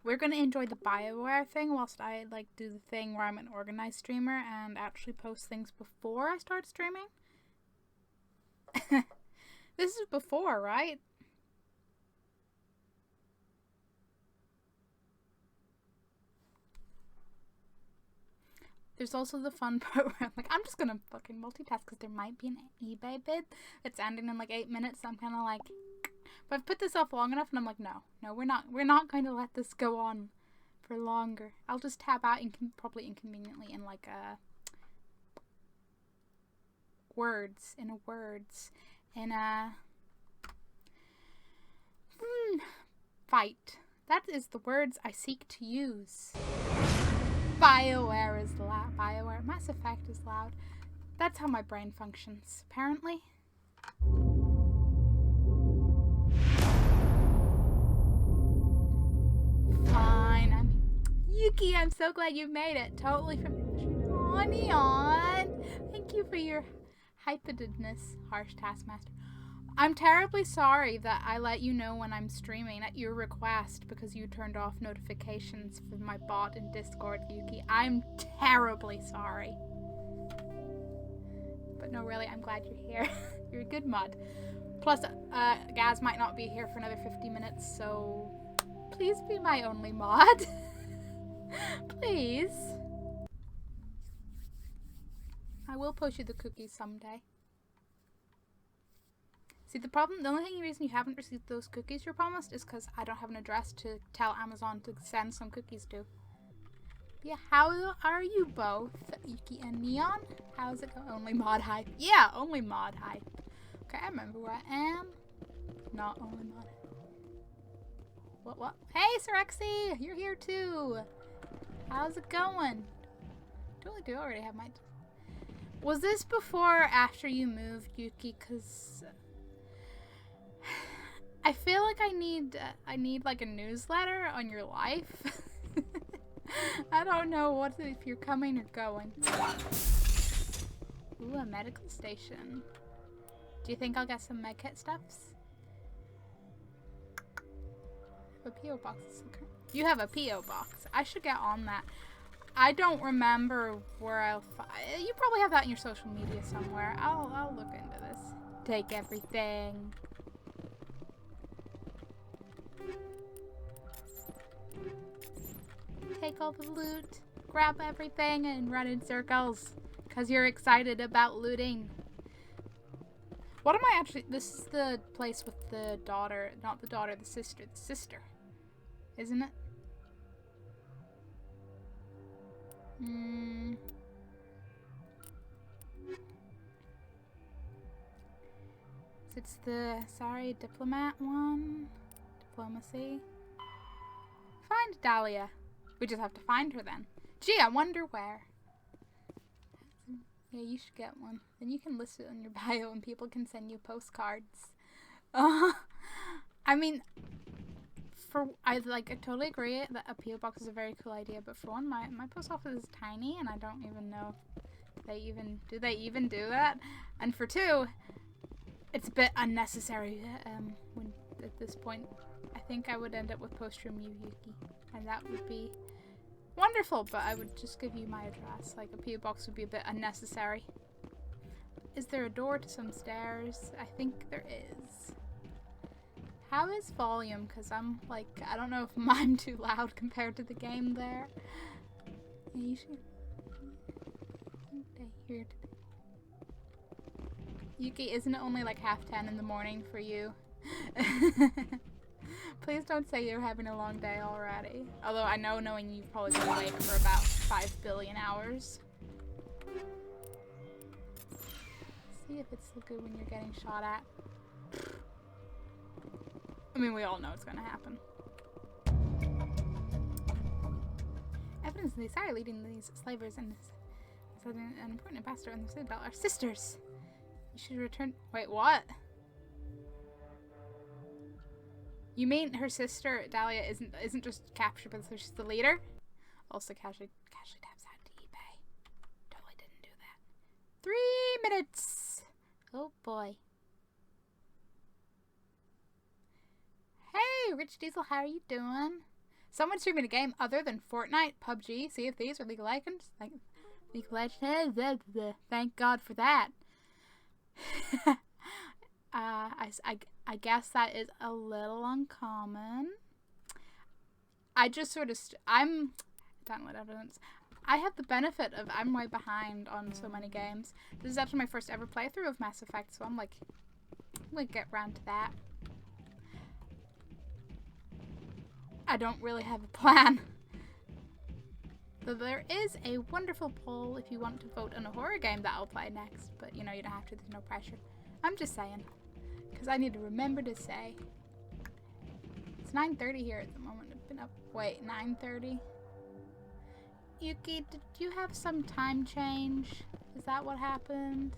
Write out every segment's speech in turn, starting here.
we're going to enjoy the BioWare thing whilst I, like, do the thing where I'm an organized streamer and actually post things before I start streaming. This is before, right? There's also the fun part where I'm like, I'm just gonna fucking multitask because there might be an eBay bid that's ending in like 8 minutes. So I'm kind of like, but I've put this off long enough, and I'm like, no, we're not going to let this go on for longer. I'll just tap out probably inconveniently in like words in a fight. That is the words I seek to use. BioWare is loud. BioWare. Mass Effect is loud. That's how my brain functions, apparently. Fine. Yuki, I'm so glad you made it. Totally from... Aw, Neon. Thank you for your hypedness, harsh taskmaster. I'm terribly sorry that I let you know when I'm streaming at your request because you turned off notifications for my bot in Discord, Yuki. I'm terribly sorry. But no, really, I'm glad you're here. You're a good mod. Plus, Gaz might not be here for another 50 minutes, so please be my only mod. Please. I will post you the cookies someday. See, the only reason you haven't received those cookies you're promised is because I don't have an address to tell Amazon to send some cookies to. But yeah, how are you both, Yuki and Neon? How's it going? Only mod hype. Yeah, only mod hype. Okay, I remember where I am. Not only mod hype. What? Hey, Wrexy! You're here too! How's it going? Totally do already have my... Was this before or after you moved, Yuki? Because... I feel like I need like a newsletter on your life. I don't know if you're coming or going. Ooh, a medical station. Do you think I'll get some medkit stuffs? A P.O. box. You have a P.O. box. I should get on that. I don't remember where I'll find. You probably have that in your social media somewhere. I'll look into this. Take everything. Take all the loot, grab everything, and run in circles. Because you're excited about looting. What am I actually... This is the place with the daughter. Not the daughter, the sister. The sister. Isn't it? It's the... Sorry, diplomat one. Diplomacy. Find Dahlia. We just have to find her then. Gee, I wonder where. Yeah, you should get one. Then you can list it on your bio and people can send you postcards. I mean, I totally agree that a P.O. box is a very cool idea, but for one, my post office is tiny and I don't even know if they even do that. And for two, it's a bit unnecessary at this point. I think I would end up with Post Room Yuki, and that would be wonderful, but I would just give you my address. Like, a P.O. box would be a bit unnecessary. Is there a door to some stairs? I think there is. How is volume? Because I'm, like, I don't know if I'm too loud compared to the game there. Yeah, you should... Okay, here today. Yuki, isn't it only like 10:30 in the morning for you? Please don't say you're having a long day already. Although I know, knowing you've probably been awake for about 5 billion hours. See if it's so good when you're getting shot at. I mean, we all know it's gonna happen. Evidence they are leading these slavers and an important ambassador in the Citadel are sisters. You should return. Wait, what? You mean her sister Dahlia isn't just captured, but she's the leader? Also, casually taps out to eBay. Totally didn't do that. 3 minutes. Oh boy. Hey, Rich Diesel, how are you doing? Someone streaming a game other than Fortnite, PUBG, Sea of Thieves, or League of Legends. League of Legends. Thank God for that. I guess that is a little uncommon. I just sort of I'm download evidence. I have the benefit of I'm way behind on so many games. This is actually my first ever playthrough of Mass Effect, so I'm like, I'm gonna get round to that. I don't really have a plan. Though there is a wonderful poll if you want to vote on a horror game that I'll play next, but you know, you don't have to, there's no pressure. I'm just saying, because I need to remember to say. It's 9:30 here at the moment. I've been up, wait, 9:30? Yuki, did you have some time change? Is that what happened?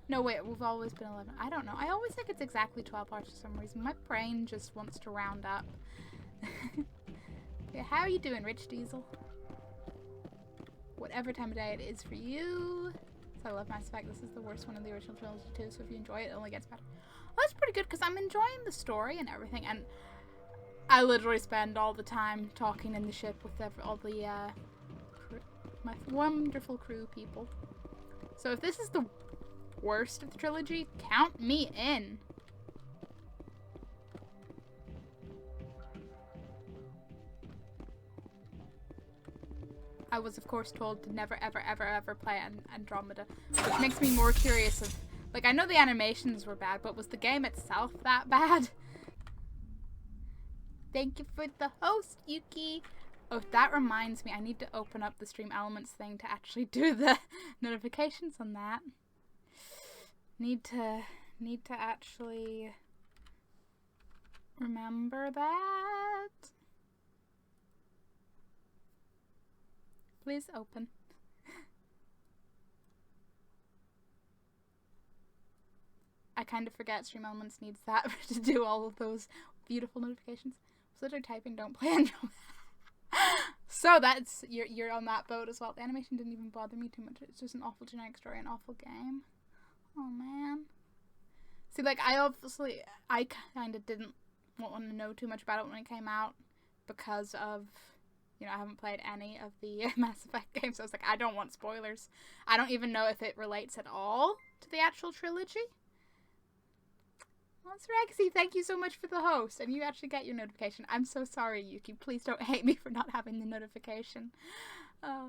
No, wait, we've always been 11. I don't know. I always think it's exactly 12 hours for some reason. My brain just wants to round up. Okay, how are you doing, Rich Diesel? Whatever time of day it is for you. So I love Mass Effect. This is the worst one in the original trilogy too, so if you enjoy it, it only gets better. Well, that's pretty good because I'm enjoying the story and everything, and I literally spend all the time talking in the ship with all the my wonderful crew people. So if this is the worst of the trilogy, count me in. I was, of course, told to never, ever, ever, ever play Andromeda, which makes me more curious of, like, I know the animations were bad, but was the game itself that bad? Thank you for the host, Yuki. Oh, that reminds me, I need to open up the Stream Elements thing to actually do the notifications on that. Need to actually remember that. Please open. I kind of forget Stream Elements needs that to do all of those beautiful notifications. So they're typing, don't play Andromeda. So that's, you're on that boat as well. The animation didn't even bother me too much. It's just an awful generic story, an awful game. Oh man. See, like, I kind of didn't want to know too much about it when it came out because of, you know, I haven't played any of the Mass Effect games, so I was like, I don't want spoilers. I don't even know if it relates at all to the actual trilogy. Well, it's Rexy, thank you so much for the host, and you actually get your notification. I'm so sorry, Yuki. Please don't hate me for not having the notification. For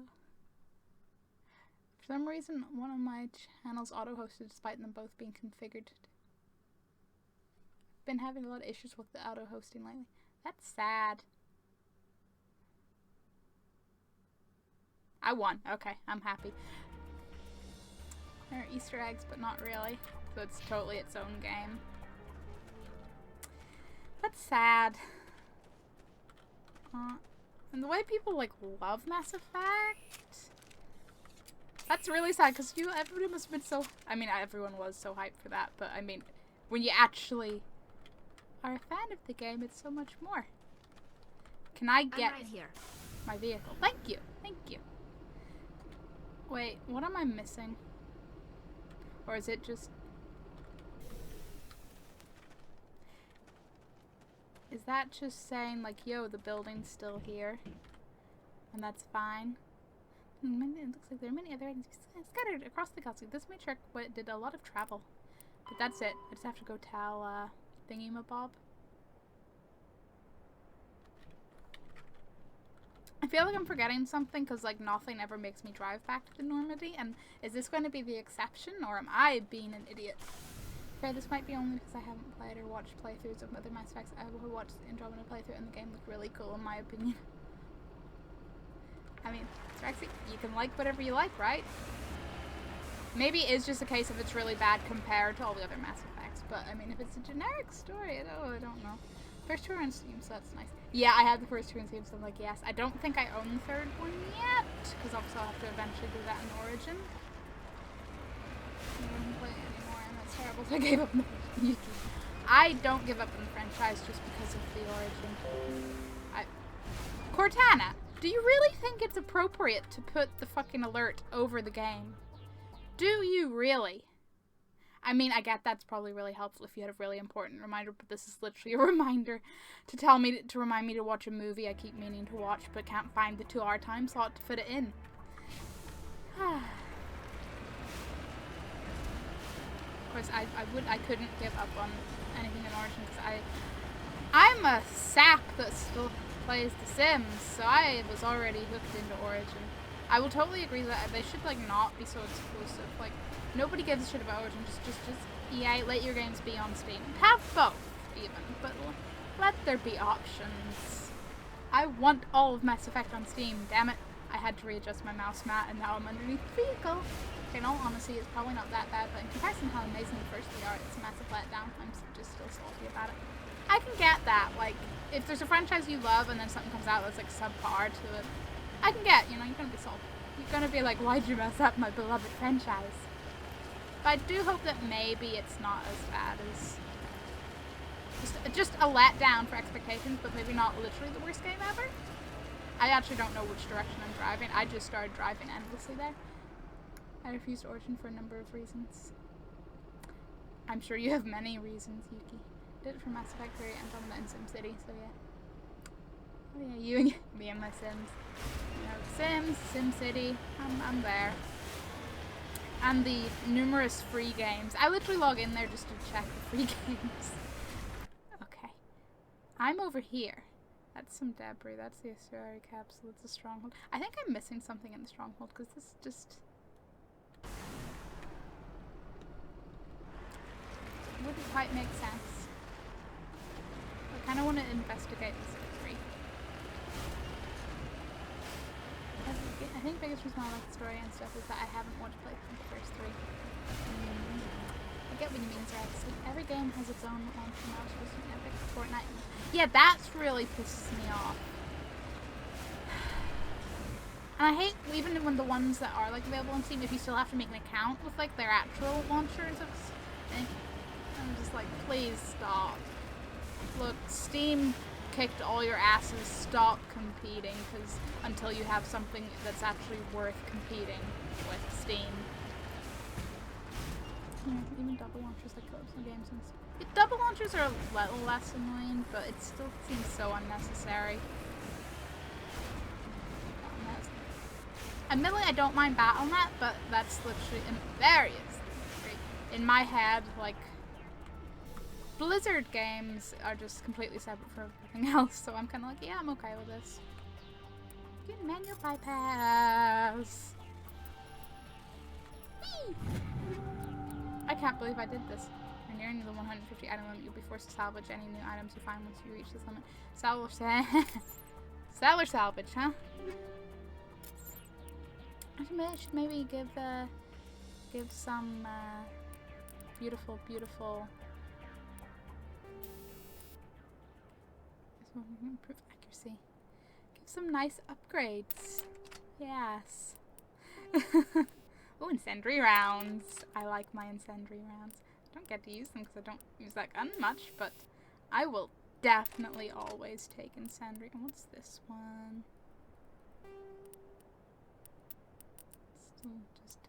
some reason, one of my channels auto-hosted despite them both being configured. Been having a lot of issues with the auto-hosting lately. That's sad. I won. Okay, I'm happy. There are Easter eggs, but not really. So it's totally its own game. That's sad. And the way people, like, love Mass Effect... That's really sad, because everybody must have been so... I mean, everyone was so hyped for that, but, I mean, when you actually are a fan of the game, it's so much more. Can I get right here. My vehicle? Thank you. Thank you. Wait, what am I missing? Or is it just... Is that just saying, like, yo, the building's still here? And that's fine? It looks like there are many other items scattered across the galaxy. This matriarch did a lot of travel. But that's it. I just have to go tell, Thingy-mabob. I feel like I'm forgetting something because, like, nothing ever makes me drive back to the Normandy. And is this going to be the exception, or am I being an idiot? Fair, this might be only because I haven't played or watched playthroughs of other Mass Effects. I will watch the Andromeda playthrough and the game looked really cool in my opinion. I mean, Rexy, you can like whatever you like, right? Maybe it is just a case of it's really bad compared to all the other Mass Effects, but I mean, if it's a generic story, I don't know. First tour on Steam, so that's nice. Yeah, I have the first two on Steam, so I'm like, yes. I don't think I own the third one yet, because obviously I'll have to eventually do that in Origin. I don't play it anymore, and that's terrible, so I gave up on the YouTube. I don't give up on the franchise just because of the Origin. Cortana, do you really think it's appropriate to put the fucking alert over the game? Do you really? I mean, I get that's probably really helpful if you had a really important reminder, but this is literally a reminder to tell me to remind me to watch a movie I keep meaning to watch, but can't find the 2-hour time slot to fit it in. Of course, I couldn't give up on anything in Origin because I'm a sap that still plays The Sims, so I was already hooked into Origin. I will totally agree that they should like not be so exclusive. Like, nobody gives a shit about Origin. Just EA, let your games be on Steam. Have both, even, but let there be options. I want all of Mass Effect on Steam. Damn it! I had to readjust my mouse mat, and now I'm underneath the vehicle. In all honesty, it's probably not that bad, but in comparison to how amazing the first three are, it's a massive letdown. I'm just still salty about it. I can get that. Like, if there's a franchise you love and then something comes out that's like subpar to it, I can get, you know, you're gonna be salty. You're gonna be like, why'd you mess up my beloved franchise? But I do hope that maybe it's not as bad as just a letdown for expectations, but maybe not literally the worst game ever. I actually don't know which direction I'm driving. I just started driving endlessly there. I refused Origin for a number of reasons. I'm sure you have many reasons, Yuki. Did it for Mass Effect 3 and Andromeda and SimCity, so yeah. Oh yeah, you and me and my Sims. You know, Sims, SimCity, I'm there. And the numerous free games. I literally log in there just to check the free games. Okay. I'm over here. That's some debris. That's the Asurari capsule. It's a stronghold. I think I'm missing something in the stronghold because this just wouldn't quite make sense. I kind of want to investigate this victory. I think the biggest reason I like the story and stuff is that I haven't watched playthrough the first three. I get what you mean, Rex. Every game has its own launch milestones and epic Fortnite. Yeah, that's really pisses me off. And I hate even when the ones that are like available on Steam, if you still have to make an account with like their actual launcher and stuff. I'm just like, please stop. Look, Steam kicked all your asses. Stop competing, because until you have something that's actually worth competing with Steam. Yeah, even double launchers like some games and stuff. Double launchers are a little less annoying, but it still seems so unnecessary. Admittedly, I don't mind Battle.net, but that's literally there he is. In my head, like, Blizzard games are just completely separate from everything else, so I'm kind of like, yeah, I'm okay with this. Get manual bypass. Whee! I can't believe I did this. You're nearing the 150 item limit. You'll be forced to salvage any new items you find once you reach this limit. Salvage salvage, huh? I should maybe give some beautiful improve accuracy. Give some nice upgrades. Yes. Oh, incendiary rounds. I like my incendiary rounds. I don't get to use them because I don't use that gun much, but I will definitely always take incendiary. And what's this one? Still just...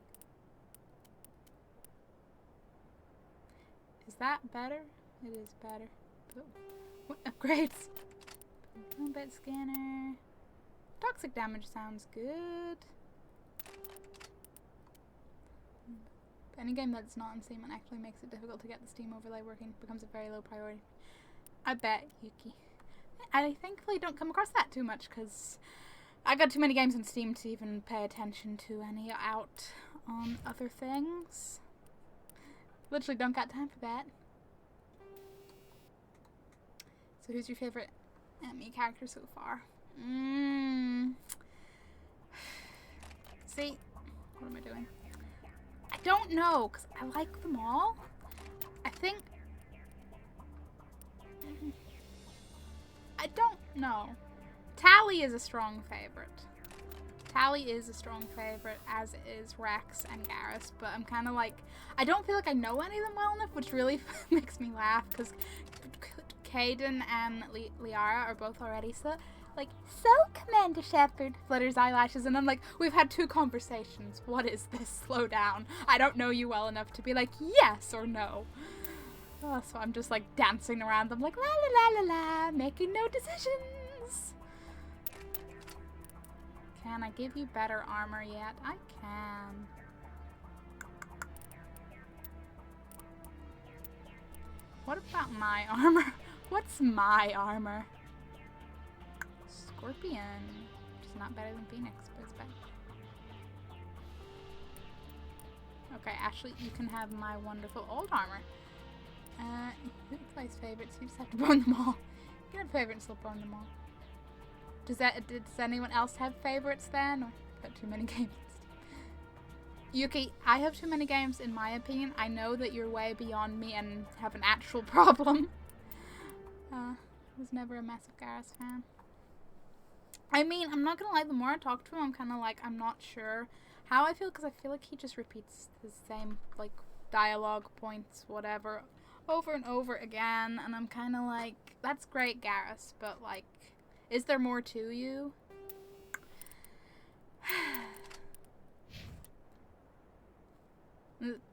Is that better? It is better. But what upgrades? Combat scanner. Toxic damage sounds good. Any game that's not on Steam and actually makes it difficult to get the Steam overlay working becomes a very low priority. I bet, Yuki. I thankfully don't come across that too much because I got too many games on Steam to even pay attention to any out on other things. Literally don't got time for that. So who's your favorite enemy character so far? See? What am I doing? I don't know, because I like them all. I think... I don't know. Tally is a strong favorite. Tally is a strong favorite, as is Wrex and Garrus, but I'm kind of like... I don't feel like I know any of them well enough, which really makes me laugh, because Caden and Liara are both already so... Like, so, Commander Shepard, flutters eyelashes, and I'm like, we've had 2 conversations. What is this? Slow down. I don't know you well enough to be like, yes or no. Oh, so I'm just like dancing around them like, la la la la la, making no decisions. Can I give you better armor yet? I can. What about my armor? What's my armor? Scorpion. Which is not better than Phoenix, but it's better. Okay, Ashley, you can have my wonderful old armor. Who plays favorites? You just have to burn them all. You can have favorites, still burn them all. Does anyone else have favorites then? Or got too many games? Yuki, I have too many games in my opinion. I know that you're way beyond me and have an actual problem. I was never a massive Garrus fan. I mean, I'm not gonna lie, the more I talk to him, I'm kind of like, I'm not sure how I feel, because I feel like he just repeats the same, like, dialogue points, whatever, over and over again, and I'm kind of like, that's great, Garrus, but, like, is there more to you?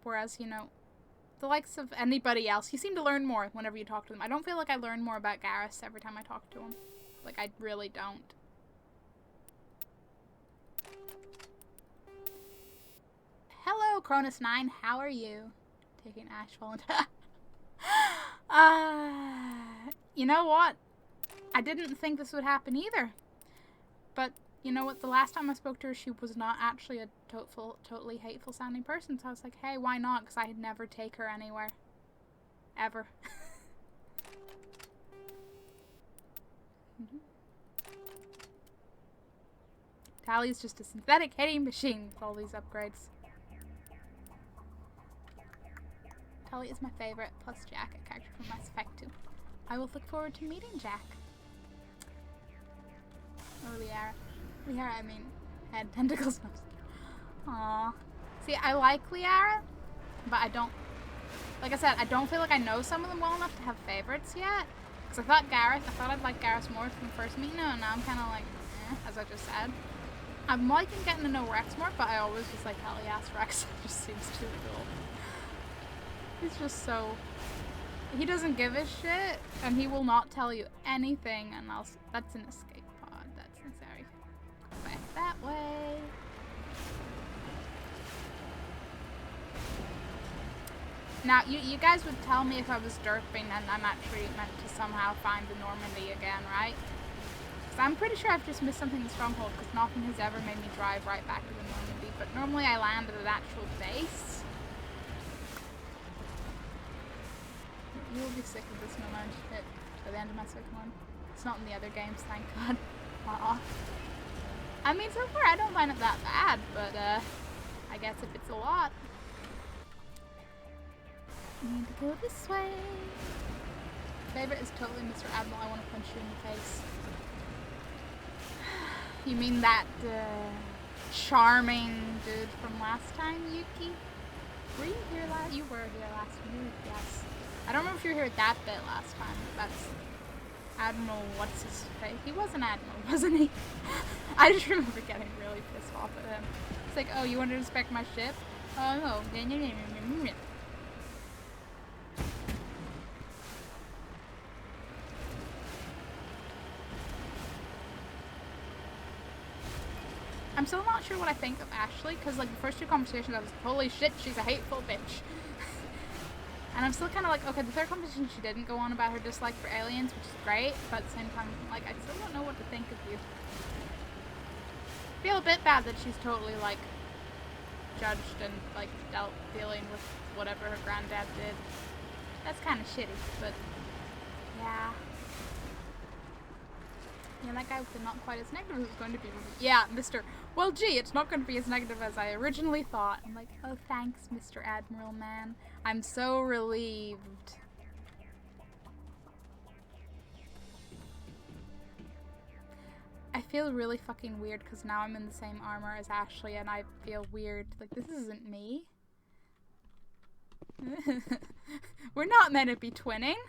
Whereas, you know, the likes of anybody else, you seem to learn more whenever you talk to them. I don't feel like I learn more about Garrus every time I talk to him. Like, I really don't. Hello, Cronus9. How are you? Taking Ash volunteer. You know what? I didn't think this would happen either. But, you know what? The last time I spoke to her, she was not actually a totally hateful sounding person. So I was like, hey, why not? Because I'd never take her anywhere. Ever. Tally's just a synthetic hitting machine with all these upgrades. Tally is my favorite, plus Jack, a character from Mass Effect 2. I will look forward to meeting Jack. Or Liara. Liara, I mean, head, tentacles, nose. Aww. See, I like Liara, but I don't, like I said, I don't feel like I know some of them well enough to have favorites yet. Because I thought I'd like Garrus more from first meeting him, and now I'm kind of like, as I just said. I'm liking getting to know Wrex more, but I always just like, hell yes, Wrex just seems too cool. He's just so, he doesn't give a shit, and he will not tell you anything, and that's an escape pod, that's necessary. Go back that way. Now, you guys would tell me if I was derping and I'm actually meant to somehow find the Normandy again, right? Because I'm pretty sure I've just missed something in the Stronghold, because nothing has ever made me drive right back to the Normandy, but normally I land at an actual base. You will be sick of this no-mind shit by the end of my second one. It's not in the other games, thank God. I mean, so far I don't find it that bad, but I guess if it's a lot. I need to go this way. Favorite is totally Mr. Admiral. I want to punch you in the face. You mean that charming dude from last time, Yuki? Were you here last? You were here last week, yes. I don't remember if you were here that bit last time, but that's Admiral what's his face. He was an admiral, wasn't he? I just remember getting really pissed off at him. It's like, oh, you want to inspect my ship? Oh no. I'm still not sure what I think of Ashley, because like the first 2 conversations I was like, holy shit, she's a hateful bitch. And I'm still kind of like, okay, the 3rd conversation she didn't go on about her dislike for aliens, which is great, but at the same time, like, I still don't know what to think of you. I feel a bit bad that she's totally, like, judged and, like, dealing with whatever her granddad did. That's kind of shitty, but, yeah. Yeah, that guy was not quite as negative as it was going to be. Yeah, Mr. Well, gee, it's not going to be as negative as I originally thought. I'm like, oh, thanks, Mr. Admiral, man. I'm so relieved. I feel really fucking weird because now I'm in the same armor as Ashley and I feel weird. Like, this isn't me. We're not meant to be twinning.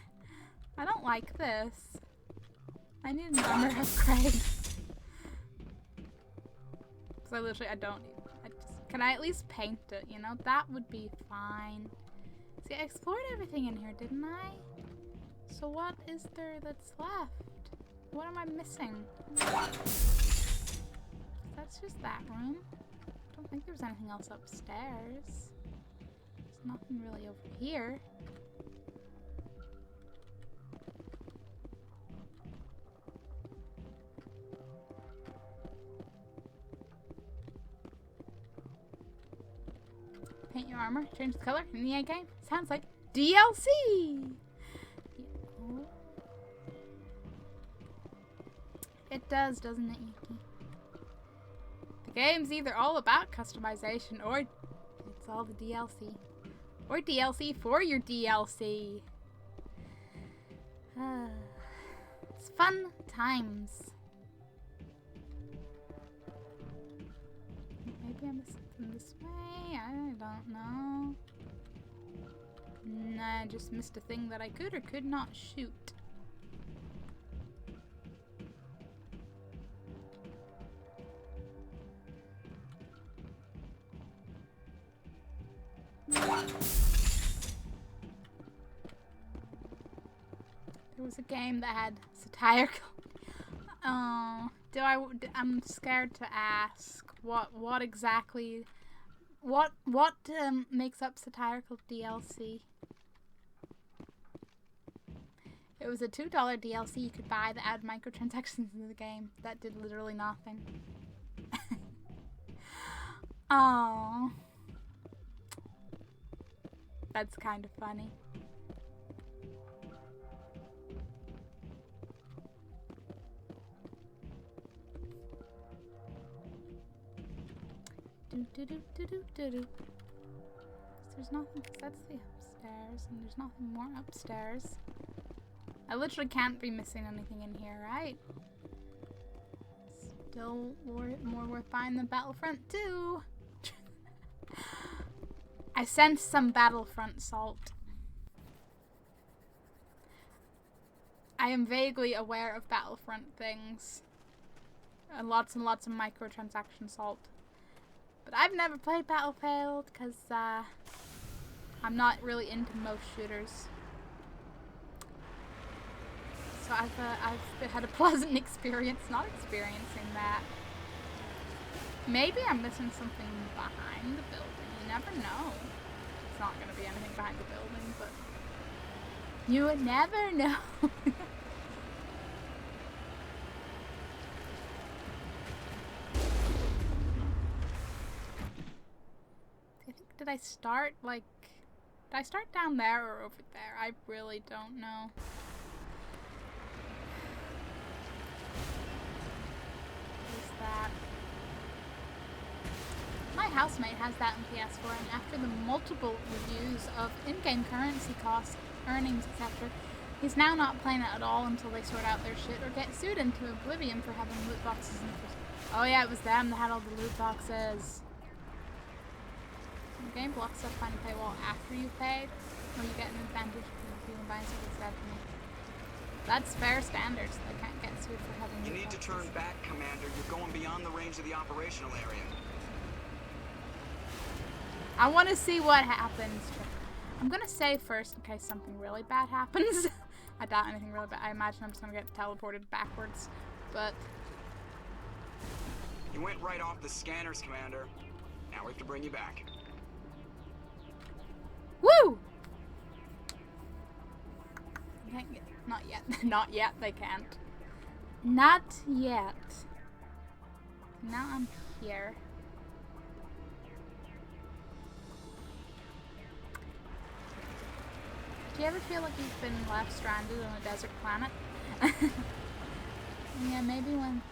I don't like this. I need an armor upgrade. Because I don't need can I at least paint it, you know? That would be fine. See, I explored everything in here, didn't I? So what is there that's left? What am I missing? That's just that room. I don't think there's anything else upstairs. There's nothing really over here. Paint your armor, change the color in the game. Sounds like DLC! It does, doesn't it, Yuki? The game's either all about customization or it's all the DLC. Or DLC for your DLC. It's fun times. Maybe I missed something this way. I don't know. Nah, I just missed a thing that I could or could not shoot. There was a game that had satirical. Oh, I'm scared to ask what exactly, what makes up satirical DLC? It was a $2 DLC you could buy that added microtransactions into the game that did literally nothing. Oh, that's kind of funny. There's nothing, that's the upstairs, and there's nothing more upstairs. I literally can't be missing anything in here, right? Still more worth buying than Battlefront 2. I sense some Battlefront salt. I am vaguely aware of Battlefront things. And lots of microtransaction salt. But I've never played Battlefield because I'm not really into most shooters. So I've had a pleasant experience not experiencing that. Maybe I'm missing something behind the building. You never know. It's not going to be anything behind the building, but you would never know. Did I start down there or over there? I really don't know. What is that? My housemate has that in PS4, and after the multiple reviews of in-game currency costs, earnings, etc., he's now not playing it at all until they sort out their shit or get sued into oblivion for having loot boxes in the first. Oh yeah, it was them that had all the loot boxes. The game blocks up behind the paywall after you've paid, or you get an advantage if you can buy something instead. That's fair standards. They can't get sued for having. You need to turn back, Commander. You're going beyond the range of the operational area. I want to see what happens. I'm gonna save first in case something really bad happens. I doubt anything really bad. I imagine I'm just gonna get teleported backwards, but. You went right off the scanners, Commander. Now we have to bring you back. Woo! Not yet. Not yet, they can't. Not yet. Now I'm here. Do you ever feel like you've been left stranded on a desert planet? Yeah, maybe when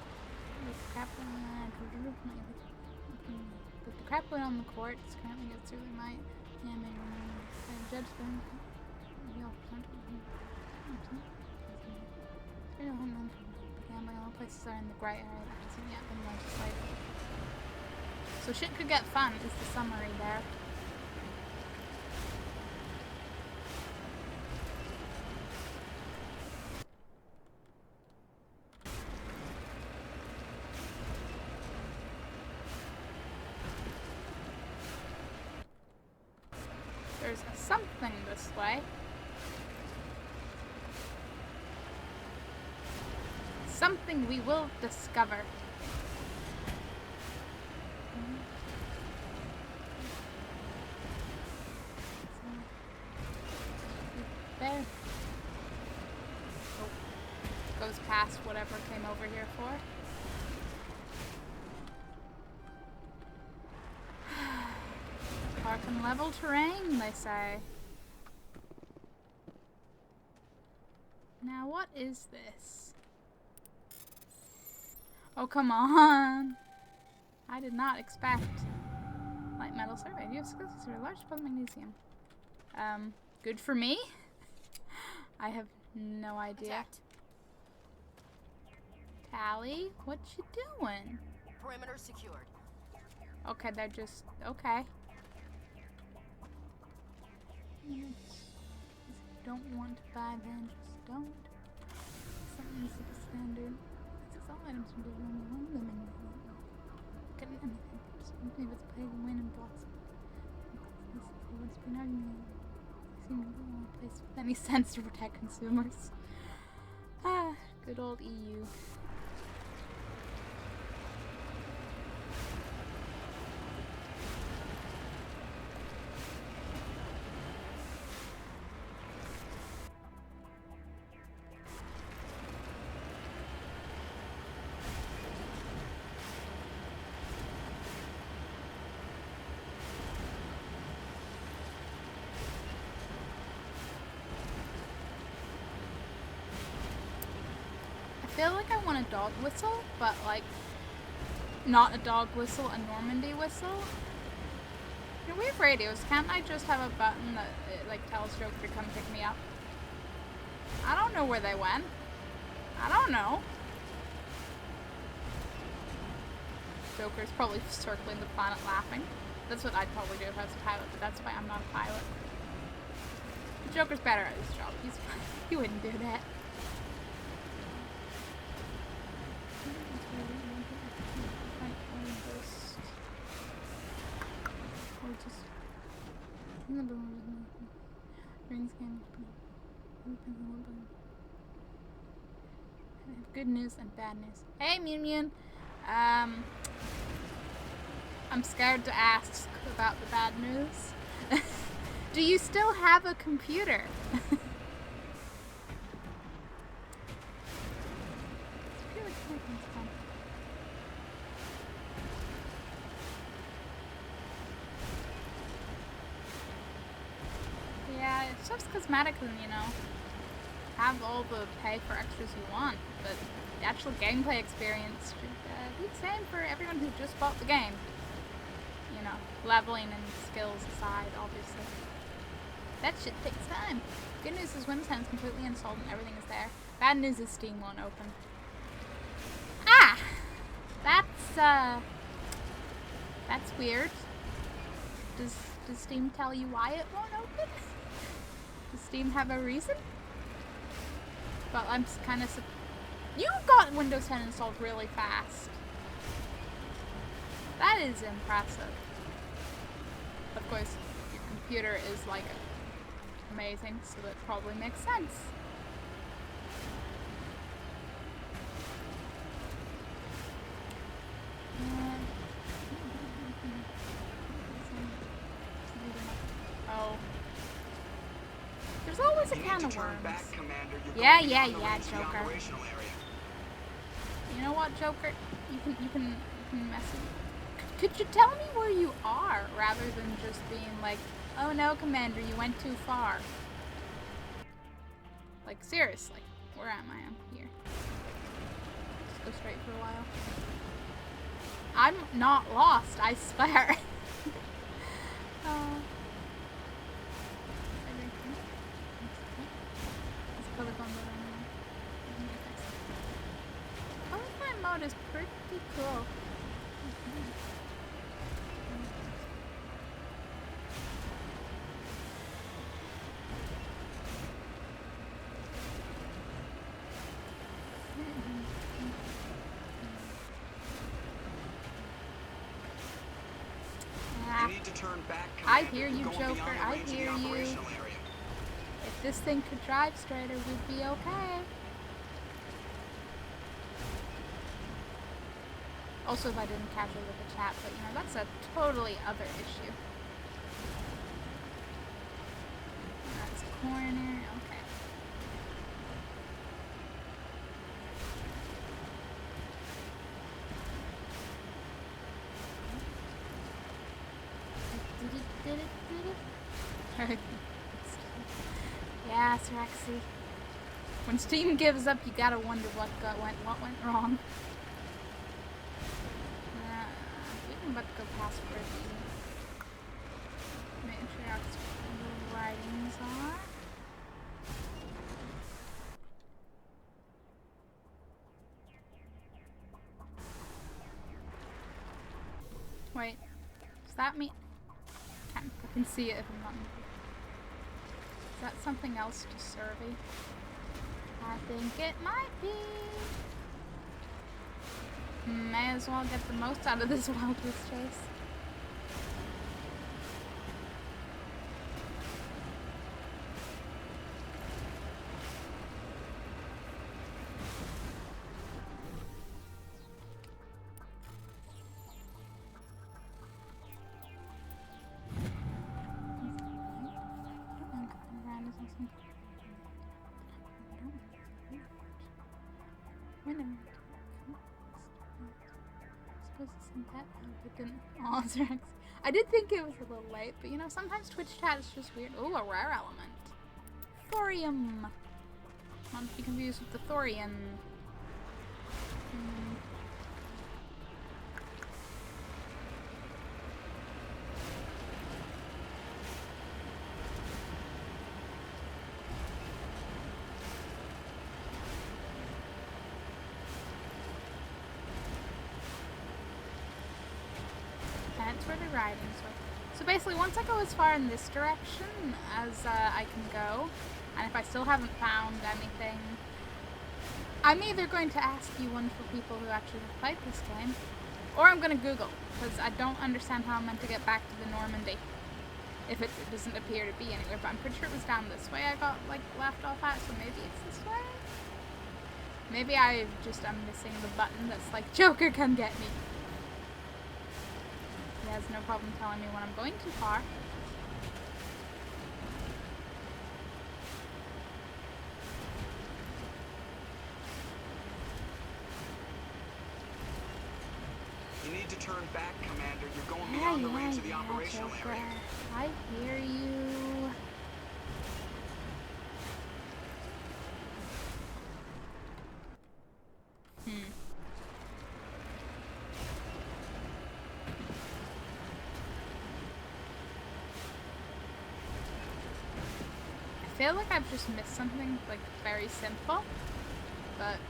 the crap went on the courts currently gets through the night. Yeah, maybe judge them. Gambling, all places are in the gray area that hasn't yet been legislated. So shit could get fun is the summary there. there's something this way. Something we will discover. There. Oh. Goes past whatever came over here for. Park in level terrain, they say. Now what is this? Oh, come on. I did not expect. Light metal survey. You have skills to a large deposit of magnesium. Good for me? I have no idea. Attacked. Tally, what you doing? Perimeter secured. Okay, they're just okay. Yes. If you don't want to buy, then just don't. Something's like a standard. It's all items from only one limit. Get anything. Something with pay to win and blocks. This is what's been arguing. Seem to be the only place with any sense to protect consumers. Ah, good old EU. I feel like I want a dog whistle, but like not a dog whistle, a Normandy whistle. You know, we have radios. Can't I just have a button that like tells Joker to come pick me up? I don't know where they went. I don't know. Joker's probably circling the planet laughing. That's what I'd probably do if I was a pilot, but that's why I'm not a pilot. The Joker's better at his job. He wouldn't do that. I have good news and bad news. Hey, Mew Mew. I'm scared to ask about the bad news. Do you still have a computer? Yeah, stuff's cosmetic and, you know, have all the pay for extras you want, but the actual gameplay experience should be the same for everyone who just bought the game. You know, leveling and skills aside, obviously. That shit takes time. Good news is Windows 10 is completely installed and everything is there. Bad news is Steam won't open. Ah! That's weird. Does Steam tell you why it won't open? Does Steam have a reason? But I'm kind of... You got Windows 10 installed really fast. That is impressive. Of course, your computer is like amazing, so that probably makes sense. Oh. There's always a can of worms. Yeah, Joker. You know what, Joker? You can mess it. Could you tell me where you are rather than just being like, oh no, Commander, you went too far. Like, seriously, where am I? I'm here. Just go straight for a while. I'm not lost, I swear. Colorblind mode is pretty cool. You need to turn back, I Commander. hear you, You're going Joker. beyond the I range of the hear you. operational area. If this thing could drive straighter, we'd be okay. Also, if I didn't catch it with the chat, but you know, that's a totally other issue. That's corner, okay. Yes, Rexy. When Steam gives up, you gotta wonder what went wrong. We can but go past where the matriarch's writings are. Wait, does that mean I can see it if I'm not moving. Is that something else to survey? I think it might be. May as well get the most out of this Wild Goose Chase. Oh, Wrex. I did think it was a little late, but you know, sometimes Twitch chat is just weird. Oh, a rare element. Thorium. Not to be confused with the thorium. That's where the riding is. So basically, once I go as far in this direction as I can go, and if I still haven't found anything, I'm either going to ask you wonderful people who actually have played this game, or I'm going to Google, because I don't understand how I'm meant to get back to the Normandy, if it doesn't appear to be anywhere, but I'm pretty sure it was down this way I got, like, left off at, so maybe it's this way? Maybe I'm missing the button that's like, Joker, come get me. He has no problem telling me when I'm going too far. You need to turn back, Commander. You're going beyond the range of the operational Joker. area. I hear you. I feel like I've just missed something, like, very simple, but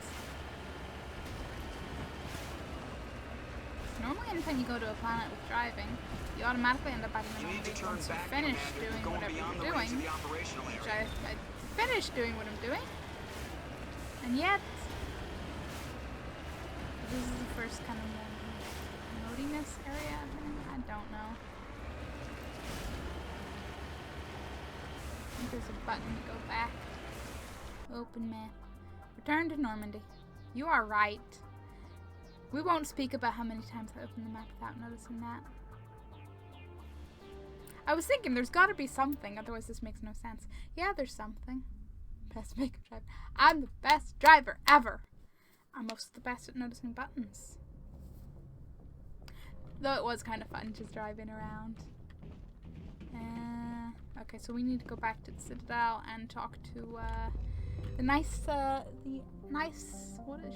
normally anytime you go to a planet with driving, you automatically end up having an only once you finish doing whatever you're doing, which I finished doing what I'm doing, and yet this is the first kind of moodiness area I've been in. I don't know. I think there's a button to go back. Open map. Return to Normandy. You are right. We won't speak about how many times I opened the map without noticing that. I was thinking there's gotta be something, otherwise this makes no sense. Yeah, there's something. Best makeup driver. I'm the best driver ever. I'm also the best at noticing buttons. Though it was kind of fun just driving around. Okay, so we need to go back to the Citadel and talk to the nice, what is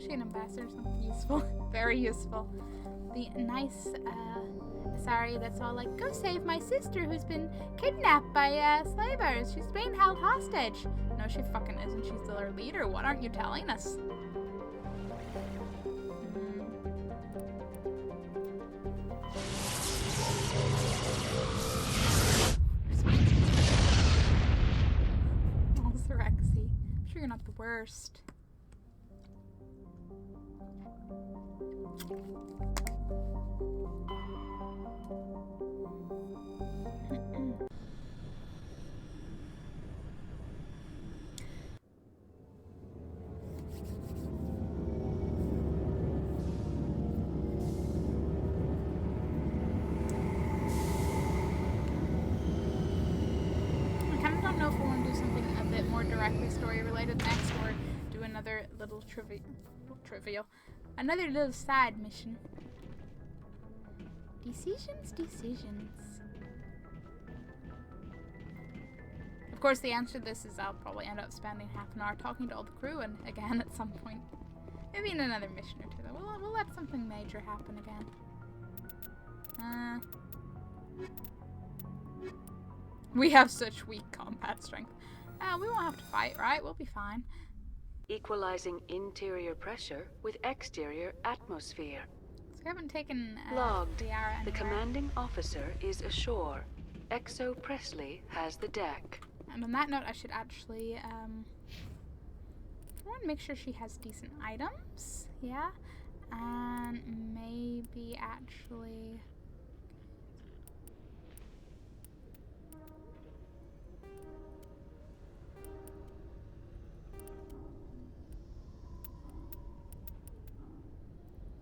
she, an ambassador or something useful? Very useful. The nice, sorry, that's all like, go save my sister who's been kidnapped by slavers. She's being held hostage. No, she fucking isn't. She's still our leader. What aren't you telling us? Rexy. I'm sure you're not the worst. story related next, or do another little trivial, another little side mission. Decisions. Of course, the answer to this is I'll probably end up spending half an hour talking to all the crew, and again at some point, maybe in another mission or two. Though we'll let something major happen again. We have such weak combat strength. We won't have to fight, right? We'll be fine. Equalizing interior pressure with exterior atmosphere. So we haven't taken Logged. the hour anywhere. The commanding officer is ashore. Exo Presley has the deck. And on that note, I should actually, for one, make sure she has decent items. Yeah. And maybe actually...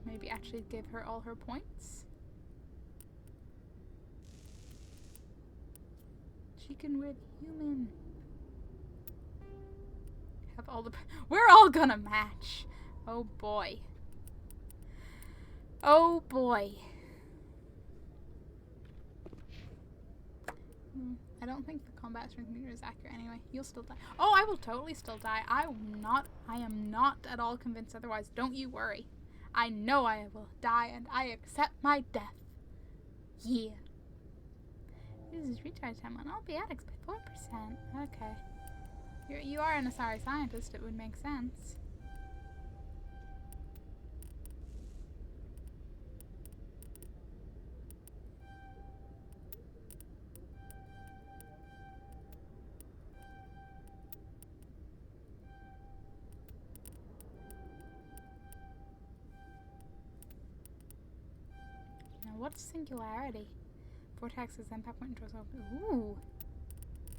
maybe actually give her all her points. She can win human. Have all the... We're all gonna match. Oh boy. Oh boy. I don't think the combat strength meter is accurate anyway. You'll still die. Oh, I will totally still die. I am not at all convinced otherwise. Don't you worry. I know I will die and I accept my death. Yeah. This is recharge time on all the addicts by 4%. Okay. You are an Asari scientist, it would make sense. Now what's singularity? Vortex's impact point draws open. Ooh.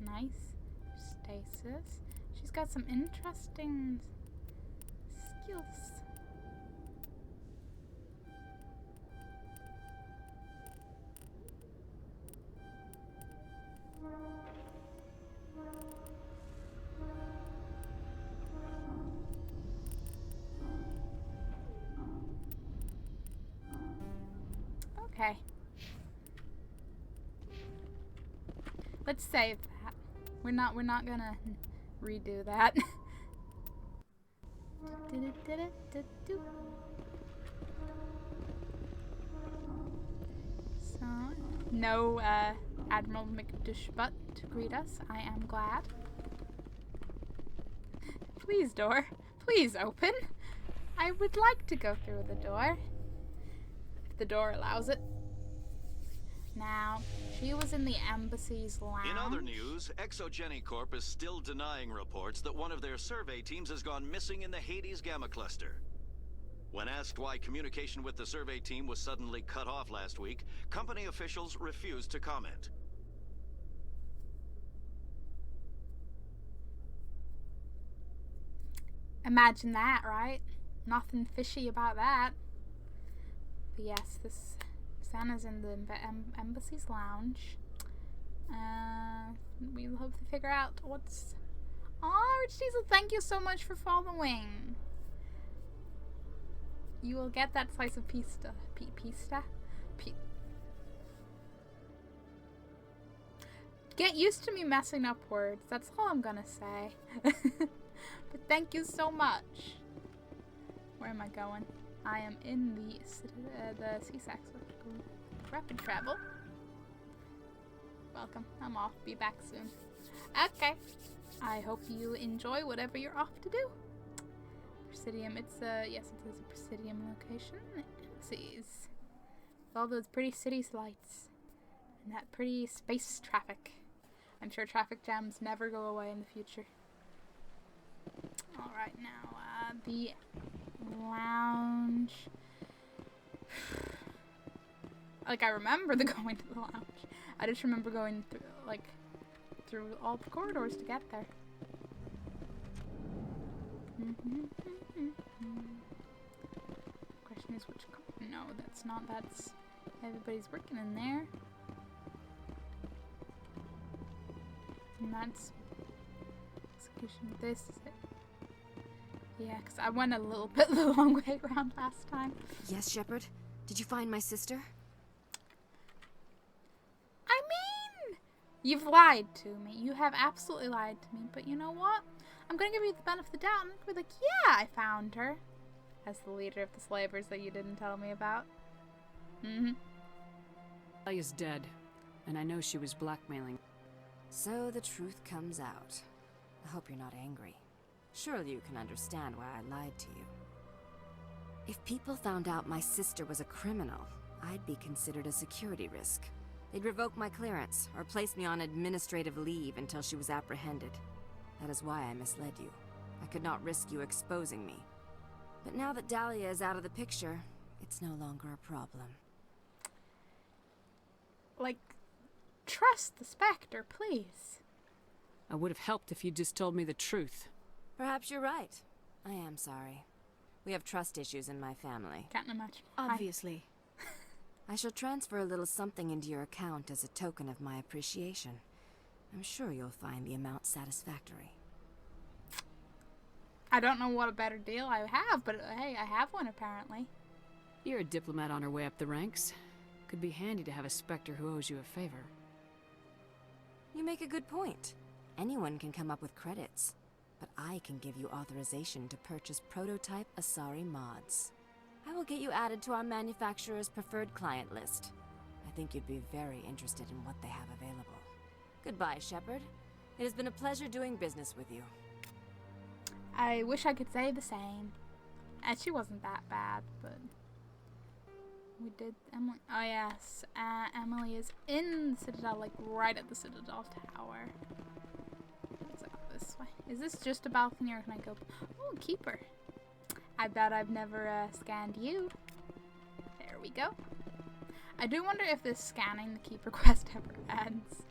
Nice. Stasis. She's got some interesting skills. Okay. Let's save that. We're not gonna redo that. So no Admiral McDushbutt to greet us. I am glad. Please, door. Please open. I would like to go through the door. If the door allows it. Now, she was in the embassy's lounge. In other news, Exogeny Corp is still denying reports that one of their survey teams has gone missing in the Hades Gamma Cluster. When asked why communication with the survey team was suddenly cut off last week, company officials refused to comment. Imagine that, right? Nothing fishy about that. But yes, this... Santa's in the embassy's lounge. We'll hope to figure out what's... Oh, Rich Diesel, thank you so much for following. You will get that slice of pista. Get used to me messing up words. That's all I'm gonna say. But thank you so much. Where am I going? I am in the CSAC. Rapid travel. Welcome. I'm off. Be back soon. Okay. I hope you enjoy whatever you're off to do. Presidium. It's yes, it is a Presidium location. It sees all those pretty city lights and that pretty space traffic. I'm sure traffic jams never go away in the future. All right, now the lounge. Like, I remember going to the lounge. I just remember going through all the corridors to get there. Question is which... No, that's not. That's... Everybody's working in there. And that's... execution. This is it. Yeah, because I went a little bit the long way around last time. Yes, Shepard? Did you find my sister? I mean, you've lied to me. You have absolutely lied to me. But you know what? I'm going to give you the benefit of the doubt and be like, yeah, I found her. As the leader of the slavers that you didn't tell me about. Mm-hmm. Dahlia's dead, and I know she was blackmailing. So the truth comes out. I hope you're not angry. Surely you can understand why I lied to you. If people found out my sister was a criminal, I'd be considered a security risk. They'd revoke my clearance, or place me on administrative leave until she was apprehended. That is why I misled you. I could not risk you exposing me. But now that Dahlia is out of the picture, it's no longer a problem. Like, trust the Spectre, please. I would have helped if you just told me the truth. Perhaps you're right. I am sorry. We have trust issues in my family. Can't imagine. Obviously. I shall transfer a little something into your account as a token of my appreciation. I'm sure you'll find the amount satisfactory. I don't know what a better deal I have, but hey, I have one apparently. You're a diplomat on her way up the ranks. Could be handy to have a Spectre who owes you a favor. You make a good point. Anyone can come up with credits, but I can give you authorization to purchase prototype Asari mods. I will get you added to our manufacturer's preferred client list. I think you'd be very interested in what they have available. Goodbye, Shepard. It has been a pleasure doing business with you. I wish I could say the same. And she wasn't that bad, but we did Emily. Oh yes, Emily is in the Citadel, like right at the Citadel Tower. Let's go this way. Is this just a balcony, or can I go? Oh, Keeper. I bet I've never scanned you. There we go. I do wonder if this scanning the Keeper quest ever ends.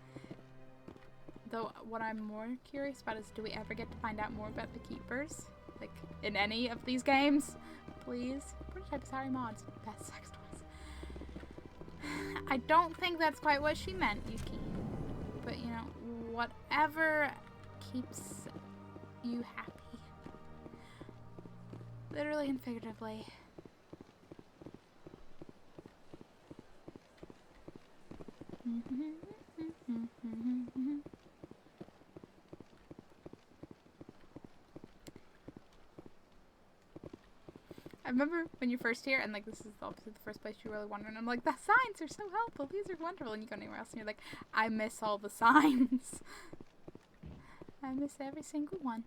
Though what I'm more curious about is, do we ever get to find out more about the Keepers? Like, in any of these games? Please. Prototype Asari mods. Best sex toys. I don't think that's quite what she meant, Yuki. But, you know, whatever keeps you happy. Literally and figuratively. I remember when you're first here, and like this is obviously the first place you really wander, and I'm like, the signs are so helpful, these are wonderful, and you go anywhere else and you're like, I miss all the signs. I miss every single one.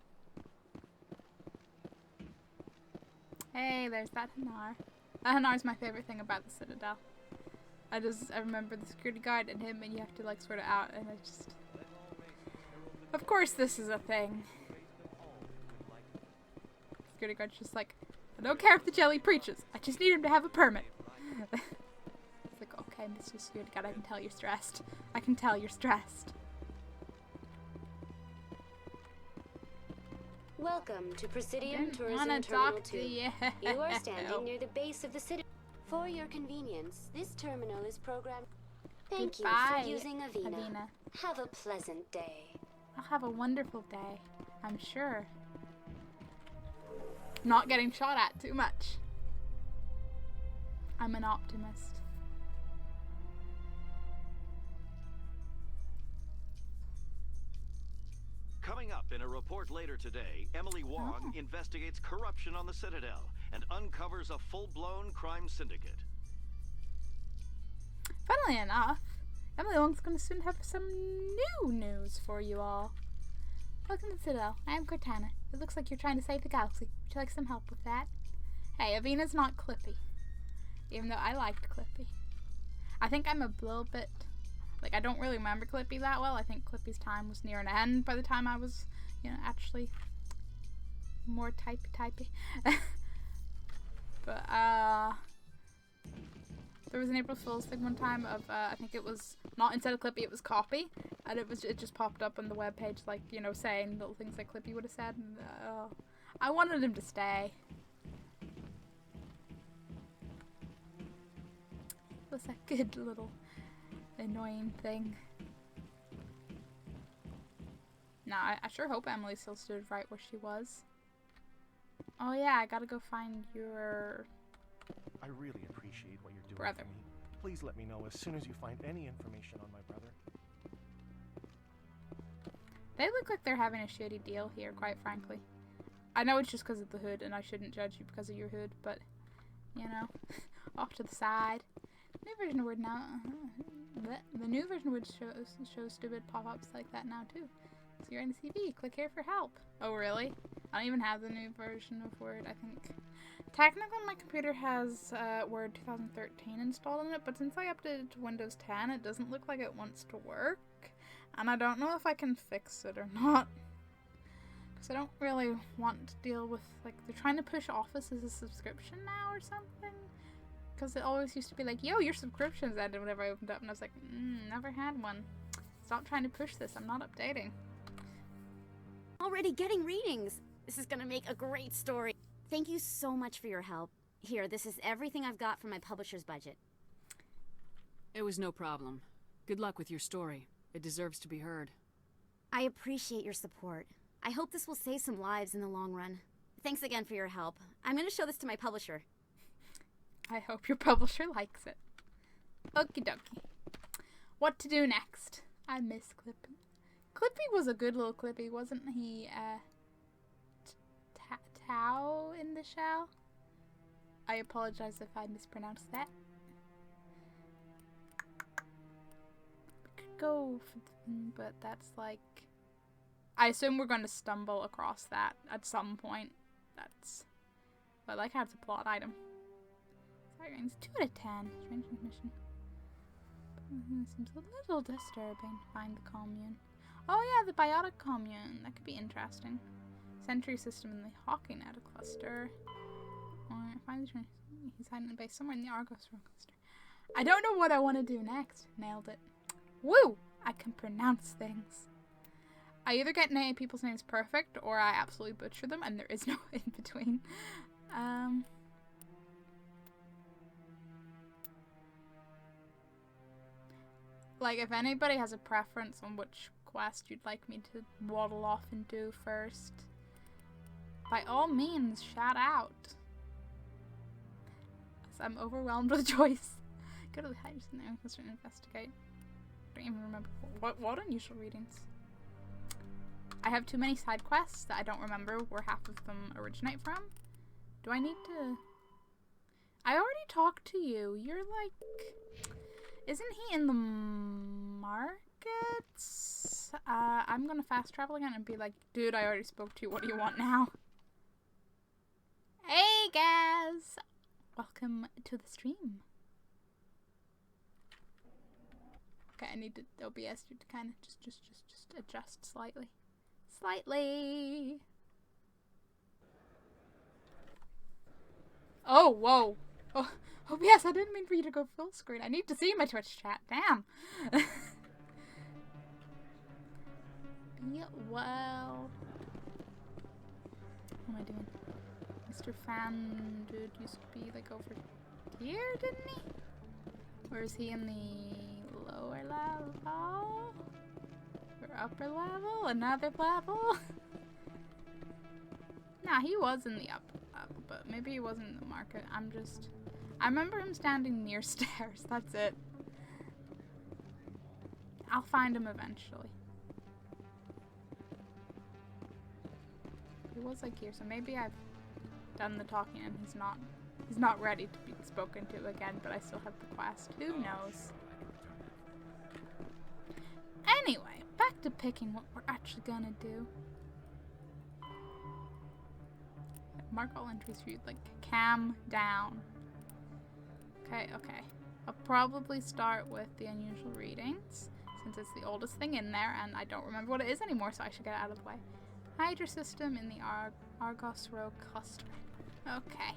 Hey, there's that Hanar. That Hanar's my favorite thing about the Citadel. I remember the security guard and him, and you have to like sort it out, and it just... Of course this is a thing. Security guard's just like, I don't care if the jelly preaches, I just need him to have a permit. It's like, okay, Mr. Security Guard, I can tell you're stressed. I can tell you're stressed. Welcome to Presidium Didn't Tourism wanna Terminal talk 2. to you. You are standing near the base of the city. For your convenience, this terminal is programmed. Thank Goodbye, you for using Avina. Avina. Have a pleasant day. I'll have a wonderful day, I'm sure. Not getting shot at too much. I'm an optimist. Coming up in a report later today, Emily Wong investigates corruption on the Citadel and uncovers a full-blown crime syndicate. Funnily enough, Emily Wong's going to soon have some new news for you all. Welcome to the Citadel. I am Cortana. It looks like you're trying to save the galaxy. Would you like some help with that? Hey, Avina's not Clippy. Even though I liked Clippy. I think I'm a little bit... Like, I don't really remember Clippy that well. I think Clippy's time was near an end by the time I was, you know, actually more typey. But, there was an April Fool's thing one time of, I think it was, not instead of Clippy, it was Copy. And it just popped up on the webpage, like, you know, saying little things like Clippy would have said. And, I wanted him to stay. It was a good little... annoying thing. No, I sure hope Emily still stood right where she was. Oh yeah, I gotta go find your I really appreciate what you're doing brother. for me. Please let me know as soon as you find any information on my brother. They look like they're having a shitty deal here, quite frankly. I know it's just because of the hood, and I shouldn't judge you because of your hood, but, you know, off to the side. New version of Word now. The new version of Word shows stupid pop-ups like that now, too. So you're in the CV. Click here for help. Oh, really? I don't even have the new version of Word, I think. Technically, my computer has Word 2013 installed in it, but since I updated to Windows 10, it doesn't look like it wants to work. And I don't know if I can fix it or not. Because I don't really want to deal with, like, they're trying to push Office as a subscription now or something. Because it always used to be like, yo, your subscription's ended whenever I opened up. And I was like, never had one. Stop trying to push this. I'm not updating. Already getting readings. This is gonna make a great story. Thank you so much for your help. Here, this is everything I've got from my publisher's budget. It was no problem. Good luck with your story. It deserves to be heard. I appreciate your support. I hope this will save some lives in the long run. Thanks again for your help. I'm gonna show this to my publisher. I hope your publisher likes it. Okie dokie. What to do next? I miss Clippy. Clippy was a good little Clippy, wasn't he? Tao in the shell? I apologize if I mispronounced that. We could go for but that's like... I assume we're going to stumble across that at some point. That's... But I like how it's a plot item. Sirens, 2 out of 10. Strange transmission. Seems a little disturbing. Find the commune. Oh yeah, the biotic commune. That could be interesting. Sentry system in the Hawking Neta cluster. Or find the he's hiding in base somewhere in the Argos cluster. I don't know what I want to do next. Nailed it. Woo! I can pronounce things. I either get people's names perfect or I absolutely butcher them, and there is no in between. Like, if anybody has a preference on which quest you'd like me to waddle off and do first, by all means, shout out. As I'm overwhelmed with choice. Go to the house and investigate. I don't even remember what unusual readings. I have too many side quests that I don't remember where half of them originate from. Do I need to... I already talked to you. You're like... Isn't he in the markets? I'm gonna fast travel again and be like, dude, I already spoke to you. What do you want now? Hey, guys! Welcome to the stream. Okay, I need to OBS you to kind of just adjust slightly. Slightly. Oh, whoa. Oh, OBS, I didn't mean for you to go full screen. I need to see my Twitch chat. Damn. Yeah, well. What am I doing? Mr. Fan dude used to be like over here, didn't he? Or is he in the lower level? Or upper level? Another level? Nah, he was in the up, but maybe he wasn't in the market. I remember him standing near stairs, that's it. I'll find him eventually. He was like here, so maybe I've done the talking and he's not ready to be spoken to again, but I still have the quest. Who knows? Anyway, back to picking what we're actually gonna do. Mark all entries for you, like, calm down. Okay. I'll probably start with the unusual readings, since it's the oldest thing in there, and I don't remember what it is anymore, so I should get it out of the way. Hydra system in the Argos Row cluster. Okay.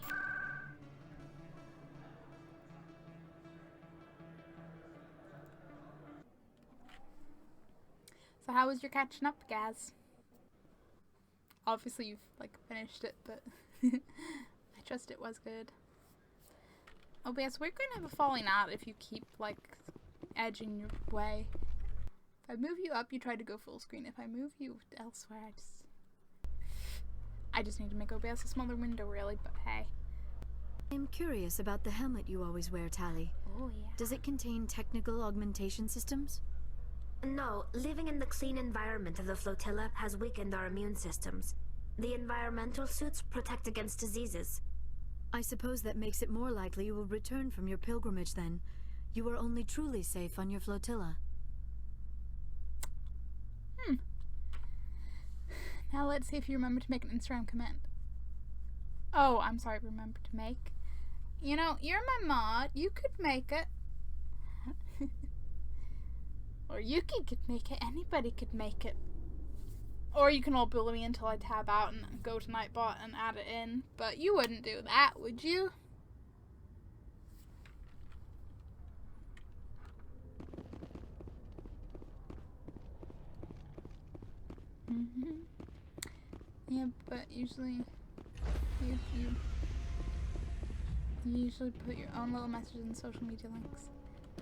So how was your catching up, Gaz? Obviously you've, like, finished it, but I trust it was good. OBS, we're going to have a falling out if you keep, like, edging your way. If I move you up, you try to go full screen. If I move you elsewhere, I just need to make OBS a smaller window, really, but hey. I'm curious about the helmet you always wear, Tally. Oh, yeah. Does it contain technical augmentation systems? No, living in the clean environment of the flotilla has weakened our immune systems. The environmental suits protect against diseases. I suppose that makes it more likely you will return from your pilgrimage then. You are only truly safe on your flotilla. Now let's see if you remember to make an Instagram comment. Oh, I'm sorry, remember to make. You know, you're my mod. You could make it. Or Yuki could make it. Anybody could make it. Or you can all bully me until I tab out and go to Nightbot and add it in. But you wouldn't do that, would you? Yeah, but usually you usually put your own little messages in social media links.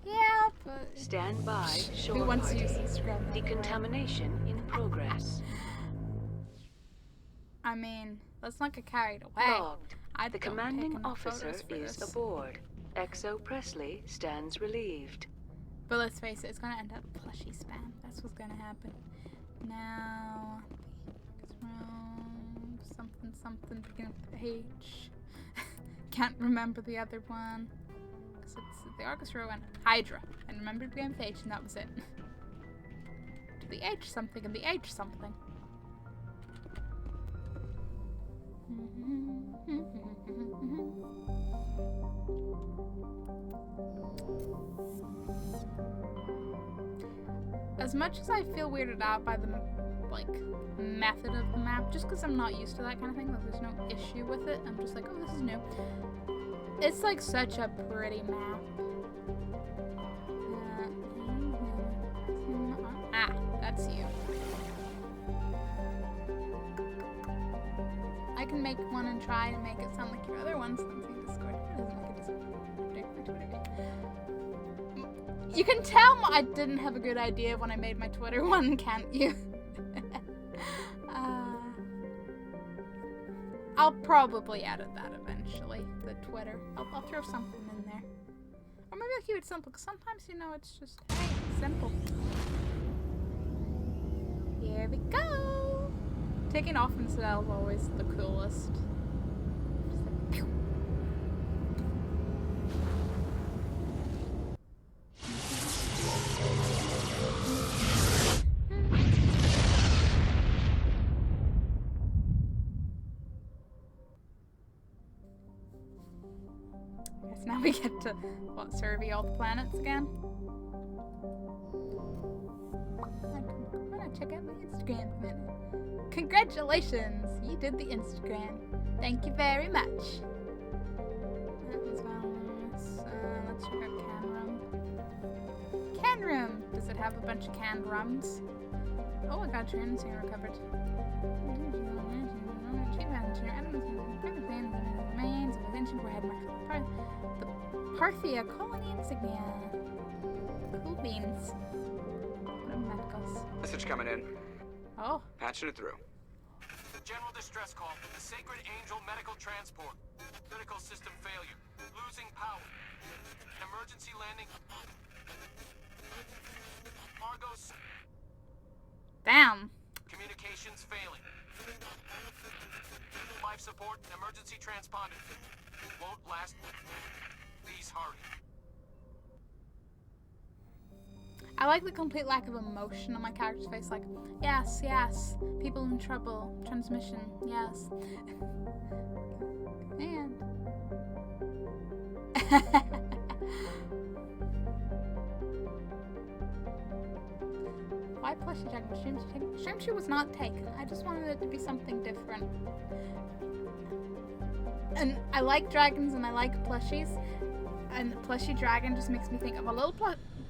Yeah, but Stand by, shore who wants to party. use Instagram? Decontamination in progress. I mean, let's not get carried away. Logged. I The don't commanding take enough officer photos for is this. aboard. XO Presley stands relieved. But let's face it, it's gonna end up plushy spam. That's what's gonna happen. Now, something beginning with H. Can't remember the other one. Cause it's the Argus Row and Hydra. I remembered the beginning with H, and that was it. To the H something and the H something. As much as I feel weirded out by the method of the map, just because I'm not used to that kind of thing, like there's no issue with it, I'm just like, oh, this is new. It's like such a pretty map. That's you. I can make one and try to make it sound like your other ones. Let's see Discord. It doesn't make it different. You can tell I didn't have a good idea when I made my Twitter one, can't you? I'll probably edit that eventually, the Twitter. I'll throw something in there. Or maybe I'll keep it simple, because sometimes, you know, it's just, hey, simple. Here we go! Taking off in Citadel is always the coolest. Just like, pew. Guess now we get to, what, survey all the planets again? I'm gonna check out my Instagram for a minute. Congratulations! You did the Instagram. Thank you very much. That was let's check out Can Room. Can Room! Does it have a bunch of canned rums? Oh, I got transient recovered. The Parthia colony insignia. Cool beans. What a medicals. Message coming in. Oh. Patching it through. General distress call. The Sacred Angel medical transport. Critical system failure. Losing power. An emergency landing. Argos. Damn. Communications failing. Life support and emergency transponder. Won't last. Please hurry. I like the complete lack of emotion on my character's face, like, yes, yes, people in trouble, transmission, yes. And... Why plushie dragon? Shrimp was not taken. I just wanted it to be something different. And I like dragons and I like plushies, and plushie dragon just makes me think of a little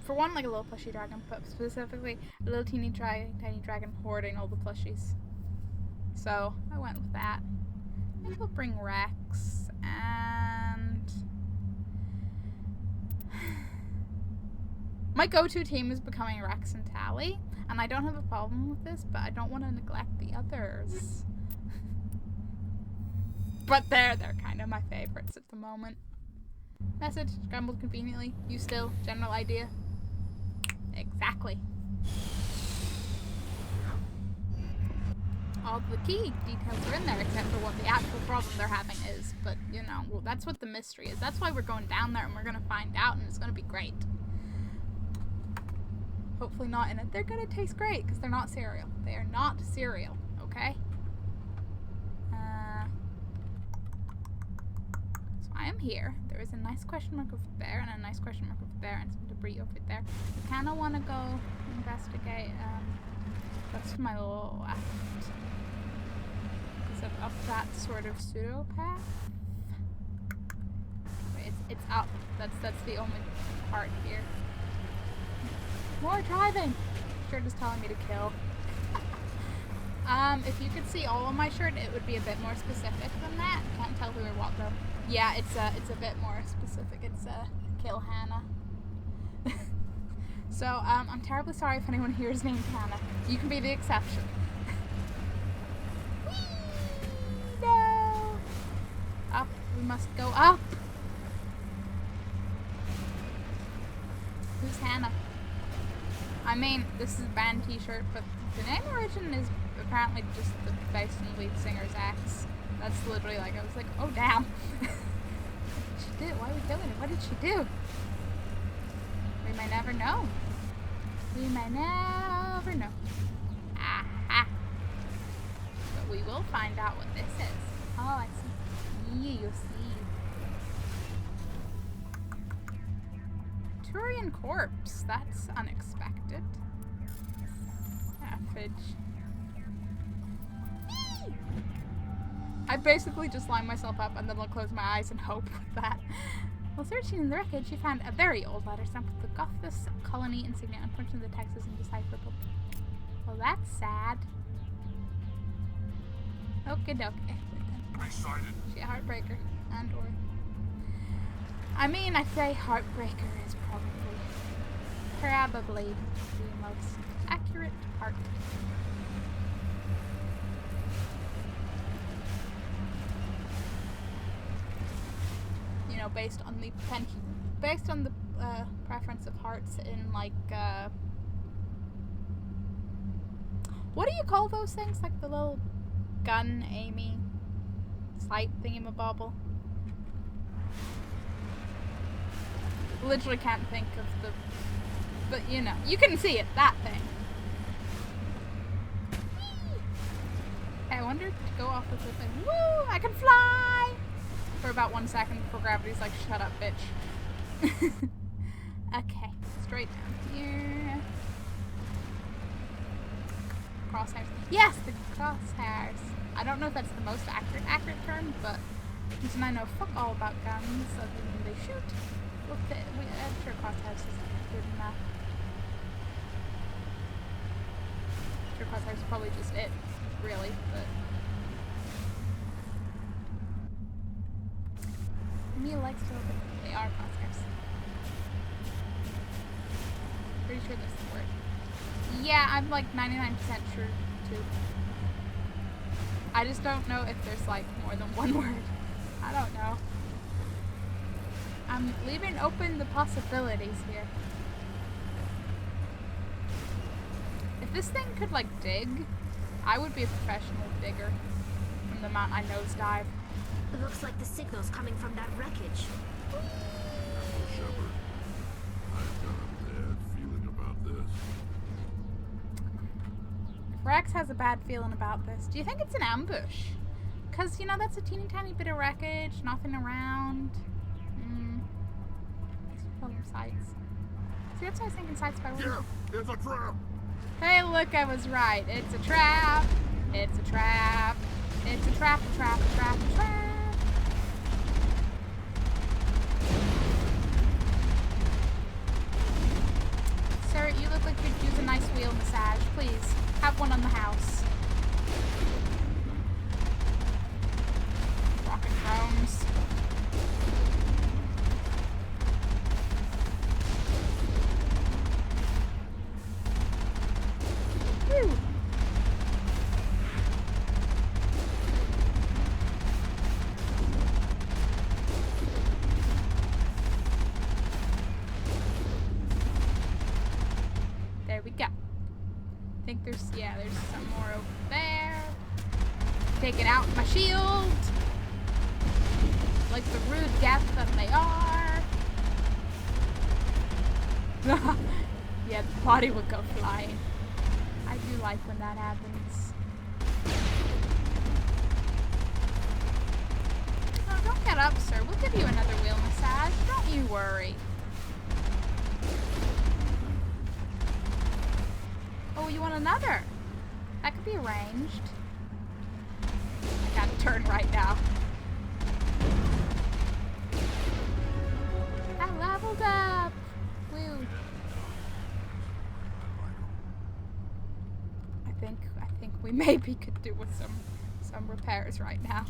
for one, like a little plushie dragon, but specifically a little tiny dragon hoarding all the plushies. So I went with that. Maybe we'll bring Wrex and My go-to team is becoming Wrex and Tally, and I don't have a problem with this, but I don't want to neglect the others. But they're kind of my favorites at the moment. Message scrambled conveniently. You still general idea? Exactly. All the key details are in there except for what the actual problem they're having is. But, you know, well, that's what the mystery is. That's why we're going down there and we're going to find out and it's going to be great. Hopefully not in it. They're going to taste great because they're not cereal. They are not cereal, okay? So I am here. There is a nice question mark over there and a nice question mark over there and some debris over there. I kind of want to go investigate. What's to my left? Is it up that sort of pseudo path? Wait, it's up. That's the only part here. More driving! Shirt is telling me to kill. If you could see all of my shirt, it would be a bit more specific than that. Can't tell who or what though. Yeah, it's a bit more specific. It's kill Hannah. So, I'm terribly sorry if anyone here is named Hannah. You can be the exception. Whee! No! Up. We must go up. Who's Hannah? I mean, this is a band t-shirt, but the name origin is apparently just the bass and lead singer's ex. That's literally like, I was like, oh damn. What did she do? Why are we killing her? What did she do? We may never know. We may never know. Aha. But we will find out what this is. Oh, I see. Yeah, you see. Turian corpse. That's unexpected. Affage. I basically just line myself up and then I'll close my eyes and hope with that. While searching in the wreckage, you found a very old letter stamped with the Gothis colony insignia. Unfortunately, the text is indecipherable. Well, that's sad. Okie dokie. Excited. She a heartbreaker. And or. I mean, I'd say heartbreaker is probably the most accurate part. You know, based on the preference of hearts in like what do you call those things? Like the little gun aiming sight thingamabobble. Literally can't think of the, but you know, you can see it, that thing. Hey, I wonder to go off the cliff and woo, I can fly! For about 1 second before gravity's like, shut up, bitch. Okay, straight down here. Crosshairs. Yes, the crosshairs. I don't know if that's the most accurate term, but since I know fuck all about guns other than they shoot, I'm sure crosshairs is good enough. I'm sure crosshairs is probably just it, really, but Mia likes to look at they are crosshairs. Pretty sure that's the word. Yeah, I'm like 99% sure too. I just don't know if there's like more than one word. I don't know. I'm leaving open the possibilities here. If this thing could like dig, I would be a professional digger from the amount I nosedive. It looks like the signal's coming from that wreckage. Shepard, I've got a bad feeling about this. Wrex has a bad feeling about this. Do you think it's an ambush? Because, you know, that's a teeny tiny bit of wreckage, nothing around. Sights. See, that's why I was thinking sights by window. Yeah, it's a trap! Hey, look, I was right. It's a trap. It's a trap. It's a trap, a trap, a trap, a trap. Sir, you look like you'd use a nice wheel massage. Please, have one on the house. Rocket drones. think there's some more over there. Taking out my shield. Like the rude guests that they are. Yeah, the body would go flying. I do like when that happens. Oh, don't get up, sir. We'll give you another wheel massage. Don't you worry. Oh, you want another? That could be arranged. I gotta turn right now. I leveled up! Woo. I think we maybe could do with some repairs right now.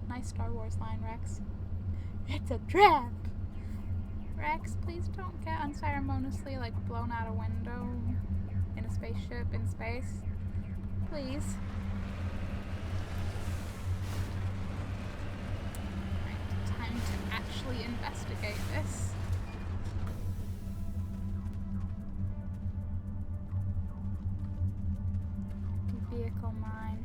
Nice Star Wars line, Wrex. It's a trap! Wrex, please don't get unceremoniously like blown out a window in a spaceship in space. Please. Right, time to actually investigate this. Vehicle mine.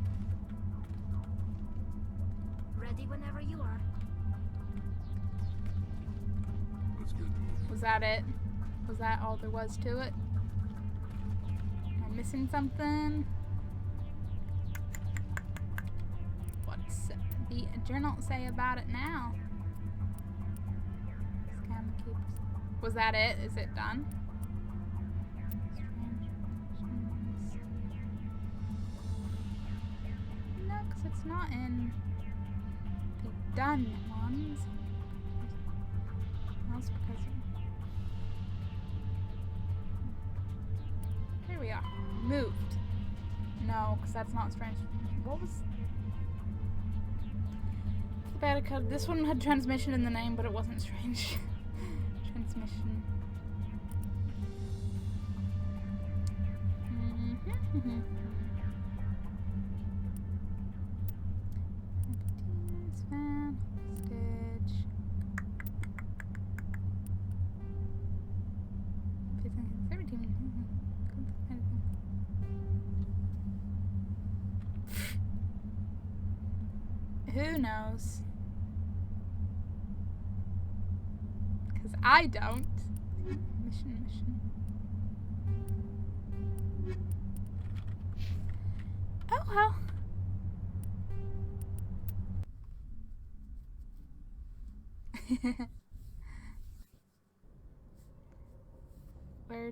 Ready whenever you are. Let's get moving. Was that it? Was that all there was to it? Am I missing something? What's the journal say about it now? Scam keepers. Was that it? Is it done? No, because it's not in the done ones. That's because here we are. Moved. No, because that's not strange. What was the beta code? This one had transmission in the name, but it wasn't strange. Transmission. Fan, hostage. Who knows? Because I don't. Mission. Oh well. Where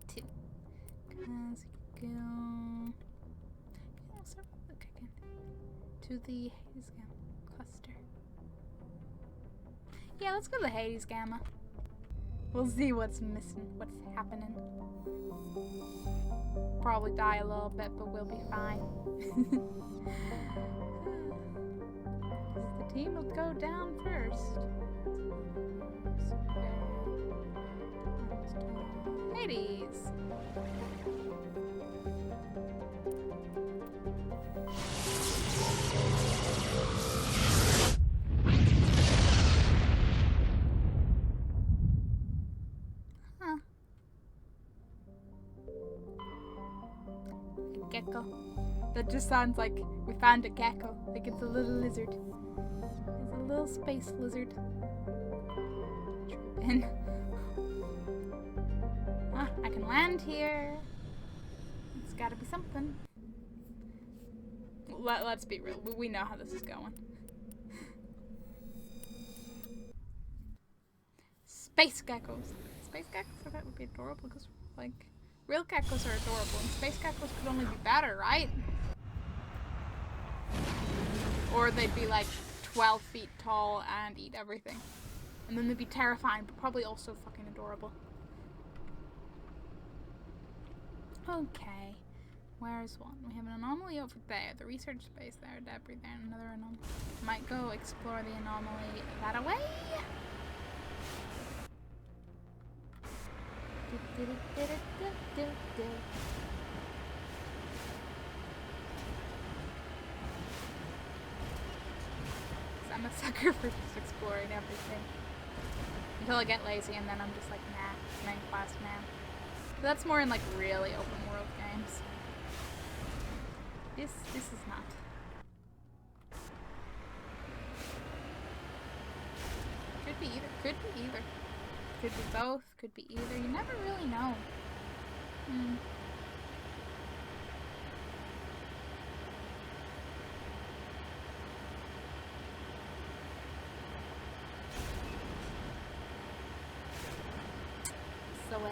to? Cause go. To the Hades Gamma cluster. Yeah, let's go to the Hades Gamma. We'll see what's missing, what's happening. Probably die a little bit, but we'll be fine. The team will go down first. Hades. Huh. A gecko. That just sounds like we found a gecko. Like it's a little lizard. It's a little space lizard. And I can land here. It's gotta be something. Let's be real. We know how this is going. Space geckos. Space geckos, that would be adorable because, like, real geckos are adorable and space geckos could only be better, right? Or they'd be like 12 feet tall and eat everything. And then they'd be terrifying, but probably also fucking adorable. Okay. Where's one? We have an anomaly over there. The research space there. Debris there. Another anomaly. Might go explore the anomaly that away. I'm a sucker for just exploring everything. Until I get lazy and then I'm just like, nah, main quest, man. But that's more in like really open world games. This is not. Could be either. Could be either. Could be both. Could be either. You never really know. It's the way.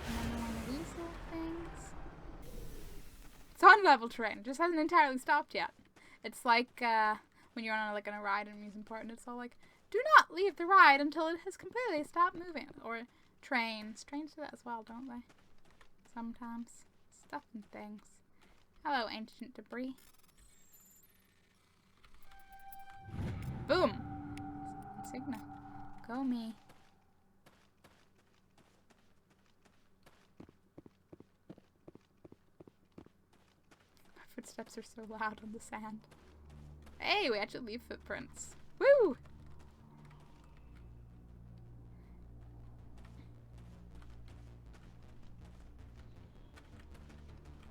Another one of these little things. It's on level terrain. It just hasn't entirely stopped yet. It's like when you're on like on a ride in an amusement park and it's all like, do not leave the ride until it has completely stopped moving. Or trains. Trains do that as well, don't they? Sometimes. Stuff and things. Hello, ancient debris. Boom! Insignia. Go me. My footsteps are so loud on the sand. Hey, we actually leave footprints. Woo!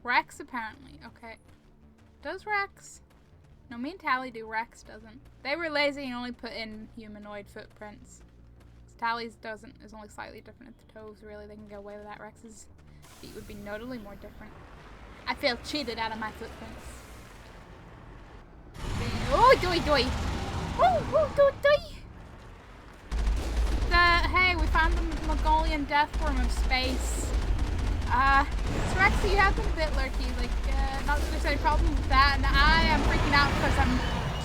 Wrex apparently. Okay. Does Wrex? No, me and Tally do. Wrex doesn't. They were lazy and only put in humanoid footprints. Tally's doesn't. Is only slightly different at the toes. Really, they can get away with that. Rex's feet would be notably more different. I feel cheated out of my footprints. Oh, doy doy. Oh, doy doy. Hey, we found the Mongolian death worm of space. So Rexy, you have been a bit lurky, like, not that there's any problem with that, and I am freaking out because I'm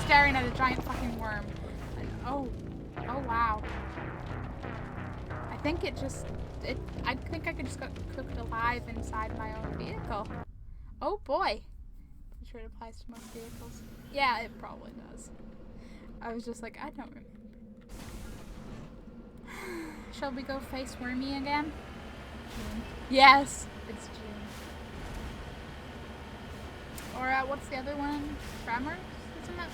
staring at a giant fucking worm. And, oh wow. I think I think I could just got cooked alive inside my own vehicle. Oh boy. I'm sure it applies to most vehicles. Yeah, it probably does. I was just like, I don't remember. Shall we go face wormy again? Yes, it's June. Or what's the other one? Tremors, isn't it?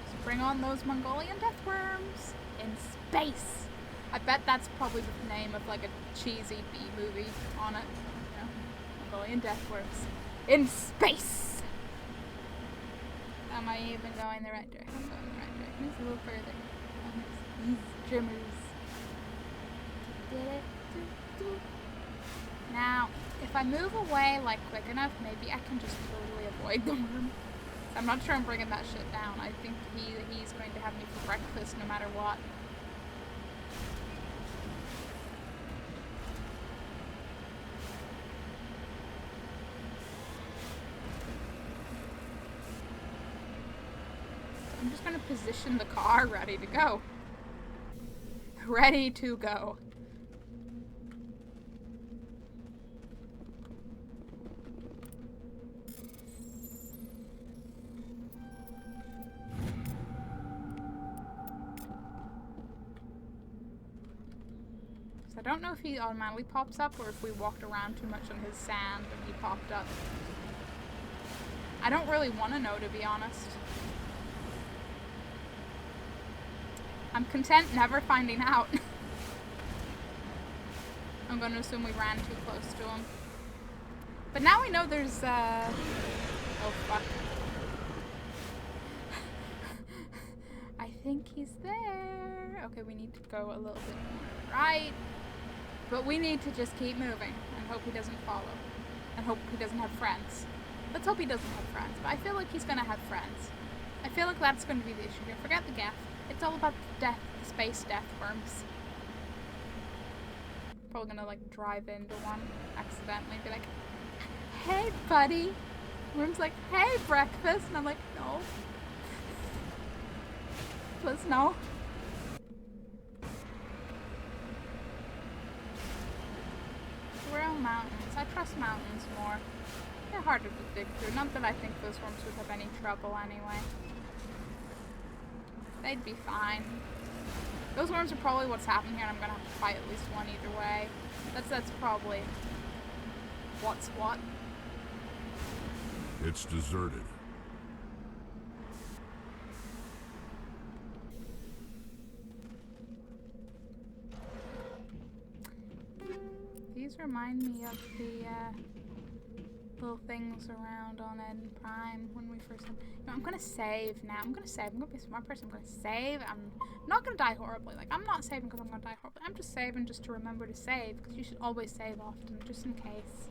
Just bring on those Mongolian death worms in space. I bet that's probably the name of like a cheesy B movie on it. You know, Mongolian death worms in space. Am I even going the right direction? I'm going the right direction. It's a little further. These Dreamers. Now, if I move away like quick enough, maybe I can just totally avoid the worm. I'm not sure I'm bringing that shit down. I think he's going to have me for breakfast no matter what. I'm just going to position the car ready to go. Ready to go. So I don't know if he automatically pops up or if we walked around too much on his sand and he popped up. I don't really want to know, to be honest. I'm content never finding out. I'm going to assume we ran too close to him. But now we know there's, oh, fuck. I think he's there. Okay, we need to go a little bit more right. But we need to just keep moving and hope he doesn't follow. And hope he doesn't have friends. Let's hope he doesn't have friends. But I feel like he's going to have friends. I feel like that's going to be the issue here. Forget the gaff. It's all about the death, the space death worms. Probably gonna like drive into one accidentally and be like, hey buddy. Worm's like, hey breakfast. And I'm like, no. Please no. We're on mountains. I trust mountains more. They're harder to dig through. Not that I think those worms would have any trouble anyway. They'd be fine. Those worms are probably what's happening here, and I'm gonna have to fight at least one either way. That's probably What's what? It's deserted. These remind me of the little things around on Ed Prime when we first had. No, I'm gonna save now. I'm gonna be a smart person. I'm gonna save. I'm not gonna die horribly. Like, I'm not saving because I'm gonna die horribly. I'm just saving just to remember to save, because you should always save often, just in case.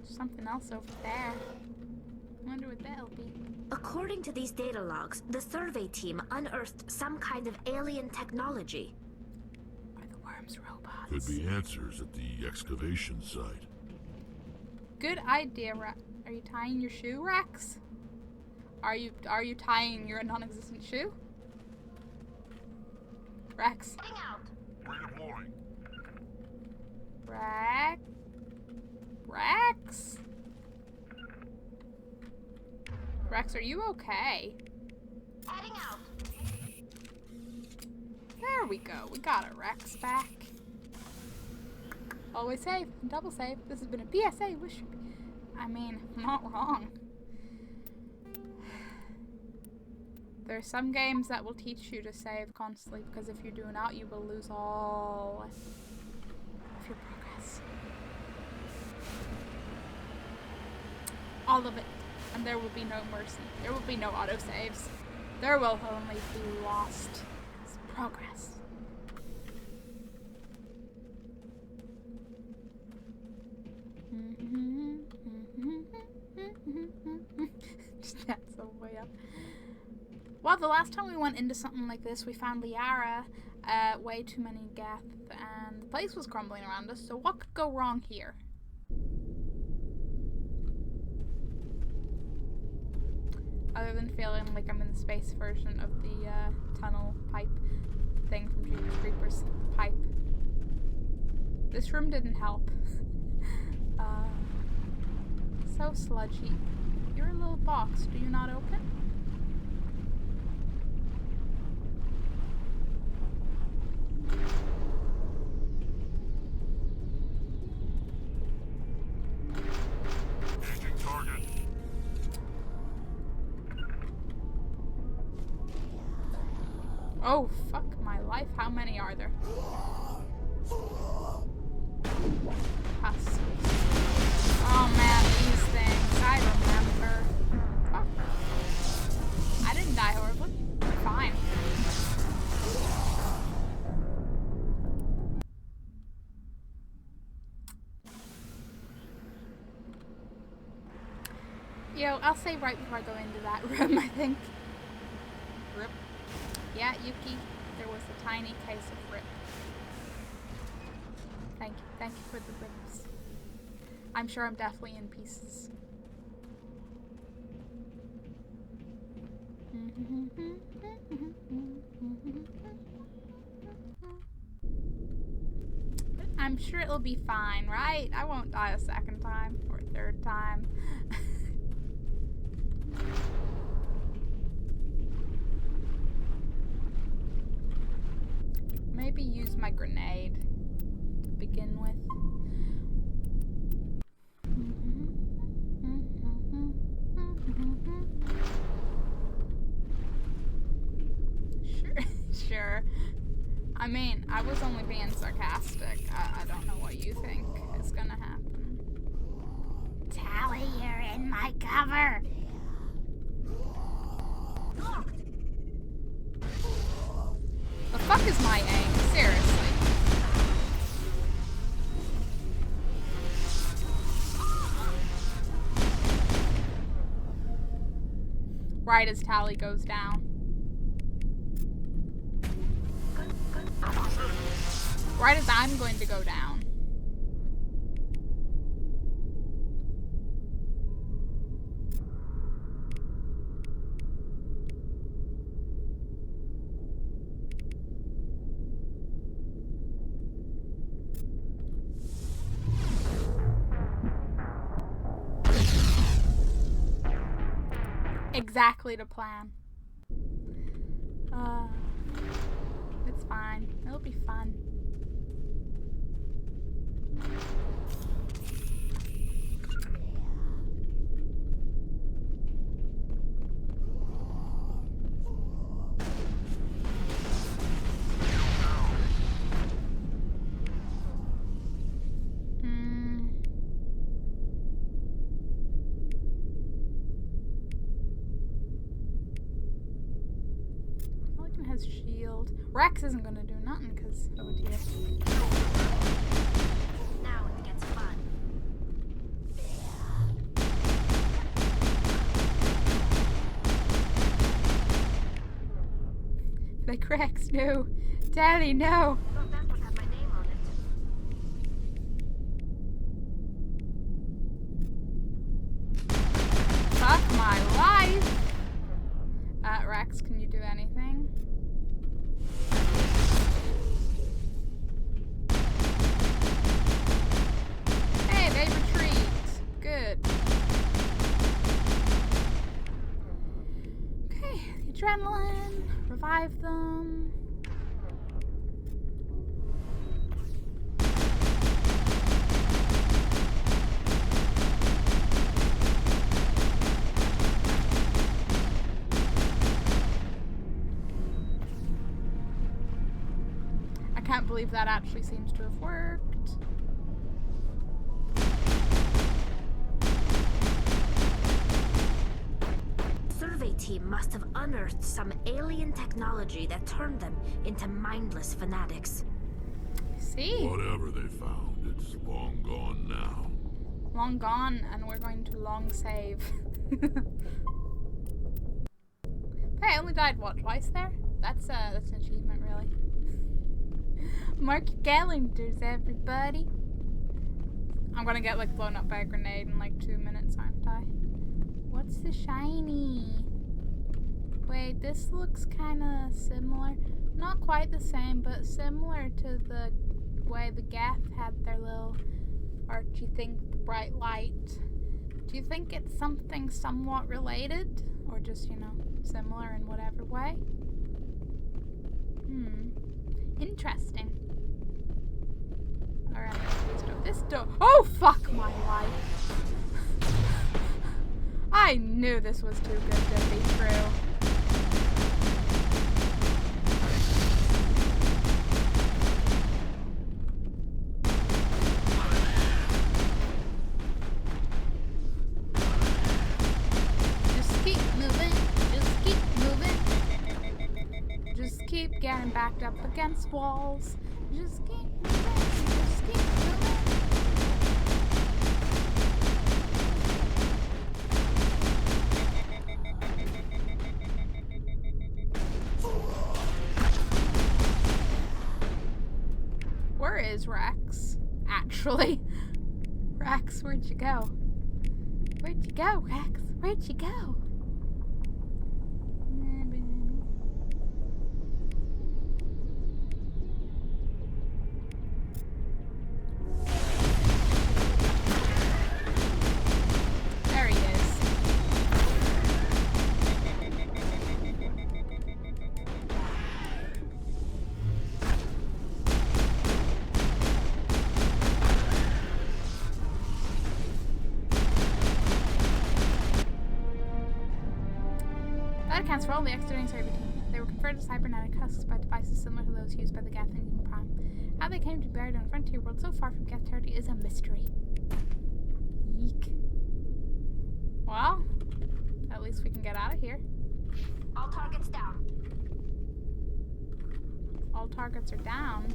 Something else over there. I wonder what that'll be. According to these data logs, the survey team unearthed some kind of alien technology. Are the worms robots? Could be answers at the excavation site. Good idea, Rex. Are you tying your shoe, Rex? Are you tying your non-existent shoe? Rex. Redeploying. Rex. Rex? Rex, are you okay? Heading out. There we go. We got our Rex back. Always save. Double save. This has been a PSA. I mean, I'm not wrong. There are some games that will teach you to save constantly, because if you do not, you will lose all of your progress. All of it. And there will be no mercy. There will be no autosaves. There will only be lost progress. Just dance all the way up. Well, the last time we went into something like this, we found Liara, way too many Geth, and the place was crumbling around us, so what could go wrong here? Other than feeling like I'm in the space version of the tunnel pipe thing from Jeepers Creepers. Pipe. This room didn't help. So sludgy. You're a little box. Do you not open? Engaging target. Oh, fuck my life. How many are there? Husks. Oh man, these things. I remember. Fuck. I didn't die horribly. Fine. Yo, I'll say right before I go into that room, I think. Rip. Yeah, Yuki, there was a tiny case of rip. Thank you for the rips. I'm sure I'm definitely in pieces. I'm sure it'll be fine, right? I won't die a second time or a third time. Maybe use my grenade to begin with. Sure. I mean, I was only being sarcastic. I don't know what you think is gonna happen. Tally, you're in my cover. The fuck is my aim? Seriously. Right as Tally goes down. Right as I'm going to go down. exactly to plan. It's fine. It'll be fun. Has shield. Wrex isn't gonna do nothing because oh dear. Now it gets fun. Like Wrex, no. Daddy, no. That would have my name on it. Fuck my life. Wrex, can you do anything? Hey, they retreat. Good. Okay, the adrenaline. Revive them. I can't believe that actually seems to have worked. Survey team must have unearthed some alien technology that turned them into mindless fanatics. See? Whatever they found, it's long gone now. Long gone, and we're going to long save. Hey, I only died, what, twice there? That's an achievement, really. Mark your calendars, everybody. I'm gonna get, like, blown up by a grenade in, like, 2 minutes, aren't I? What's the shiny? Wait, this looks kind of similar. Not quite the same, but similar to the way the Gath had their little Archie thing, bright light. Do you think it's something somewhat related? Or just, you know, similar in whatever way? Interesting. Alright, this door. Oh, fuck my life. I knew this was too good to be true. Just keep moving. Just keep moving. Just keep getting backed up against walls. Just keep moving. Just keep moving. Where is Wrex? Actually. Wrex, where'd you go? Where'd you go, Wrex? Where'd you go? There he is. That accounts for all the external survey team. They were converted to cybernetic husks by devices similar to those used by the Gath in Prime. How they came to be buried in a frontier world so far from Gath territory is a mystery. Yeek. Well, at least we can get out of here. All targets down. All targets are down.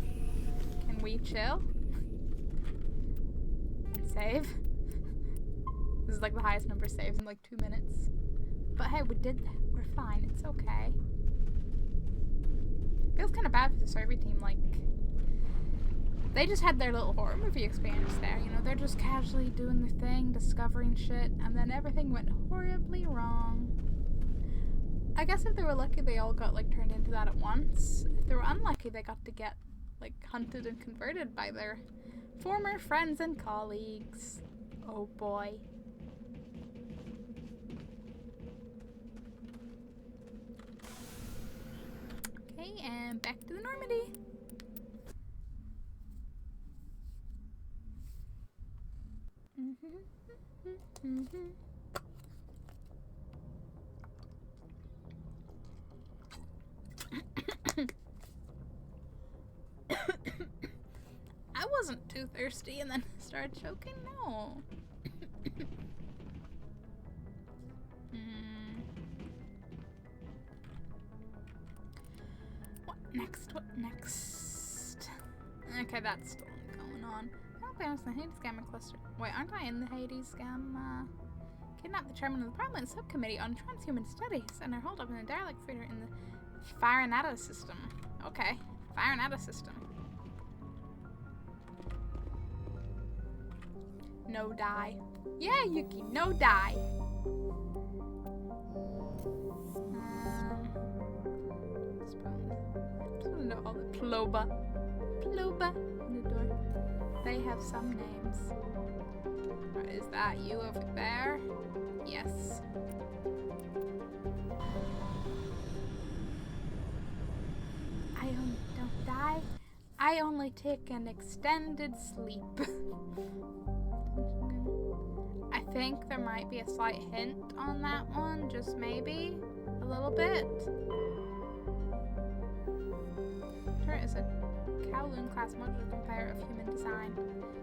Can we chill? And save? This is like the highest number of saves in like 2 minutes. But hey, we did that. We're fine. It's okay. Feels kind of bad for the survey team. Like, they just had their little horror movie experience there. You know, they're just casually doing their thing, discovering shit, and then everything went horribly wrong. I guess if they were lucky, they all got, like, turned into that at once. If they were unlucky, they got to get, like, hunted and converted by their former friends and colleagues. Oh boy. Okay, and back to the Normandy. I wasn't too thirsty and then started choking. No. What next? What next? Okay, that's still going on. I was in the Hades Gamma Cluster. Wait, aren't I in the Hades Gamma? Kidnapped the chairman of the Parliament Subcommittee on Transhuman Studies and are holed up in a derelict freighter in the Farinata system. Okay, Farinata system. No die. Yeah, Yuki, no die. Just want to know all the Ploba in the door. They have some names. Is that you over there? Yes. I only don't die. I only take an extended sleep. I think there might be a slight hint on that one, just maybe a little bit. Turret is a Kowloon class modular conveyor of human design,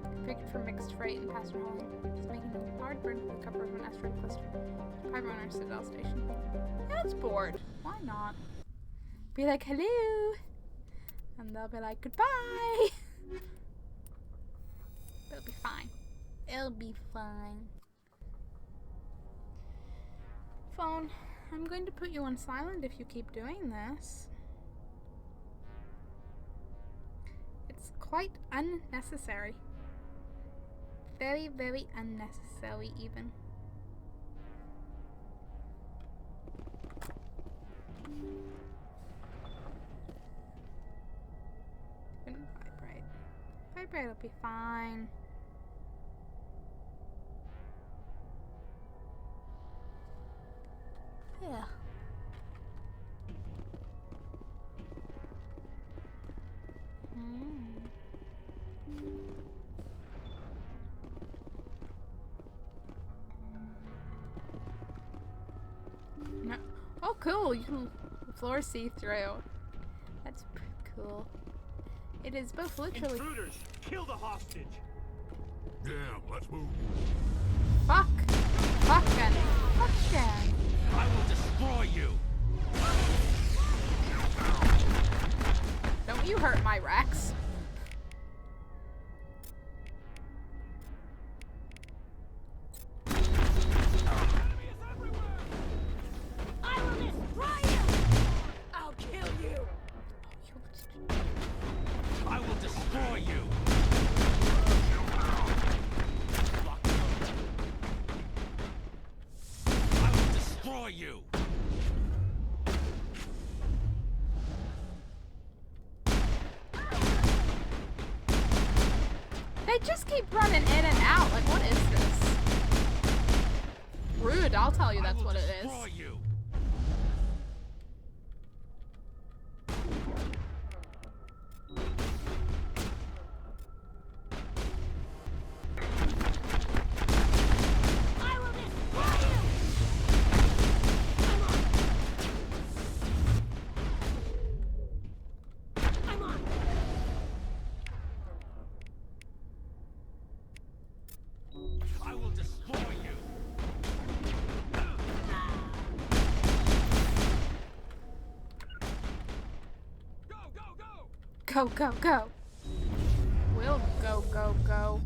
configured for mixed freight and passenger hauling, just making it a hard burden for the cover of an asteroid cluster. Private owner Citadel Station. Yeah, it's bored. Why not? Be like, hello! And they'll be like, goodbye! It'll be fine. It'll be fine. Phone, I'm going to put you on silent if you keep doing this. It's quite unnecessary. Very, very unnecessary even. Couldn't vibrate. Vibrate will be fine. Yeah. No. Oh, cool! You can floor see through. That's pretty cool. It is both literally. Intruders! Kill the hostage! Yeah, let's move. Fuck! Fucking! Fucking! I will destroy you! Don't you hurt my Wrex. I will destroy you! I'll kill you! I will destroy you! I will destroy you! They just keep running in and out. Like, what is this? Rude, I'll tell you that's what it is. You. I will destroy you! I'm on! I will destroy you! Go, go, go. We'll go, go, go.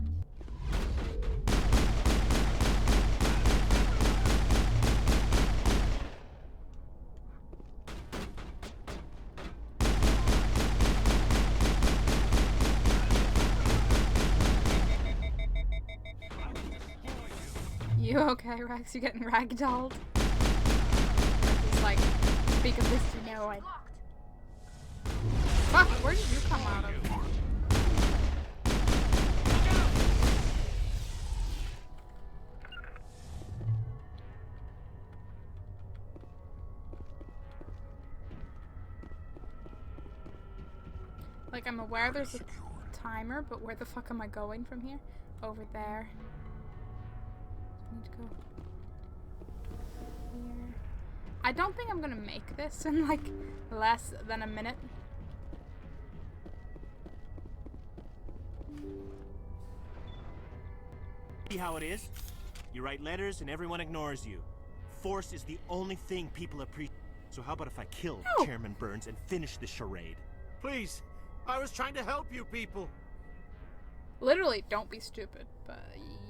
You okay, Wrex? You getting ragdolled? It's like, speak of this to no one. Fuck, where did you come out of? Like, I'm aware there's a timer, but where the fuck am I going from here? Over there. I need to go here. I don't think I'm gonna make this in, like, less than a minute. See how it is? You write letters and everyone ignores you. Force is the only thing people appreciate. So how about if I kill Chairman Burns and finish the charade? Please, I was trying to help you people. Literally, don't be stupid, but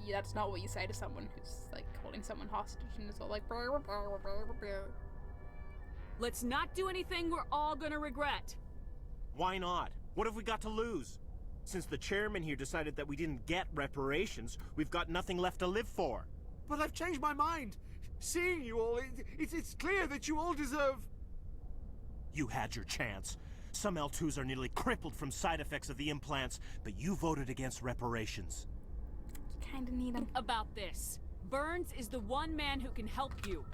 that's not what you say to someone who's, like, holding someone hostage and is all like, blah, blah, blah, blah, blah, blah. Let's not do anything we're all gonna regret. Why not? What have we got to lose? Since the chairman here decided that we didn't get reparations, we've got nothing left to live for. But I've changed my mind. Seeing you all, it's clear that you all deserve... You had your chance. Some L2s are nearly crippled from side effects of the implants, but you voted against reparations. Kinda need them. About this. Burns is the one man who can help you.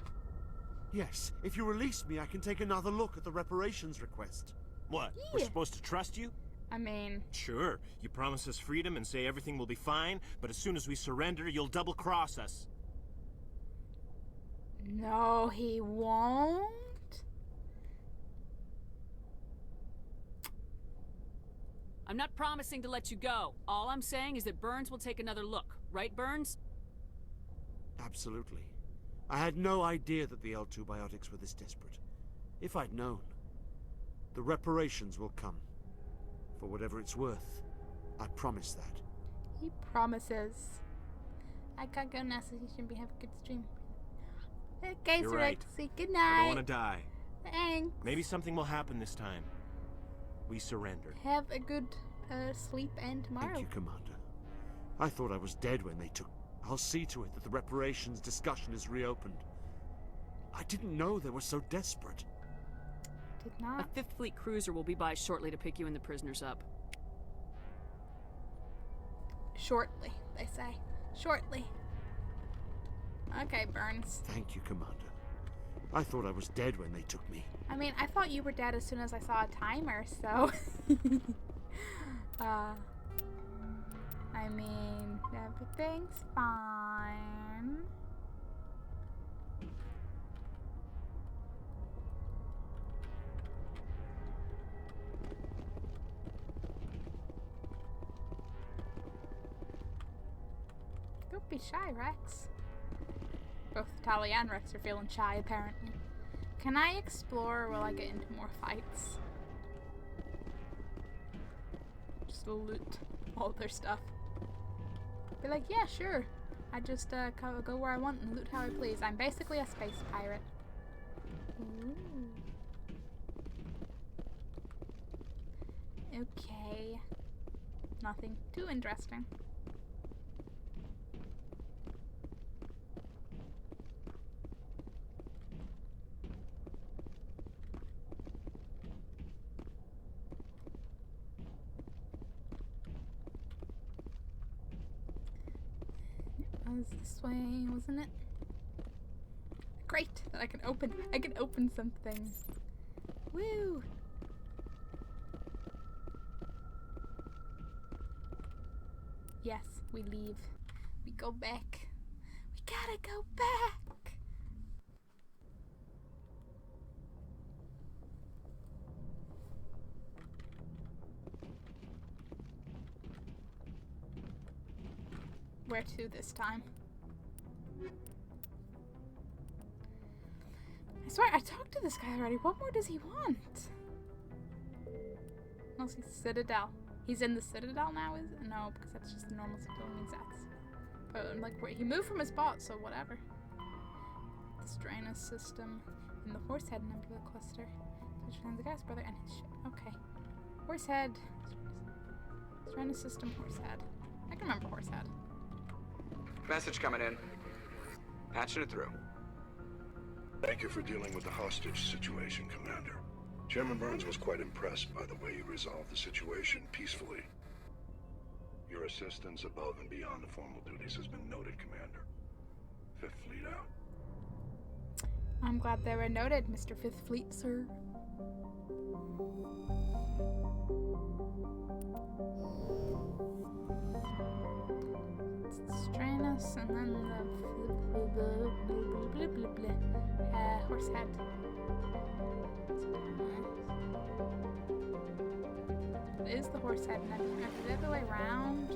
Yes, if you release me, I can take another look at the reparations request. What? We're supposed to trust you? I mean... Sure, you promise us freedom and say everything will be fine, but as soon as we surrender, you'll double-cross us. No, he won't. I'm not promising to let you go. All I'm saying is that Burns will take another look. Right, Burns? Absolutely. I had no idea that the L2 biotics were this desperate. If I'd known, the reparations will come. For whatever it's worth, I promise that. He promises. I gotta go now, so you should have a good stream. Okay, You're so right. say good I night. don't want to die. Thanks. Maybe something will happen this time. We surrender. Have a good sleep and tomorrow. Thank you, Commander. I thought I was dead when they took... I'll see to it that the reparations discussion is reopened. I didn't know they were so desperate. Did not. A 5th Fleet cruiser will be by shortly to pick you and the prisoners up. Shortly, they say. Shortly. Okay, Burns. Thank you, Commander. I thought I was dead when they took me. I mean, I thought you were dead as soon as I saw a timer, so... I mean, everything's fine. Don't be shy, Wrex. Both Talia and Wrex are feeling shy, apparently. Can I explore or will I get into more fights? Just loot all their stuff. Be like, yeah, sure. I just go where I want and loot how I please. I'm basically a space pirate. Ooh. Okay. Nothing too interesting. It was this way, wasn't it? Great that I can open something. Woo! Yes, we leave. We go back. We gotta go back. Where to this time? I swear, I talked to this guy already. What more does he want? Unless he's Citadel. He's in the Citadel now, is it? No, because that's just the normal Citadel. Means that's... But, like, he moved from his spot, so whatever. The Stranus system in the Horsehead Nebula cluster. Which finds the guy's brother and his ship. Okay. Horsehead. Stranus system, Horsehead. I can remember Horsehead. Message coming in. Patching it through. Thank you for dealing with the hostage situation, Commander. Chairman Burns was quite impressed by the way you resolved the situation peacefully. Your assistance above and beyond the formal duties has been noted, Commander. 5th Fleet out. I'm glad they were noted, Mr. 5th Fleet, sir. Uranus, and then the horse head. It is the horse head, and I don't know if it's the other way around.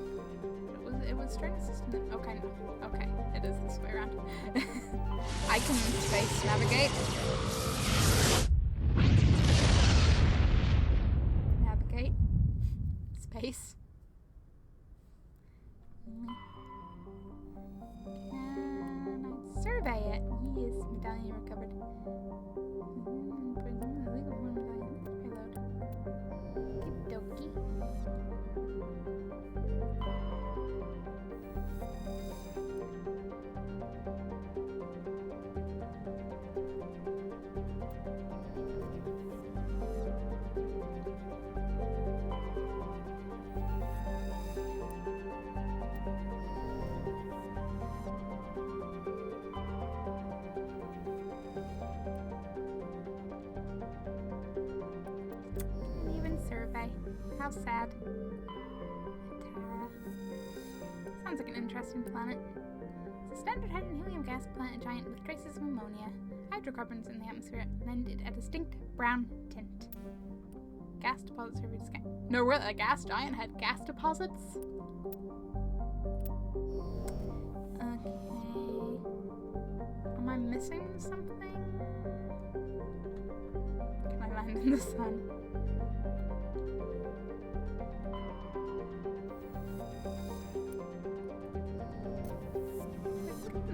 It was trying to system. Okay, no. Okay, it is this way around. I can space navigate. Navigate. Space. Can I survey it? Yes, medallion recovered. Reload. Okey-dokey. Survey. How sad. Tara. Sounds like an interesting planet. It's a standard hydrogen helium gas planet giant with traces of ammonia. Hydrocarbons in the atmosphere lend it a distinct brown tint. Gas deposits are every sky. No, really, a gas giant had gas deposits? Okay. Am I missing something? Can I land in the sun?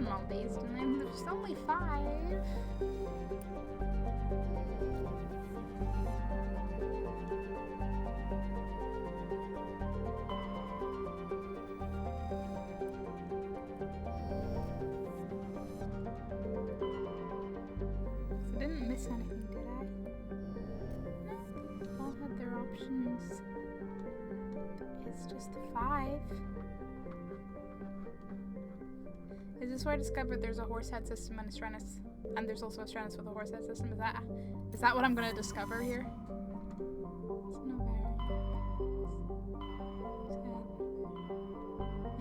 All these, and there's only 5. So I didn't miss anything, did I? No, all had their options. It's just the 5. Is this where I discovered there's a horse head system and a Strenus? And there's also a Strenus with a horse head system? Is that what I'm gonna discover here?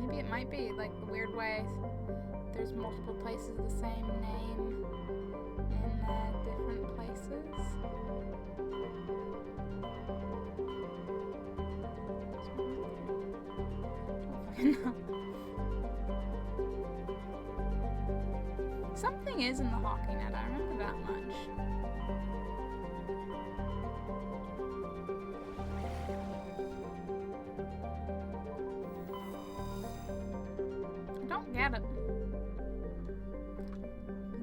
Maybe it might be like the weird way there's multiple places of the same name in different places. I don't fucking know. Something is in the hockey net, I remember that much. I don't get it.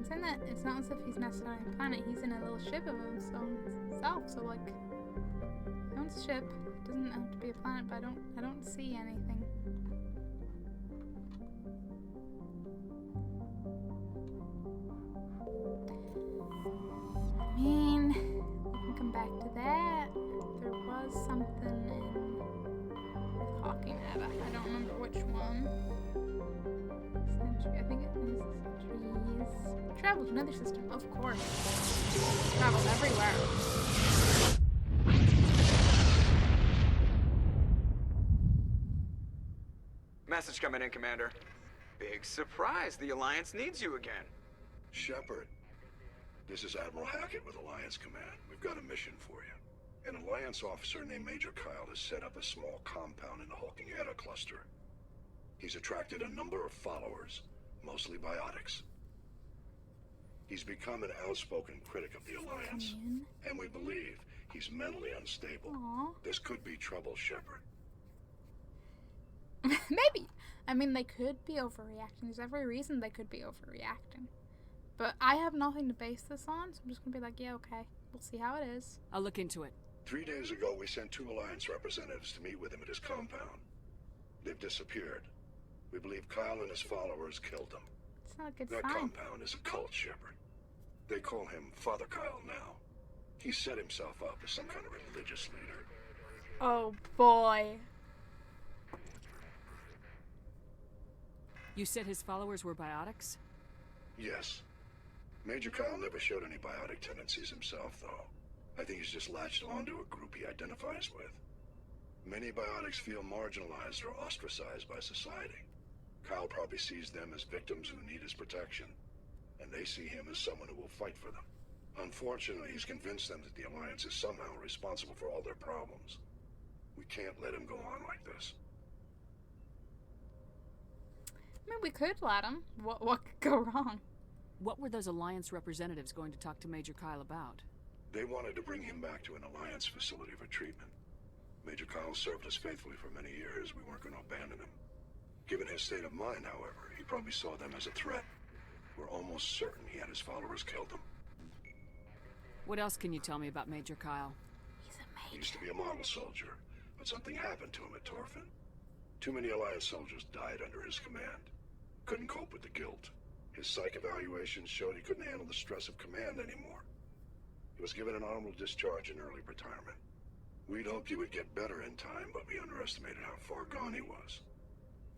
It's in that it's not as if he's necessarily on a planet, he's in a little ship of himself, so like he owns a ship. It doesn't have to be a planet, but I don't see anything. I mean, we can come back to that. There was something in Hawking Ada. I don't remember which one. Century, I think it is Centuries. Travel to another system, of course. Travel everywhere. Message coming in, Commander. Big surprise. The Alliance needs you again. Shepard. This is Admiral Hackett with Alliance Command. We've got a mission for you. An Alliance officer named Major Kyle has set up a small compound in the Hawking Ada cluster. He's attracted a number of followers, mostly biotics. He's become an outspoken critic of the Alliance, and we believe he's mentally unstable. Aww. This could be trouble, Shepard. Maybe. I mean, they could be overreacting. There's every reason they could be overreacting. But I have nothing to base this on, so I'm just gonna be like, yeah, okay. We'll see how it is. I'll look into it. 3 days ago, we sent 2 Alliance representatives to meet with him at his compound. They've disappeared. We believe Kyle and his followers killed them. It's not a good That sign. compound is a cult, Shepard. They call him Father Kyle now. He set himself up as some kind of religious leader. Oh, boy. You said his followers were biotics? Yes. Major Kyle never showed any biotic tendencies himself, though. I think he's just latched onto a group he identifies with. Many biotics feel marginalized or ostracized by society. Kyle probably sees them as victims who need his protection, and they see him as someone who will fight for them. Unfortunately, he's convinced them that the Alliance is somehow responsible for all their problems. We can't let him go on like this. I mean, we could let him. What could go wrong? What were those Alliance representatives going to talk to Major Kyle about? They wanted to bring him back to an Alliance facility for treatment. Major Kyle served us faithfully for many years. We weren't going to abandon him. Given his state of mind, however, he probably saw them as a threat. We're almost certain he had his followers killed them. What else can you tell me about Major Kyle? He used to be a model soldier, but something happened to him at Torfin. Too many Alliance soldiers died under his command. Couldn't cope with the guilt. His psych evaluations showed he couldn't handle the stress of command anymore. He was given an honorable discharge in early retirement. We'd hoped he would get better in time, but we underestimated how far gone he was.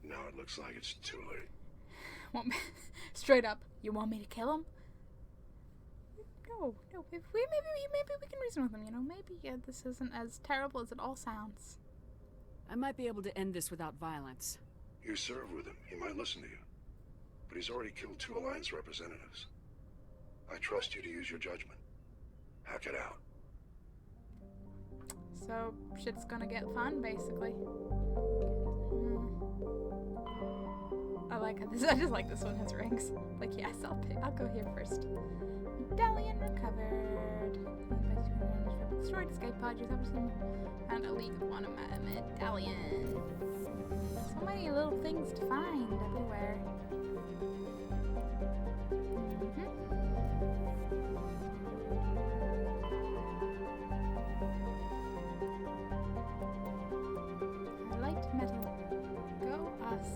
Now it looks like it's too late. Straight up, you want me to kill him? No. Maybe we can reason with him. You know, maybe this isn't as terrible as it all sounds. I might be able to end this without violence. You serve with him. He might listen to you. But he's already killed 2 Alliance representatives. I trust you to use your judgment. Hack it out. So, shit's gonna get fun, basically. I like this. I just like this one has rings. Like, yes, I'll go here first. Medallion recovered. Destroyed escape pod. You've ever seen found a league of one medallion. So many little things to find everywhere. Light metal. Go us.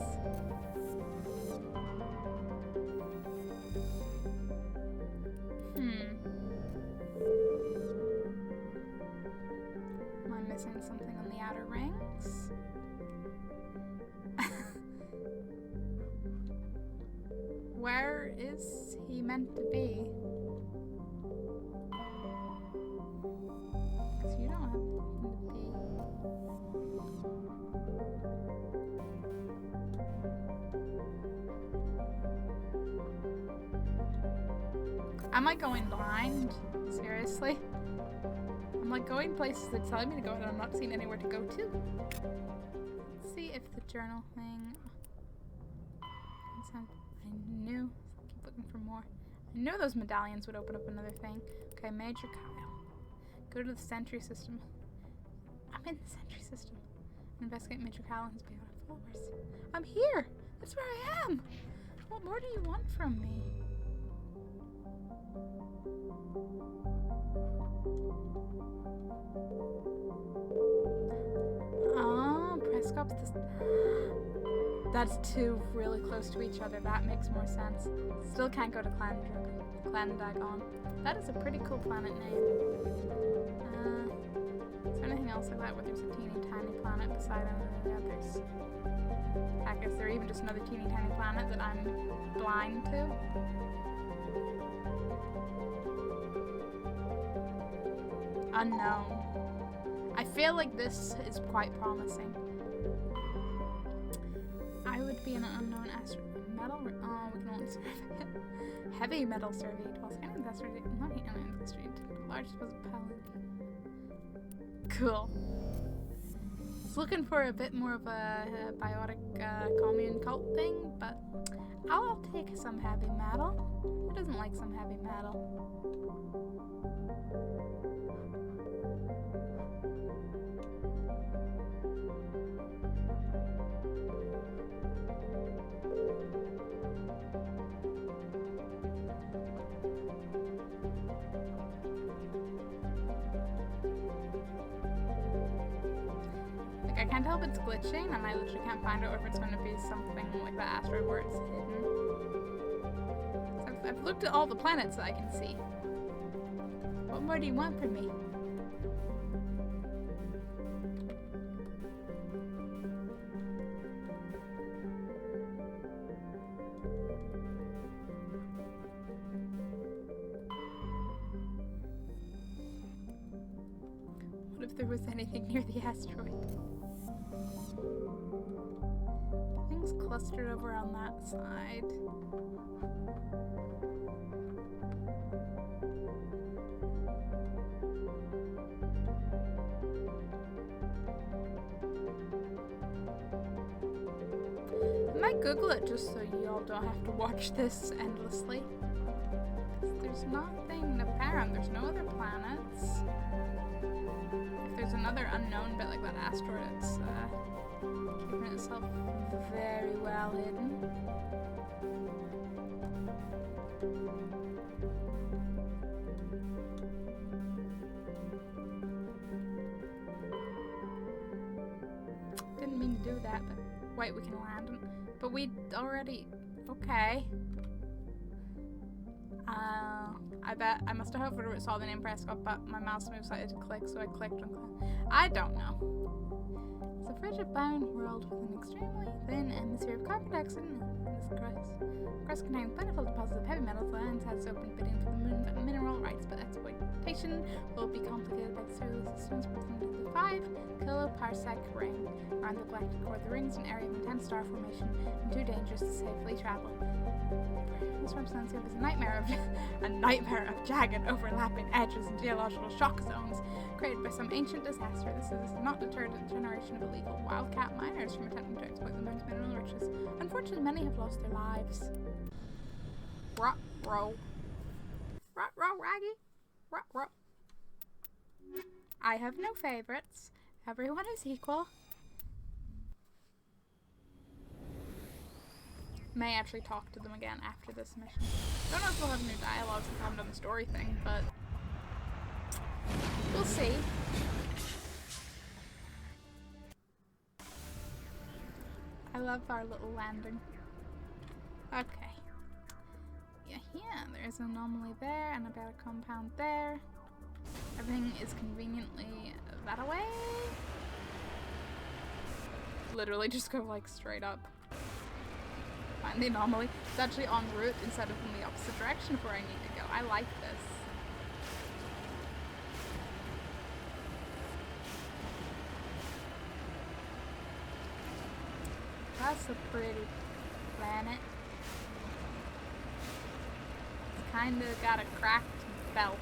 Am I missing something on the outer rings? Where is he meant to be? Because you don't have anything to be. Am I going blind? Seriously? I'm like going places that's telling me to go and I'm not seeing anywhere to go to. Let's see if the journal thing... I knew. Keep looking for more. I knew those medallions would open up another thing. Okay, Major Kyle. Go to the sentry system. I'm in the sentry system. Investigate Major Kyle and his chaotic followers. I'm here! That's where I am! What more do you want from me? Oh, Prescott's this. That's 2 really close to each other. That makes more sense. Still can't go to Clandagon. That is a pretty cool planet name. Is there anything else like that where there's a teeny tiny planet beside any of the others? Heck, is there even just another teeny tiny planet that I'm blind to? Unknown. I feel like this is quite promising. I would be an unknown asteroid. Metal? Oh, we can only survey it. Heavy metal survey. 12 seconds. Asteroid. Not an asteroid. Large possibility. Cool. It's looking for a bit more of a biotic commune cult thing, but I'll take some heavy metal. Who doesn't like some heavy metal? I can't tell if it's glitching, and I literally can't find it, or if it's going to be something like the asteroid where it's hidden. So I've looked at all the planets that I can see. What more do you want from me? What if there was anything near the asteroid? Things is clustered over on that side. I might Google it just so y'all don't have to watch this endlessly. There's nothing apparent. There's no other planets. If there's another unknown bit like that asteroid, it's keeping itself very well hidden. Didn't mean to do that, but wait, we can land on. But we already. Okay. I bet I must have hovered where it saw the name Prescott, but my mouse move started to click, so I clicked on click. I don't know. It's a frigid, barren world with an extremely thin atmosphere of carbon dioxide. This crust contains plentiful deposits of heavy metals. The lands has open bidding for the mineral rights, but exploitation will be complicated by the solar system's proximity to the 5 kiloparsec ring around the galactic core. The ring is an area of intense star formation and too dangerous to safely travel. This represents as a nightmare of jagged, overlapping edges and geological shock zones created by some ancient disaster. This has not deterred a generation of illegal wildcat miners from attempting to exploit the moon's mineral riches. Unfortunately, many have lost their lives. Ruh-roh. Ruh-roh, Raggy. Ruh-roh. I have no favorites. Everyone is equal. May actually talk to them again after this mission. Don't know if we'll have new dialogues if I haven't done the story thing, but we'll see. I love our little landing. Okay. Yeah, there's an anomaly there and about a compound there. Everything is conveniently that away. Literally just go like straight up. Find the anomaly. It's actually en route instead of in the opposite direction of where I need to go. I like this. That's a pretty planet. It's kinda got a cracked belt.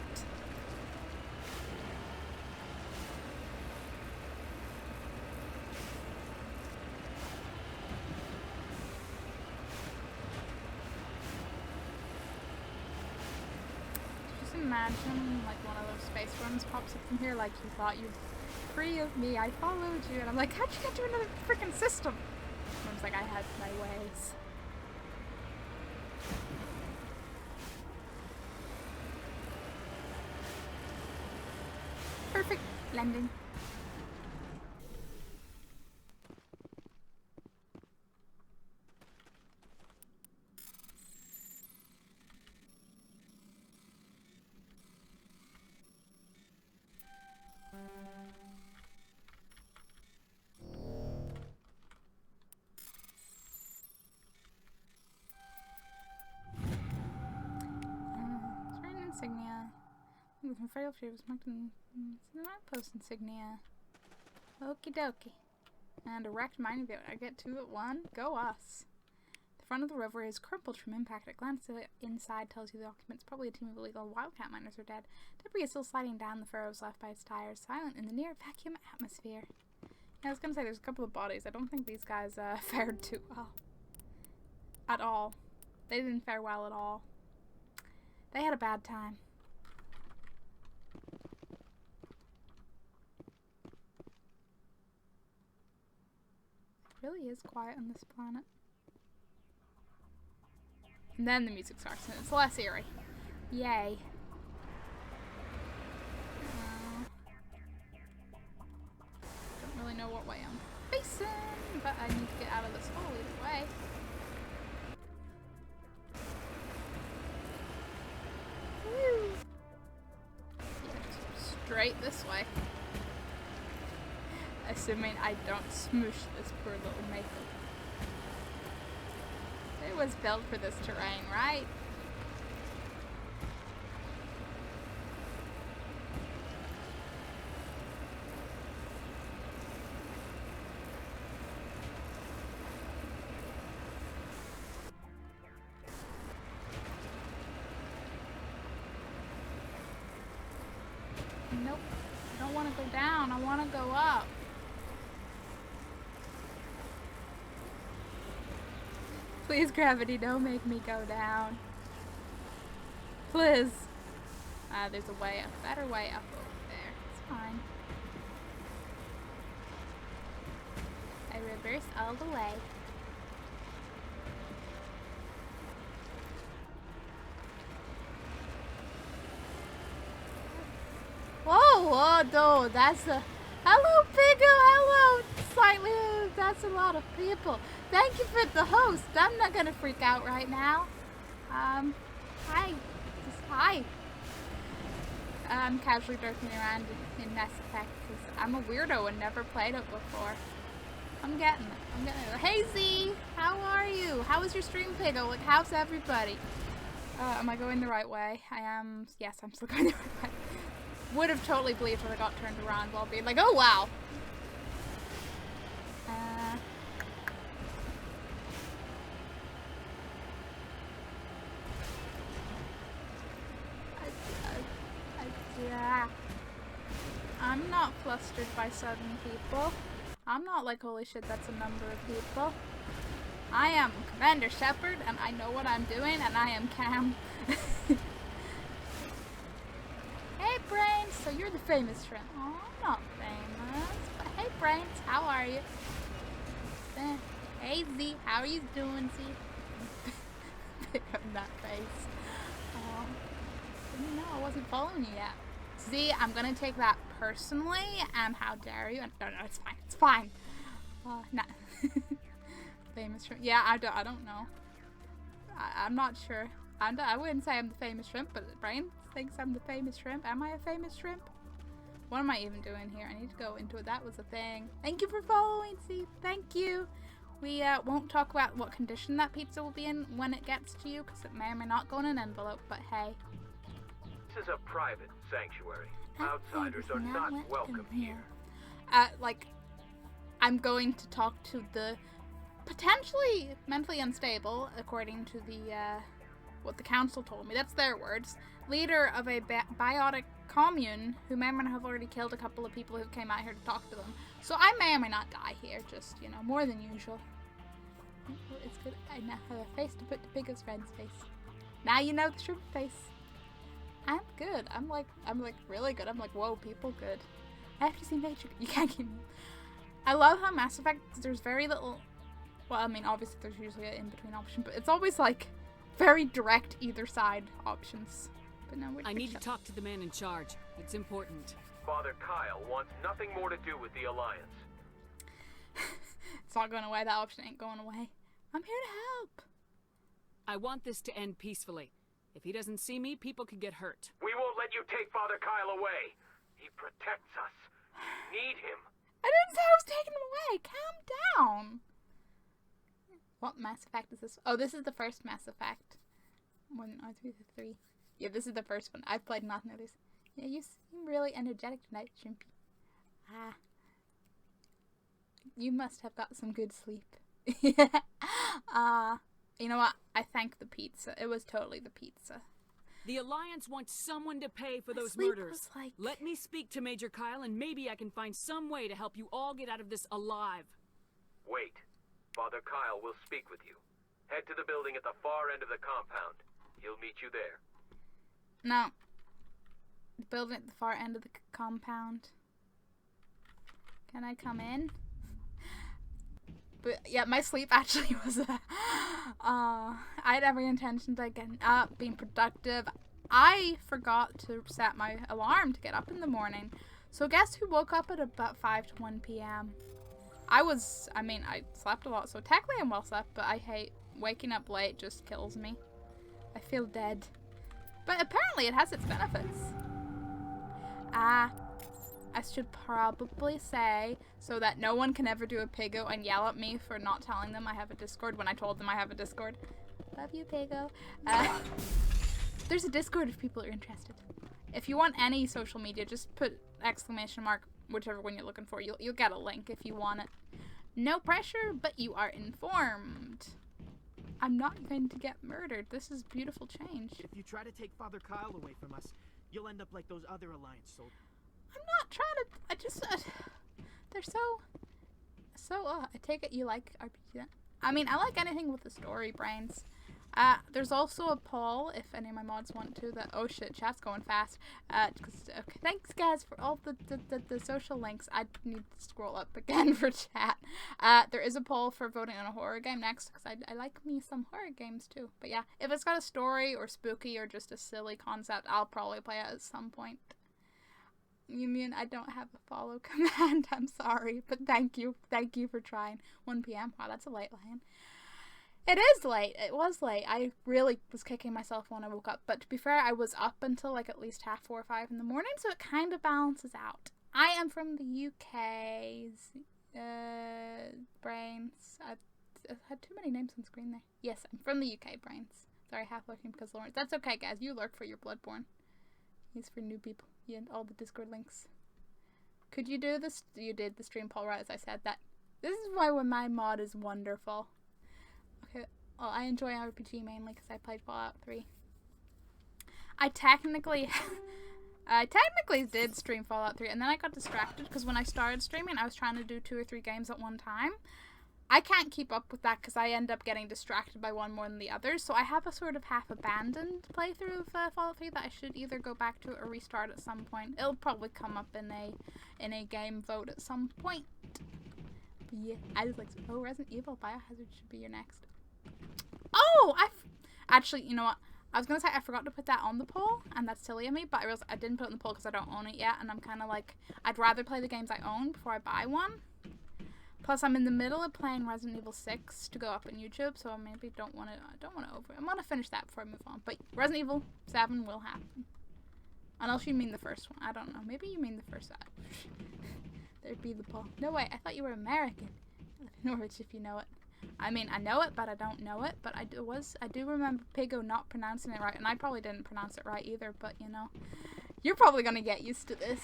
Imagine like one of those space worms pops up from here like you thought you were free of me, I followed you, and I'm like, how'd you get to another freaking system? Worm's like, I had my ways. Perfect landing. Insignia. With my fatal tree was marked in the post insignia. Okie dokie. And a wrecked mining boat. I get two at one. Go us. The front of the river is crumpled from impact. A glance to the inside tells you the occupants, probably a team of illegal wildcat miners, are dead. Debris is still sliding down the furrows left by its tires, silent in the near vacuum atmosphere. Yeah, I was gonna say there's a couple of bodies. I don't think these guys fared too well. At all. They didn't fare well at all. They had a bad time. It really is quiet on this planet. And then the music starts and it's less eerie. Yay. Don't really know what way I'm facing, but I need to get out of this hole either way. Straight this way. Assuming I don't smoosh this poor little maple. It was built for this terrain, right? Nope. I don't want to go down. I want to go up. Please, gravity, don't make me go down. Please. There's a way, a better way up over there. It's fine. I reverse all the way. Whoa, whoa, dude, that's a... Hello, Pigo, hello, slightly, that's a lot of people. Thank you for the host. I'm not gonna freak out right now. Hi. Just hi. I'm casually joking around in Mass Effect because I'm a weirdo and never played it before. I'm getting it. Hey Z, how are you? How was your stream, Pigo? Like, how's everybody? Am I going the right way? I am. Yes, I'm still going the right way. Would have totally believed when I got turned around while being like, oh wow. I'm not flustered by sudden people. I'm not like, holy shit, that's a number of people. I am Commander Shepard, and I know what I'm doing, and I am Cam. Hey, Brains! So you're the famous shrimp. Oh, I'm not famous. But hey, Brains, how are you? Hey, Z, how are you doing, Z? Pick up that face. No, I wasn't following you yet. Z, I'm gonna take that personally, and how dare you? No, it's fine. It's fine. Nah. Famous shrimp. Yeah, I don't know. I'm not sure. I wouldn't say I'm the famous shrimp, but Brain thinks I'm the famous shrimp. Am I a famous shrimp? What am I even doing here? I need to go into it. That was a thing. Thank you for following, Z. Thank you. We won't talk about what condition that pizza will be in when it gets to you, because it may or may not go in an envelope, but hey. This is a private sanctuary. Outsiders are not welcome here. Like, I'm going to talk to the potentially mentally unstable, according to the, what the council told me. That's their words. Leader of a biotic commune who may or may not have already killed a couple of people who came out here to talk to them. So I may or may not die here, just, you know, more than usual. It's good. I now have a face to put to Pigo's friend's face. Now you know the shrimp face. I'm good. I'm like really good. I'm like, whoa, people good. I have to see Major. You can't keep me. I love how Mass Effect, there's very little, well, I mean, obviously there's usually an in-between option, but it's always like very direct either side options. But no, I need to talk to the man in charge. It's important. Father Kyle wants nothing more to do with the Alliance. It's not going away. That option ain't going away. I'm here to help. I want this to end peacefully. If he doesn't see me, people could get hurt. We won't let you take Father Kyle away. He protects us. We need him. I didn't say I was taking him away. Calm down. What Mass Effect is this? Oh, this is the first Mass Effect. 1, 2, 3. Yeah, this is the first one. I've played nothing others. Yeah, you seem really energetic tonight, Shrimpy. You must have got some good sleep. You know what? I thank the pizza. It was totally the pizza. The Alliance wants someone to pay for those murders. Like... Let me speak to Major Kyle and maybe I can find some way to help you all get out of this alive. Wait. Father Kyle will speak with you. Head to the building at the far end of the compound. He'll meet you there. No. The building at the far end of the compound. Can I come in? But yeah, my sleep actually was I had every intention of getting up, being productive. I forgot to set my alarm to get up in the morning. So guess who woke up at about 5 to 1 p.m.? I slept a lot, so technically I'm well slept, but I hate waking up late, just kills me. I feel dead. But apparently it has its benefits. I should probably say, so that no one can ever do a Pigo and yell at me for not telling them I have a Discord when I told them I have a Discord. Love you, Pigo. There's a Discord if people are interested. If you want any social media, just put ! Whichever one you're looking for. You'll get a link if you want it. No pressure, but you are informed. I'm not going to get murdered. This is beautiful change. If you try to take Father Kyle away from us, you'll end up like those other Alliance soldiers. I'm not trying to. I just. They're so. I take it you like RPG. I mean, I like anything with the story, brains. There's also a poll, if any of my mods want to, that, oh shit, chat's going fast. Okay, thanks guys for all the social links. I need to scroll up again for chat. There is a poll for voting on a horror game next, because I like me some horror games too. But yeah, if it's got a story or spooky or just a silly concept, I'll probably play it at some point. You mean I don't have a follow command? I'm sorry, but thank you for trying. 1 p.m. Wow, that's a late line. It is late. It was late. I really was kicking myself when I woke up. But to be fair, I was up until like at least 4 or 5 in the morning, so it kind of balances out. I am from the UK's brains. I've had too many names on screen there. Yes, I'm from the UK, brains. Sorry, half lurking because Lawrence. That's okay, guys. You lurk for your Bloodborne. He's for new people. Yeah, and all the Discord links. Could you do this? You did the stream poll right as I said that. This is why when my mod is wonderful. Okay, well, I enjoy RPG mainly because I played Fallout 3. I technically did stream Fallout 3, and then I got distracted because when I started streaming, I was trying to do 2 or 3 games at one time. I can't keep up with that because I end up getting distracted by one more than the others, so I have a sort of half-abandoned playthrough of Fallout 3 that I should either go back to or restart at some point. It'll probably come up in a game vote at some point. But yeah, I was like, oh, Resident Evil Biohazard should be your next. Oh, actually, you know what? I was gonna say I forgot to put that on the poll, and that's silly of me, but I realized I didn't put it in the poll because I don't own it yet, and I'm kind of like, I'd rather play the games I own before I buy one. Plus, I'm in the middle of playing Resident Evil 6 to go up on YouTube, so I maybe don't want to I want to finish that before I move on. But Resident Evil 7 will happen. Unless you mean the first one. I don't know. Maybe you mean the first one. There'd be the poll. No, wait. I thought you were American. I live in Norwich, if you know it. I mean, I know it, but I don't know it. But I do remember Pigo not pronouncing it right, and I probably didn't pronounce it right either. But you know, you're probably gonna get used to this.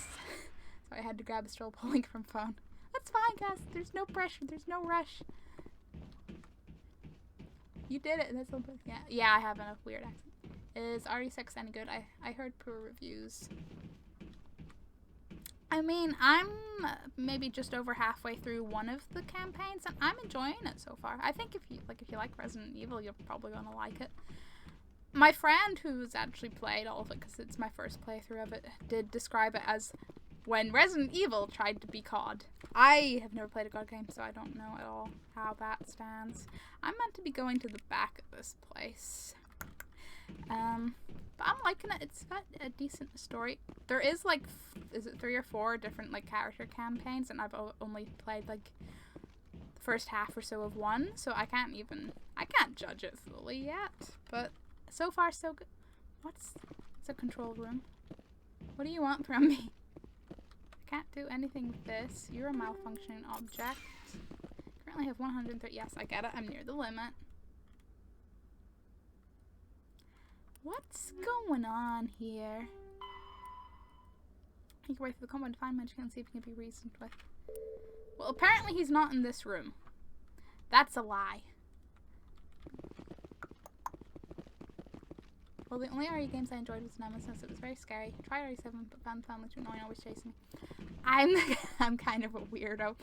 So I had to grab a stroll poll link from phone. That's fine, guys. There's no pressure. There's no rush. You did it. That's something. Yeah. I have a weird accent. Is RE6 any good? I heard poor reviews. I mean, I'm maybe just over halfway through one of the campaigns, and I'm enjoying it so far. I think if you like Resident Evil, you're probably gonna like it. My friend, who's actually played all of it, because it's my first playthrough of it, did describe it as when Resident Evil tried to be COD. I have never played a COD game, so I don't know at all how that stands. I'm meant to be going to the back of this place. But I'm liking it. It's got a decent story. There is like, is it 3 or 4 different like character campaigns, and I've only played like the first half or so of one, so I can't judge it fully yet. But so far so good. It's a control room. What do you want from me? I can't do anything with this. You're a malfunctioning object. Currently have 130. Yes, I get it. I'm near the limit. What's going on here? You can wait for the combat to find magic and see if he can be reasoned with. Well, apparently he's not in this room. That's a lie. Well, the only RE games I enjoyed was Nemesis. It was very scary. I tried RE7, but found the family too annoying, always chasing me. I'm kind of a weirdo.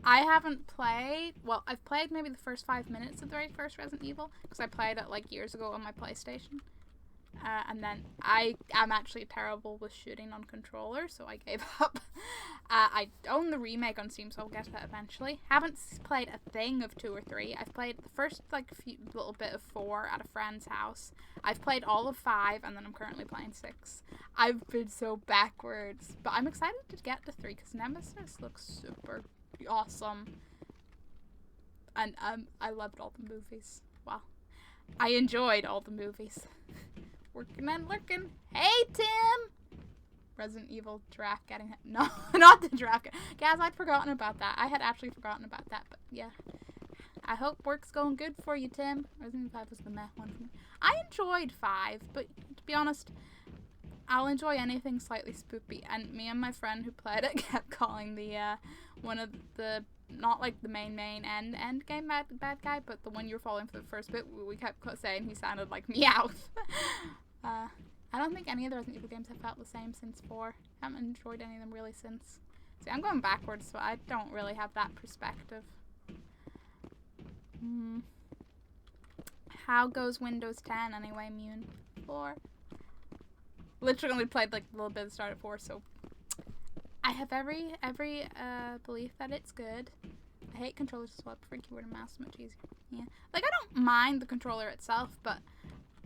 I haven't played, well, I've played maybe the first 5 minutes of the very first Resident Evil, because I played it like years ago on my PlayStation. And then I'm actually terrible with shooting on controller, so I gave up. I own the remake on Steam, so I'll get to that eventually. Haven't played a thing of 2 or 3. I've played the first like little bit of 4 at a friend's house. I've played all of 5, and then I'm currently playing 6. I've been so backwards, but I'm excited to get to 3 because Nemesis looks super awesome, and I loved all the movies. Wow, I enjoyed all the movies. Working and lurking. Hey, Tim! Resident Evil giraffe getting hit. No, not the giraffe. Guys, I'd forgotten about that. I had actually forgotten about that, but yeah. I hope work's going good for you, Tim. Resident Evil 5 was the meh one for me. I enjoyed 5, but to be honest, I'll enjoy anything slightly spoopy. And me and my friend who played it kept calling the, one of the, not like the main end game bad guy, but the one you were following for the first bit, we kept saying he sounded like Meowth. I don't think any of the Resident Evil games have felt the same since 4. Haven't enjoyed any of them really since. See, I'm going backwards, so I don't really have that perspective. How goes Windows 10 anyway, Mune? 4. Literally only played like a little bit of the start of 4, so I have every belief that it's good. I hate controllers as well. I prefer keyboard and mouse, much easier. Yeah, like I don't mind the controller itself, but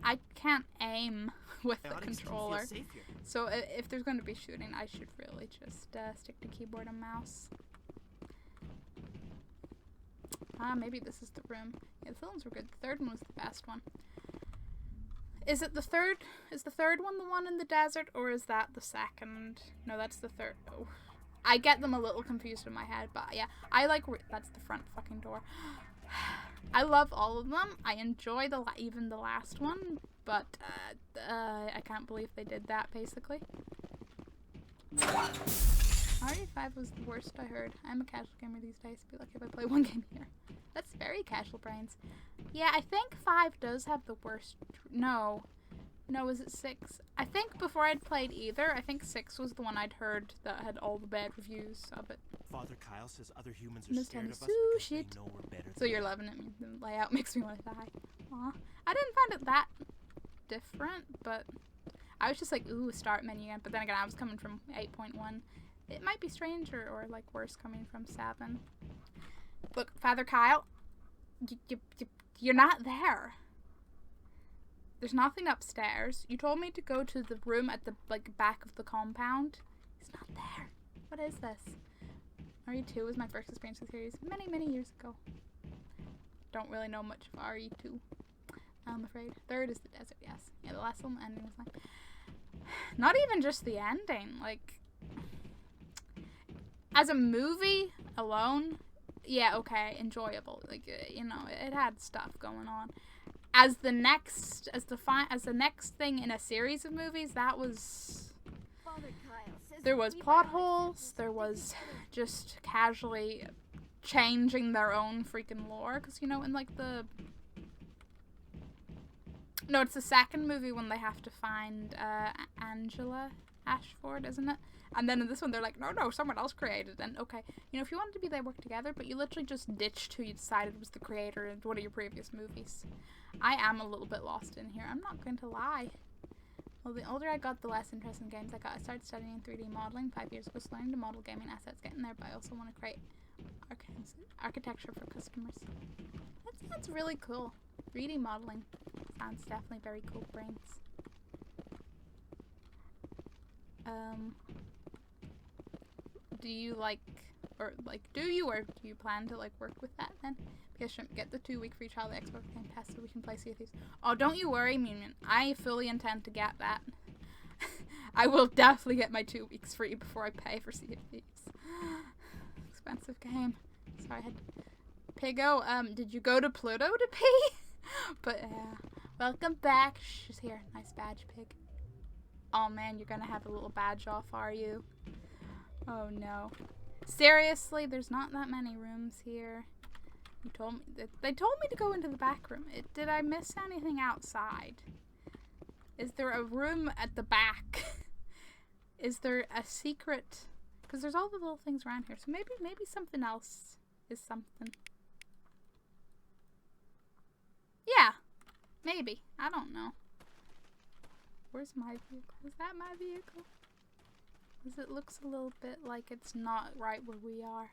I can't aim with the controller. So if there's going to be shooting, I should really just stick to keyboard and mouse. Maybe this is the room. Yeah, the films were good. The third one was the best one. Is it the third? Is the third one the one in the desert, or is that the second? No, that's the third. Oh, I get them a little confused in my head, but yeah, I like. That's the front fucking door. I love all of them. I enjoy even the last one, but I can't believe they did that. Basically, RE5 was the worst I heard. I'm a casual gamer these days. Be lucky if I play one game here. That's very casual brains. Yeah, I think 5 does have the worst. No, is it 6? I think before I'd played either, I think 6 was the one I'd heard that had all the bad reviews of it. Father Kyle says other humans are scared of us because they know we're better. So you're loving it. The layout makes me want to die. Aw. I didn't find it that different, but I was just like, ooh, start menu again. But then again, I was coming from 8.1. It might be strange or like worse coming from 7. Look, Father Kyle, you're not there. There's nothing upstairs. You told me to go to the room at the back of the compound. He's not there. What is this? RE2 was my first experience with the series many years ago. Don't really know much of RE2, I'm afraid. Third is the desert, yes. Yeah, the last one, the ending was like... Not even just the ending, like... As a movie alone, yeah, okay, enjoyable. Like, you know, it had stuff going on. As the next thing in a series of movies, that was... There was plot holes, there was just casually changing their own freaking lore, because, you know, in, like, the... No, it's the second movie when they have to find, Angela Ashford, isn't it? And then in this one, they're like, no, someone else created it. And, okay, you know, if you wanted to be, they work together, but you literally just ditched who you decided was the creator in one of your previous movies. I am a little bit lost in here. I'm not going to lie. Well, the older I got, the less interest in games I got. I started studying 3D modeling 5 years ago, so learning to model gaming assets, getting there, but I also want to create architecture for customers. That's really cool. 3D modeling sounds definitely very cool, brains. Do you plan to work with that then? Because shouldn't get the 2-week free trial of the Xbox Game Pass so we can play Sea of Thieves. Oh, don't you worry, Minion. I fully intend to get that. I will definitely get my 2 weeks free before I pay for Sea of Thieves. Expensive game. Sorry, I had to... Pigo, did you go to Pluto to pee? But, welcome back. She's here. Nice badge, Pig. Oh man, you're gonna have a little badge off, are you? Oh no. Seriously, there's not that many rooms here. You told me they told me to go into the back room. Did I miss anything outside? Is there a room at the back? Is there a secret? Because there's all the little things around here. So maybe something else is something. Yeah. Maybe. I don't know. Where's my vehicle? Is that my vehicle? Because it looks a little bit like it's not right where we are.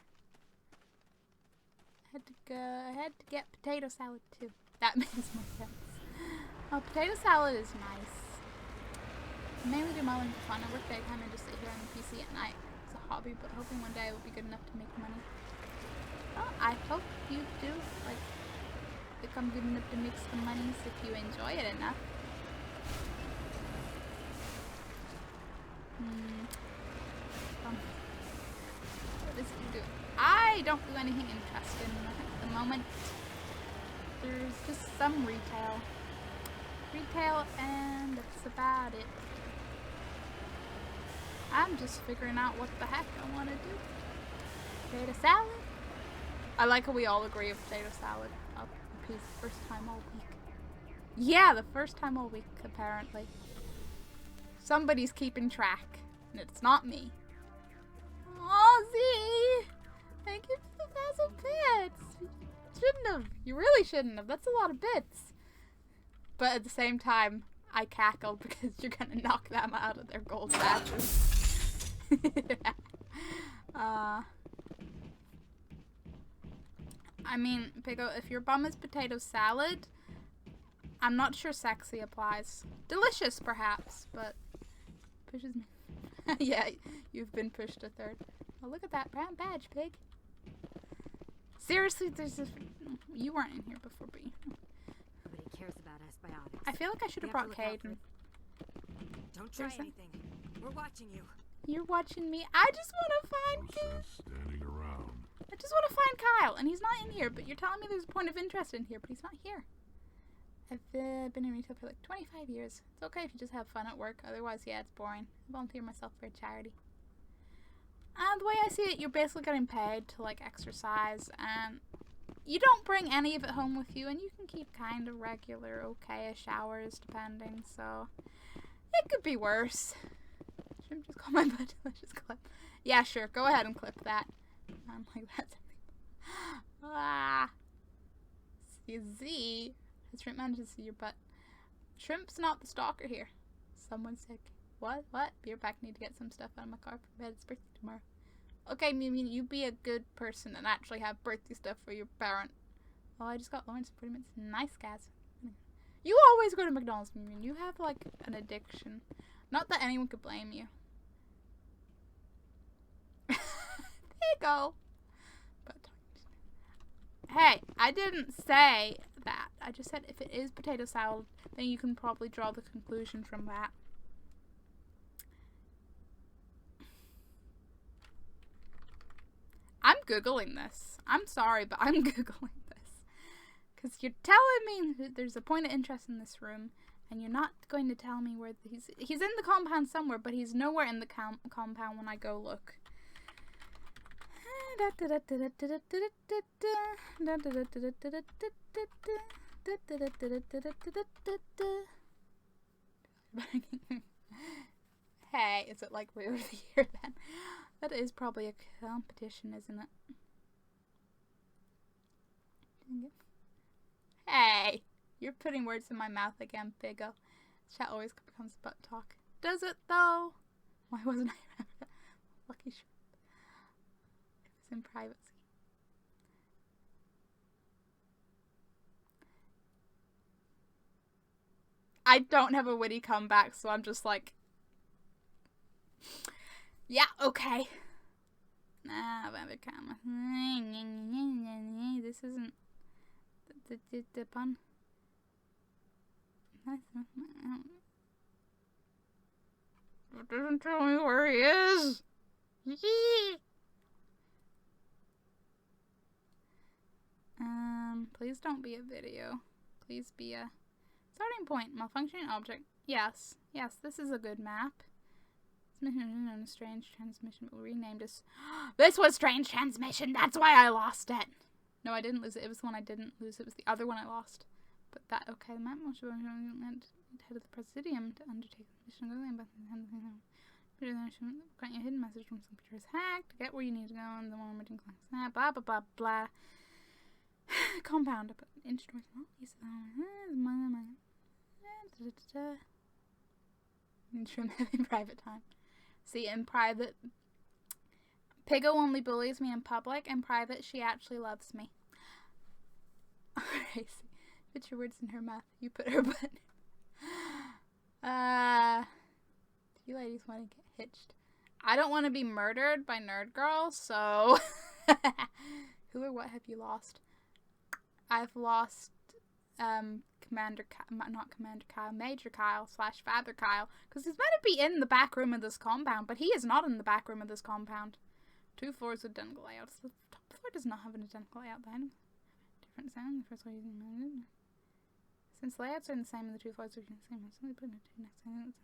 I had to get potato salad too. That makes more sense. Oh, potato salad is nice. I mainly do modeling for fun. I work daytime and just sit here on the PC at night. It's a hobby, but hoping one day it will be good enough to make money. Well, I hope you do, become good enough to make some money if you enjoy it enough. What does he do? I don't do anything interesting at the moment. There's just some retail. And that's about it. I'm just figuring out what the heck I want to do. Potato salad? I like how we all agree on potato salad. Oh, the first time all week. Yeah, the first time all week, apparently. Somebody's keeping track, and it's not me. Oh, Z! Thank you for the 1,000 bits! Shouldn't have. You really shouldn't have. That's a lot of bits. But at the same time, I cackled because you're gonna knock them out of their gold badges. I mean, Pigo, if your bum is potato salad, I'm not sure sexy applies. Delicious, perhaps, but pushes me. Yeah, you've been pushed to third. Oh, look at that brown badge, Pig. Seriously, there's this. You weren't in here before, but Nobody cares about S-biotics. I feel like I should have brought Caden. Don't try anything. We're watching you. You're watching me. I just want to find Standing around. I just want to find Kyle, and he's not in here, but you're telling me there's a point of interest in here, but he's not here. I've been in retail for like 25 years. It's okay if you just have fun at work. Otherwise, yeah, it's boring. I volunteer myself for a charity. The way I see it, you're basically getting paid to like exercise, and you don't bring any of it home with you, and you can keep kind of regular, okay-ish hours, depending, so it could be worse. Should I just call my butt? Let's just clip. Yeah, sure. Go ahead and clip that. I'm like, that's Z. Has Shrimp managed to see your butt? Shrimp's not the stalker here. Someone's sick. What? Beer pack, need to get some stuff out of my car for bed. It's birthday tomorrow. Okay, Mimian, you be a good person and actually have birthday stuff for your parent. Oh, I just got Lawrence pretty much. Nice, guys. You always go to McDonald's, Mimian. You have, like, an addiction. Not that anyone could blame you. There you go. But hey, I didn't say that. I just said if it is potato salad, then you can probably draw the conclusion from that. I'm Googling this. I'm sorry, but I'm Googling this. Because you're telling me that there's a point of interest in this room, and you're not going to tell me where he's in the compound somewhere, but he's nowhere in the compound when I go look. Hey, is it like way over the year then? That is probably a competition, isn't it? Hey, you're putting words in my mouth again, Pigo. Chat always becomes butt talk. Does it though? Why wasn't I lucky shrimp? It was in privacy. I don't have a witty comeback, so I'm just like, yeah, okay. Nah, the camera. This isn't the pun. It doesn't tell me where he is. Please don't be a video. Please be a starting point. Malfunctioning object. Yes, this is a good map. It's strange transmission, but we renamed this. This was strange transmission. That's why I lost it. No, I didn't lose it. It was the one I didn't lose. It was the other one I lost. But that okay. The map most head of the Presidium to undertake the mission. Grant you a hidden message from some computer is hacked to get where you need to go, and the one emerging class. Blah blah blah blah. Compound. But inch north. Intro in private time. See, in private, Pigo only bullies me in public. In private, she actually loves me. Alright, put your words in her mouth. You put her butt. You ladies want to get hitched. I don't want to be murdered by nerd girls, so who or what have you lost? I've lost Major Kyle / Father Kyle, because he's meant to be in the back room of this compound, but he is not in the back room of this compound. 2 floors with identical layouts. The top floor does not have an identical layout then. Different sound. The first one using since layouts are the same in the 2 floors, we can the same. So they put in 2 next time.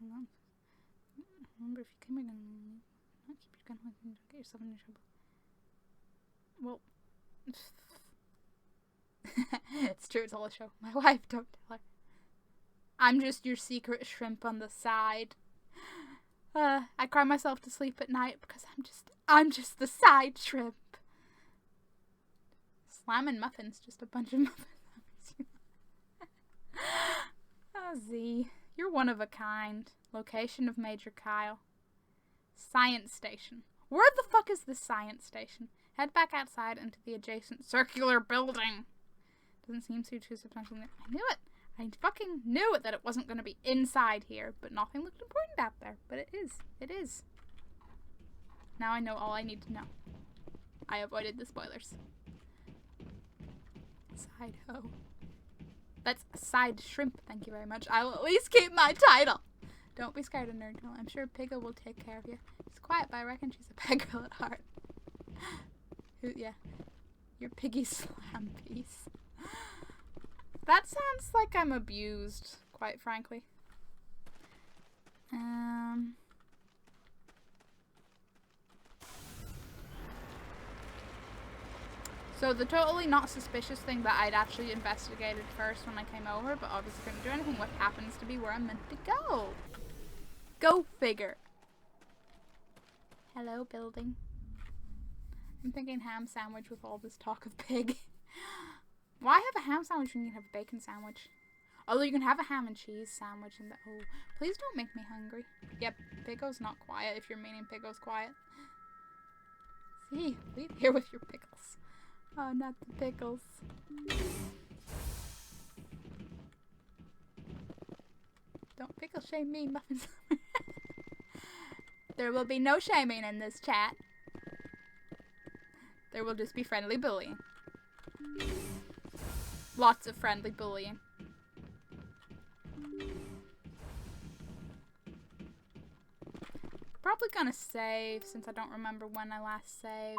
Remember, if you come here, not keep your gun with you, don't get yourself into trouble. Well. It's true, it's all a show. My wife, don't tell her. I'm just your secret shrimp on the side. I cry myself to sleep at night because I'm just the side shrimp. Slamming muffins, just a bunch of muffins. Oh, Z, you're one of a kind. Location of Major Kyle. Science station. Where the fuck is this science station? Head back outside into the adjacent circular building. Doesn't seem too substantial. I knew it. I fucking knew it that it wasn't going to be inside here, but nothing looked important out there. But it is. It is. Now I know all I need to know. I avoided the spoilers. Side hoe. That's side shrimp, thank you very much. I will at least keep my title. Don't be scared of Nerd Girl. I'm sure Piggo will take care of you. She's quiet, but I reckon she's a peg girl at heart. Yeah. Your piggy slam piece. That sounds like I'm abused, quite frankly. So the totally not suspicious thing that I'd actually investigated first when I came over, but obviously couldn't do anything, what happens to be where I'm meant to go. Go figure. Hello, building. I'm thinking ham sandwich with all this talk of pig. Why have a ham sandwich when you can have a bacon sandwich? Although you can have a ham and cheese sandwich and oh, please don't make me hungry. Yep, Piggo's not quiet if you're meaning Piggo's quiet. See, leave here with your pickles. Oh, not the pickles. Don't pickle shame me, muffins. There will be no shaming in this chat. There will just be friendly bullying. Lots of friendly bullying. Probably gonna save since I don't remember when I last saved.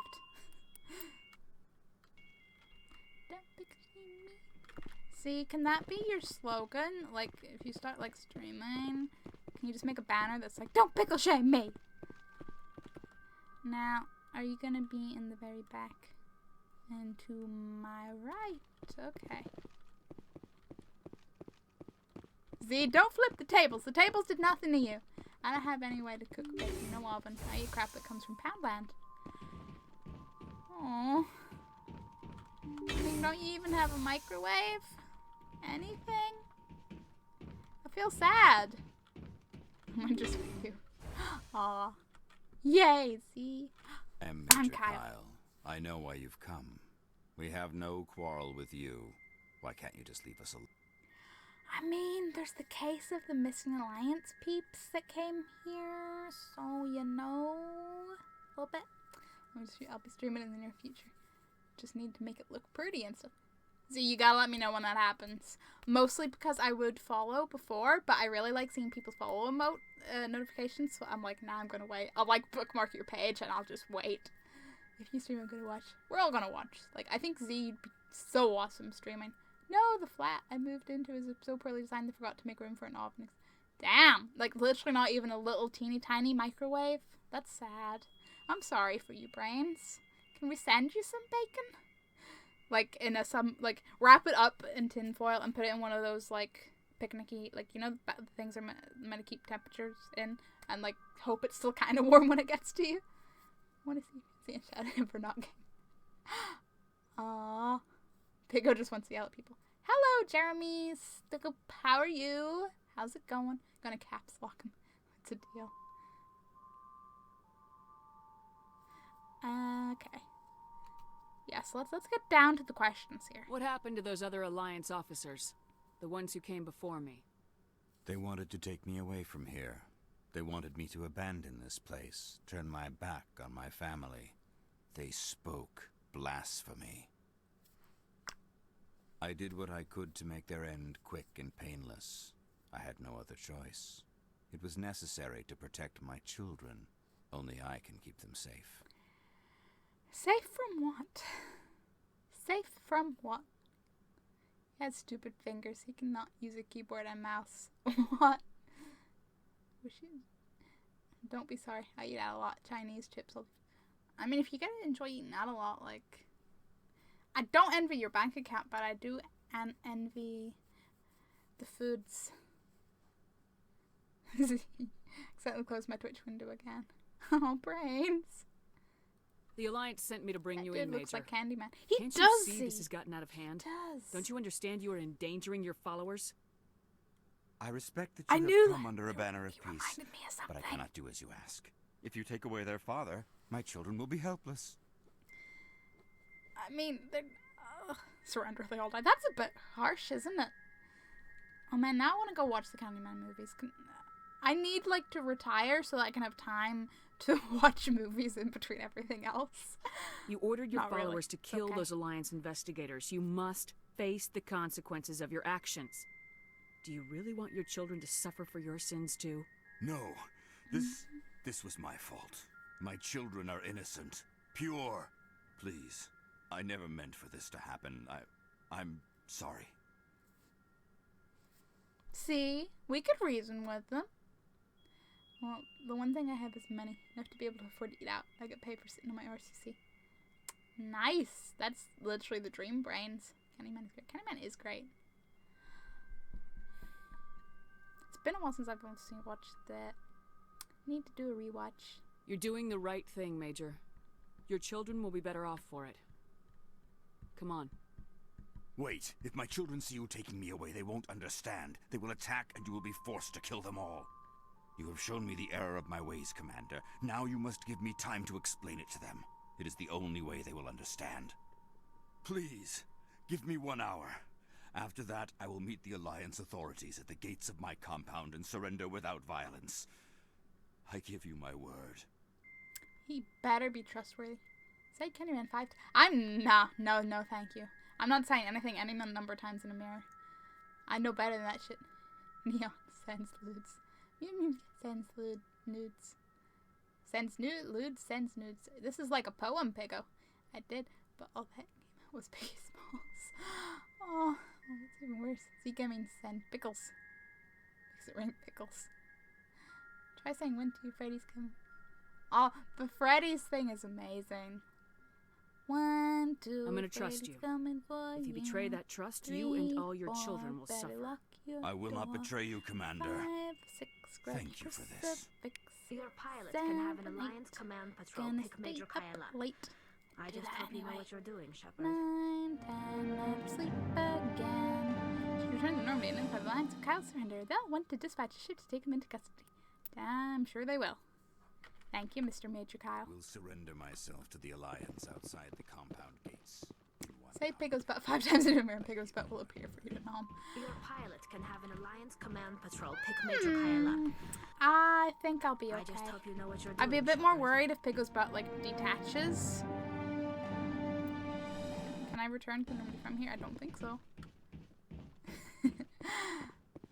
See, can that be your slogan? Like, if you start, like, streaming, can you just make a banner that's like, don't pickle shame me? Now, are you gonna be in the very back? And to my right. Okay. Z, don't flip the tables. The tables did nothing to you. I don't have any way to cook bacon. No oven. I eat crap that comes from Poundland. Aww. I mean, don't you even have a microwave? Anything? I feel sad. I'm just for you. Aw. Yay, Z. I'm Major Kyle. I know why you've come. We have no quarrel with you. Why can't you just leave us alone? I mean, there's the case of the missing Alliance peeps that came here, so you know a little bit. I'll be streaming in the near future. Just need to make it look pretty and stuff. So you gotta let me know when that happens. Mostly because I would follow before, but I really like seeing people's follow emote notifications, so I'm like, nah, I'm gonna wait. I'll like bookmark your page and I'll just wait. If you stream, I'm gonna watch. We're all gonna watch. Like, I think Z'd be so awesome streaming. No, the flat I moved into is so poorly designed they forgot to make room for an oven. Damn! Like, literally not even a little teeny tiny microwave. That's sad. I'm sorry for you, brains. Can we send you some bacon? Like, in a like, wrap it up in tin foil and put it in one of those, like, picnicky, like, you know, the things are meant to keep temperatures in, and, like, hope it's still kind of warm when it gets to you. I want to see and shout at him for not getting. Aww. Piggo just wants to yell at people. Hello, Jeremy. Stickle, how are you? How's it going? Gonna caps lock him. What's the deal? Okay. Yes, let's get down to the questions here. What happened to those other Alliance officers? The ones who came before me? They wanted to take me away from here. They wanted me to abandon this place, turn my back on my family. They spoke blasphemy. I did what I could to make their end quick and painless. I had no other choice. It was necessary to protect my children. Only I can keep them safe. Safe from what? Safe from what? He has stupid fingers. He cannot use a keyboard and mouse. What? Don't be sorry. I eat out a lot. Chinese chips. I mean, if you get to enjoy eating out a lot, like... I don't envy your bank account, but I do envy the foods. accidentally closed my Twitch window again. Oh, brains. The Alliance sent me to bring you Dude in, Major. looks like Candyman. He Can't does you see this has gotten out of hand? He does. Don't you understand you are endangering your followers? I respect that I you knew have that. come under a banner of peace, Me of but I something. cannot do as you ask. If you take away their father, my children will be helpless. I mean, they're... surrender, they all die. That's a bit harsh, isn't it? Oh man, now I want to go watch the Candyman movies. I need, like, to retire so that I can have time to watch movies in between everything else. You ordered your Not followers really. to kill those Alliance investigators. You must face the consequences of your actions. Do you really want your children to suffer for your sins too? No, this was my fault. My children are innocent, pure. Please, I never meant for this to happen. I'm sorry. See? We could reason with them. Well, the one thing I have is money. Enough to be able to afford to eat out. I get paid for sitting on my RCC. Nice! That's literally the dream brains. Candyman is great. Candyman is great. It's been a while since I've watched that. I need to do a rewatch. You're doing the right thing, Major. Your children will be better off for it. Come on. Wait, if my children see you taking me away, they won't understand. They will attack and you will be forced to kill them all. You have shown me the error of my ways, Commander. Now you must give me time to explain it to them. It is the only way they will understand. Please, give me 1 hour. After that, I will meet the Alliance authorities at the gates of my compound and surrender without violence. I give you my word. He better be trustworthy. Say Candyman 5 I'm no, thank you. I'm not saying anything any number of times in a mirror. I know better than that shit. Neon sends lewds. Sends nudes. Sends nudes, sends nudes. This is like a poem, Pigo. I did, but all that came out was Piggy Smalls. Oh, it's even worse. Zika means send pickles. Makes it rain pickles. Try saying when two Freddy's come. Oh, the Freddy's thing is amazing. 1, 2. I'm gonna trust you. If you betray that trust, you and all your children will suffer. I will not betray you, Commander. 5, 6, Thank you for this. Your pilot can have an Alliance Command Patrol pick Major Kyle up. Late. I just hope you know what you're doing, Shepard. 9, 10, never sleep again. Should return to Normandy and notify the Alliance of Kyle's surrender. They'll want to dispatch a ship to take him into custody. I'm sure they will. Thank you, Mr. Major Kyle. Will surrender myself to the Alliance outside the compound gates. Say Pigo's butt 5 times in a mirror and Pigo's butt will appear for you to know. Your pilot can have an Alliance Command Patrol pick Major Kyle up. I think I'll be okay. I just hope you know what you're doing. I'd be a bit more worried if Pigo's butt, like, detaches. Can I return to Normandy from here? I don't think so.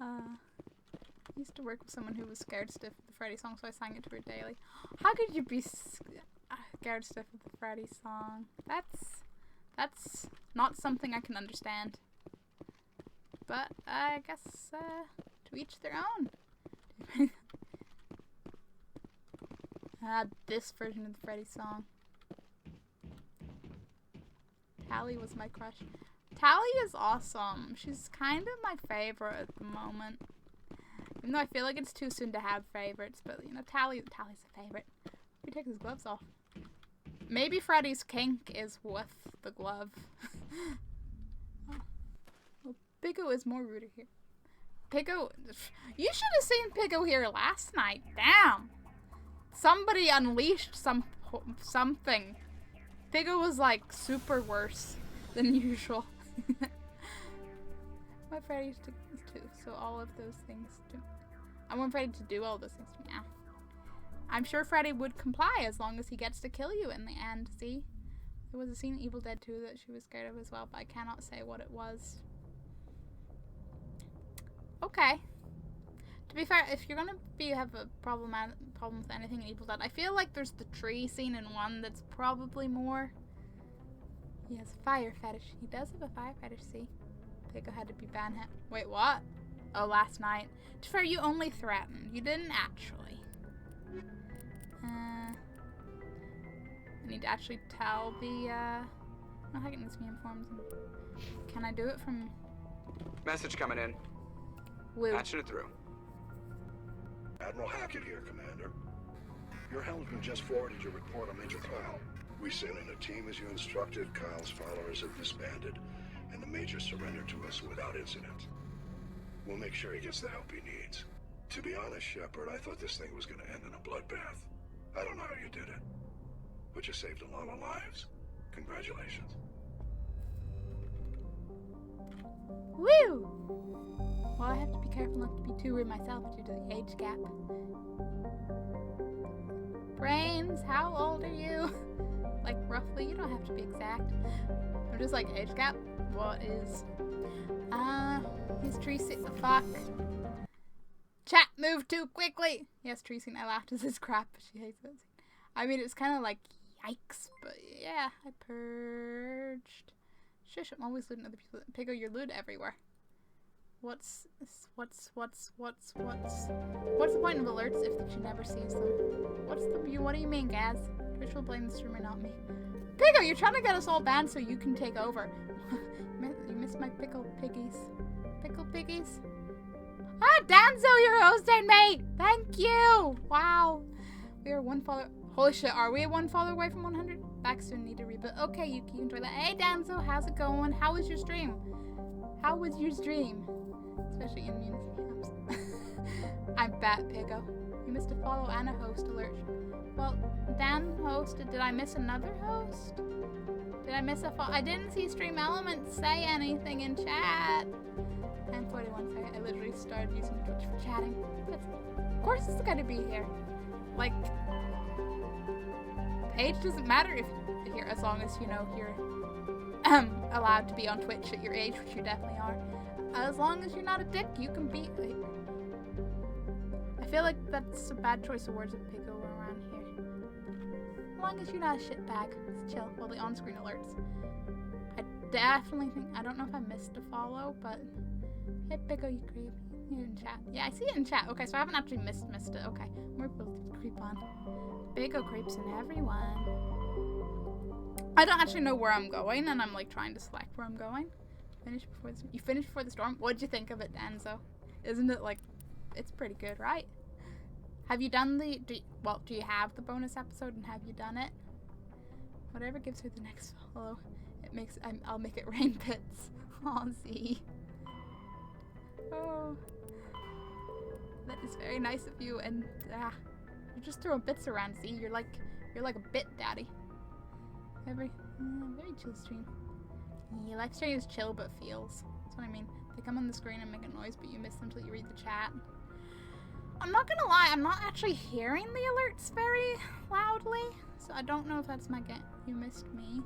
I used to work with someone who was scared stiff of the Freddy song, so I sang it to her daily. How could you be scared stiff of the Freddy song? That's not something I can understand. But I guess to each their own. This version of the Freddy song. Tally was my crush. Tally is awesome. She's kind of my favorite at the moment. Even though I feel like it's too soon to have favorites, but you know, Tally's a favorite. He takes his gloves off. Maybe Freddy's kink is with the glove. Well, Pigo is more rude here. Pigo, you should have seen Pigo here last night. Damn. Somebody unleashed something. Pigo was like super worse than usual. My Freddy's too, so all of those things too. I want Freddy to do all those things to me. Yeah. I'm sure Freddy would comply as long as he gets to kill you in the end. See? There was a scene in Evil Dead 2 that she was scared of as well, but I cannot say what it was. Okay. To be fair, if you're gonna have a problem with anything in Evil Dead, I feel like there's the tree scene in 1 that's probably more. He has a fire fetish. He does have a fire fetish, see? Pigo had to be banned. Wait, what? Oh, last night. To be fair, you only threatened. You didn't actually. I need to actually tell the, no, I can me informed. Can I do it from... Message coming in. Woo. Patching it through. Admiral Hackett here, Commander. Your helmsman just forwarded your report on Major Kyle. We sent in a team as you instructed. Kyle's followers have disbanded, and the Major surrendered to us without incident. We'll make sure he gets the help he needs. To be honest, Shepard, I thought this thing was going to end in a bloodbath. I don't know how you did it, but you saved a lot of lives. Congratulations. Woo! Well, I have to be careful not to be too rude myself due to the age gap. Brains, how old are you? Like, roughly, you don't have to be exact. I'm just like, age gap? What is... he's Tracy, the fuck? Chat, move too quickly! Yes, Tracy, I laughed at this crap, but she hates it. I mean, it's kind of like, yikes, but yeah, I purged. Shush, I'm always looting other people. Pigo, you're loot everywhere. What's the point of alerts if she never sees them? What do you mean, Gaz? Trish will blame the streamer, not me. Pigo, you're trying to get us all banned so you can take over. You missed my pickle piggies. Pickle piggies? Ah, Danzo, you're hosting me! Thank you! Wow. We are one follower. Holy shit, are we one follower away from 100? Back soon, need a reboot. Okay, you can enjoy that. Hey, Danzo, how's it going? How was your stream? How was your stream? Especially in immunity camps. I'm bad, Pigo. You missed a follow and a host alert. Well, Dan hosted. Did I miss another host? Did I miss a follow? I didn't see Stream Elements say anything in chat. And 41 seconds. I literally started using Twitch for chatting. Of course it's gonna be here. Like, age doesn't matter if you're, as long as you know you're allowed to be on Twitch at your age, which you definitely are. As long as you're not a dick, you can be. I feel like that's a bad choice of words with Pigo around here. As long as you're not a shitbag, it's chill. Well, the on-screen alerts. I definitely think. I don't know if I missed a follow, but hey, Pigo, you creep. You're in chat. Yeah, I see it in chat. Okay, so I haven't actually missed it. Okay, we're both creep on. Pigo creeps in everyone. I don't actually know where I'm going, and I'm like trying to select where I'm going. You finished before the storm? What'd you think of it, Danzo? Isn't it like, it's pretty good, right? Have you done do you have the bonus episode, and have you done it? Whatever gives her the next follow, I'll make it rain pits. Aw, Z. Oh. That is very nice of you, and you're just throwing bits around, Z. You're like a bit daddy. Very chill stream. Yeah, live stream is chill but feels. That's what I mean. They come on the screen and make a noise, but you miss them until you read the chat. I'm not gonna lie, I'm not actually hearing the alerts very loudly, so I don't know if that's my get. You missed me.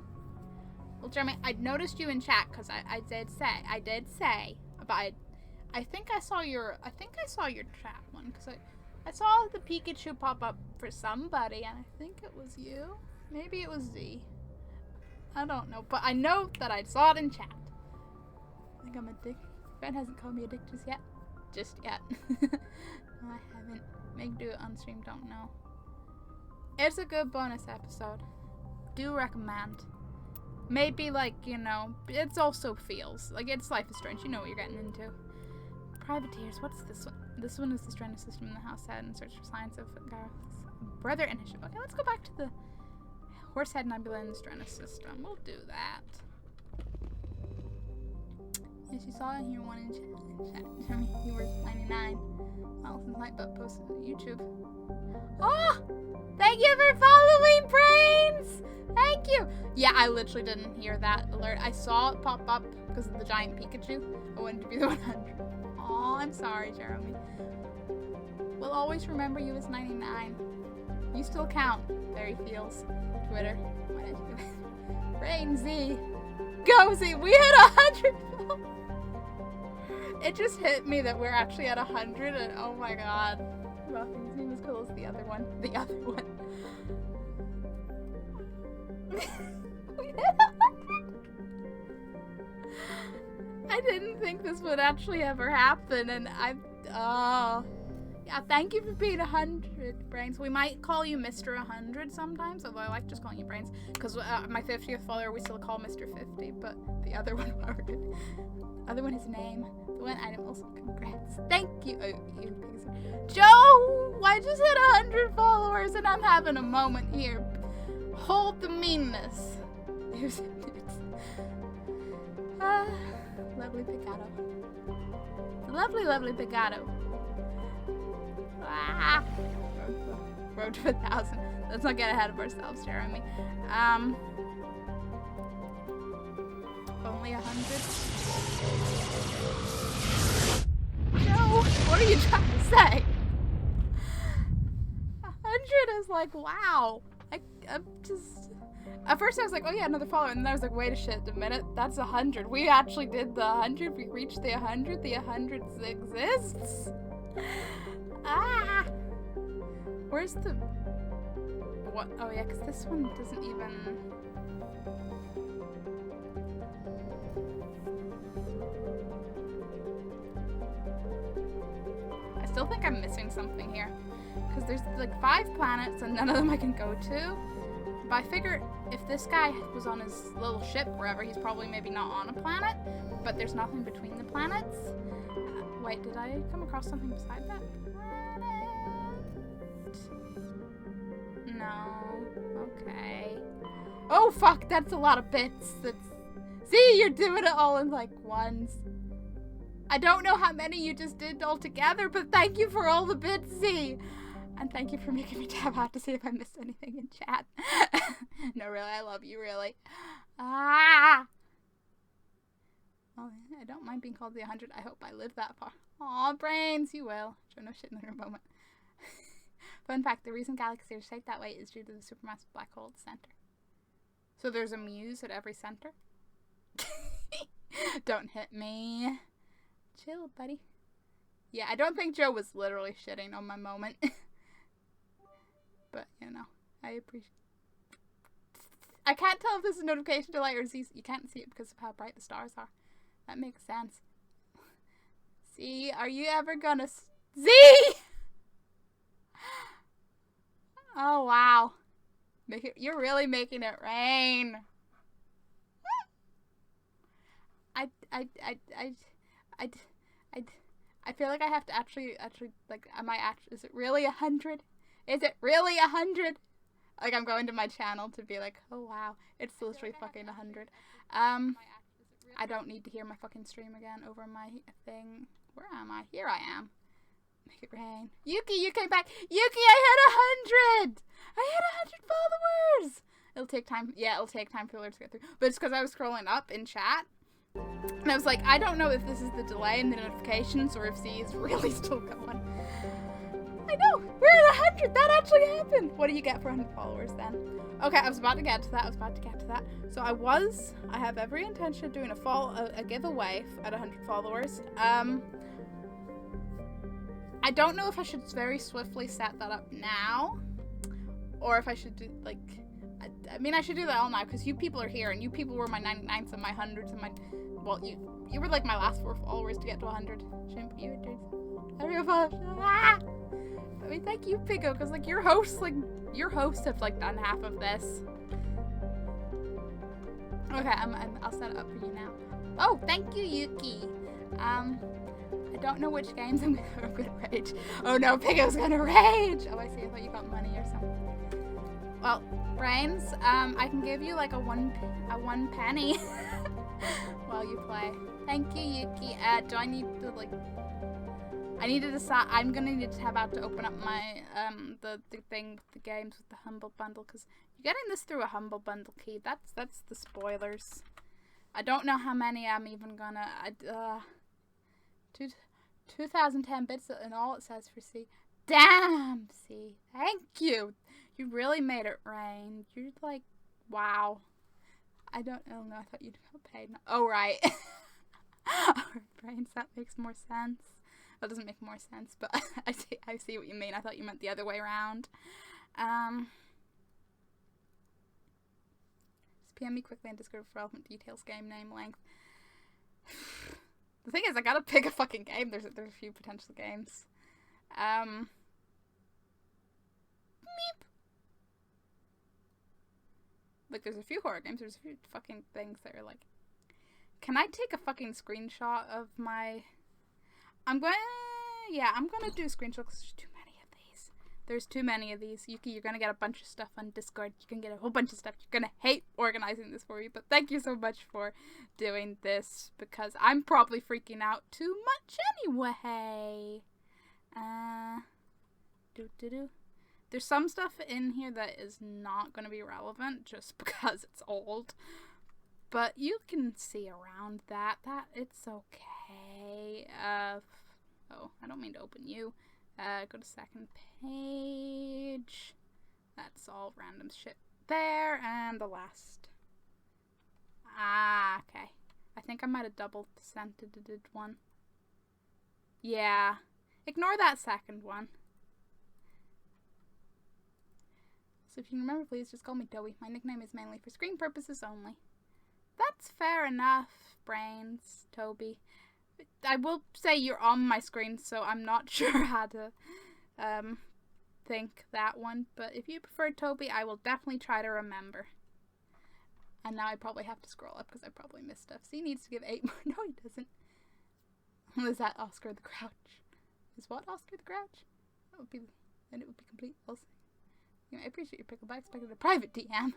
Well, Jeremy, I noticed you in chat because I did say, but I think I saw your chat one because I saw the Pikachu pop up for somebody, and I think it was you. Maybe it was Z. I don't know, but I know that I saw it in chat. I think I'm a dick. Ben hasn't called me a dick just yet. I haven't. Make do it on stream, don't know. It's a good bonus episode. Do recommend. Maybe like, you know, it's also feels. Like, it's Life is Strange, you know what you're getting into. Privateers, what's this one? This one is the stranded system in the house head in search for signs of Gareth's brother initiative. Okay, let's go back to the Horsehead Nebula in the stranded system. We'll do that. Yes, you saw it here one in chat. Jeremy, you were 99. Allison's Nightbot posted to YouTube. Oh! Thank you for following, Brains! Thank you! Yeah, I literally didn't hear that alert. I saw it pop up because of the giant Pikachu. I wanted to be the 100. Aw, I'm sorry, Jeremy. We'll always remember you as 99. You still count. Very feels. Twitter. Why did you do that? Brain Z. Go Z. We hit 100. It just hit me that we're actually at 100 and oh my god. Nothing's name as cool as the other one. The other one. We hit 100. I didn't think this would actually ever happen, and yeah, thank you for being 100, Brains. We might call you Mr. 100 sometimes, although I like just calling you Brains, because my 50th follower we still call Mr. 50, but the other one, his name, Win item also. Congrats. Thank you. Oh, you Joe! I just hit 100 followers and I'm having a moment here. Hold the meanness. Here's it. Lovely Picado. Lovely, lovely Picado. Ah! Road to 1,000. Let's not get ahead of ourselves, Jeremy. Only 100. No, what are you trying to say? 100 is like, wow. I'm just. At first I was like, oh yeah, another follower, and then I was like, wait a minute, that's 100. We actually did the 100. We reached the 100. The 100 exists. Ah. Where's the? What? Oh yeah, because this one doesn't even. I still think I'm missing something here. Because there's like 5 planets and none of them I can go to. But I figure if this guy was on his little ship wherever, he's probably maybe not on a planet. But there's nothing between the planets. Wait, did I come across something beside that planet? No. Okay. Oh fuck, that's a lot of bits. See, you're doing it all in like ones. I don't know how many you just did all together, but thank you for all the bits, Z. And thank you for making me tab out to see if I missed anything in chat. No, really, I love you, really. Ah! Well, I don't mind being called the 100. I hope I live that far. Aw, brains, you will. Show no shit in your moment. Fun fact, the reason galaxies are shaped that way is due to the supermassive black hole at the center. So there's a muse at every center? Don't hit me. Chill, buddy. Yeah, I don't think Joe was literally shitting on my moment. But, you know, I appreciate. I can't tell if this is notification delay or Z. You can't see it because of how bright the stars are. That makes sense. See, are you ever gonna Z? Oh wow, you're really making it rain. I feel like I have to actually like, am I actually? Is it really 100? Is it really 100? Like, I'm going to my channel to be like, oh wow, it's literally fucking 100. I don't need to hear my fucking stream again over my thing. Where am I? Here I am. Make it rain. Yuki, you came back. Yuki, I hit 100! I hit 100 followers! It'll take time. Yeah, it'll take time for alerts to get through. But it's because I was scrolling up in chat. And I was like, I don't know if this is the delay in the notifications or if Z is really still going. I know! We're at 100! That actually happened! What do you get for 100 followers then? Okay, I was about to get to that. So I have every intention of doing a giveaway at 100 followers. I don't know if I should very swiftly set that up now, or if I should do, like, I mean, I should do that all now, because you people are here, and you people were my 99s and my 100s and my, well, you were like my last 4 followers to get to 100. Shouldn't you do everyone follows? Ah! I mean, thank you, Pico, because, like, your hosts have, like, done half of this. Okay, I'll set it up for you now. Oh, thank you, Yuki. I don't know which games I'm gonna rage. Oh no, Pico's gonna rage! Oh, I see, I thought you got money or something. Well, Brains, I can give you, like, a one penny while you play. Thank you, Yuki. Do I need to, like, I need to decide. I'm gonna need to tab out to open up my the thing with the games with the Humble Bundle, because you're getting this through a Humble Bundle key. That's the spoilers. I don't know how many I'm even gonna. 2010 bits and all it says for C. Damn, C. Thank you. You really made it rain. You're like, wow. I don't know. I thought you'd got paid. Oh right. Brains. That makes more sense. That doesn't make more sense, but I see what you mean. I thought you meant the other way around. Just PM me quickly and describe relevant details, game name, length. The thing is, I gotta pick a fucking game. There's a few potential games. Meep. Like, there's a few horror games. There's a few fucking things that are like, can I take a fucking screenshot of my I'm gonna do screenshots because there's too many of these. There's too many of these. Yuki, you're gonna get a bunch of stuff on Discord. You can get a whole bunch of stuff. You're gonna hate organizing this for you, but thank you so much for doing this because I'm probably freaking out too much anyway. There's some stuff in here that is not gonna be relevant just because it's old. But you can see around that. It's okay. Oh, I don't mean to open you. Go to second page. That's all random shit there. And the last. Ah, okay. I think I might have double sent one. Yeah. Ignore that second one. So if you remember, please just call me Toby. My nickname is mainly for screen purposes only. That's fair enough, Brains, Toby. I will say you're on my screen, so I'm not sure how to think that one. But if you prefer Toby, I will definitely try to remember. And now I probably have to scroll up because I probably missed stuff. So he needs to give 8 more. No, he doesn't. Is that Oscar the Grouch? Is what Oscar the Grouch? That would be, then it would be complete false. You know, I appreciate your pickle, but I expected a private DM.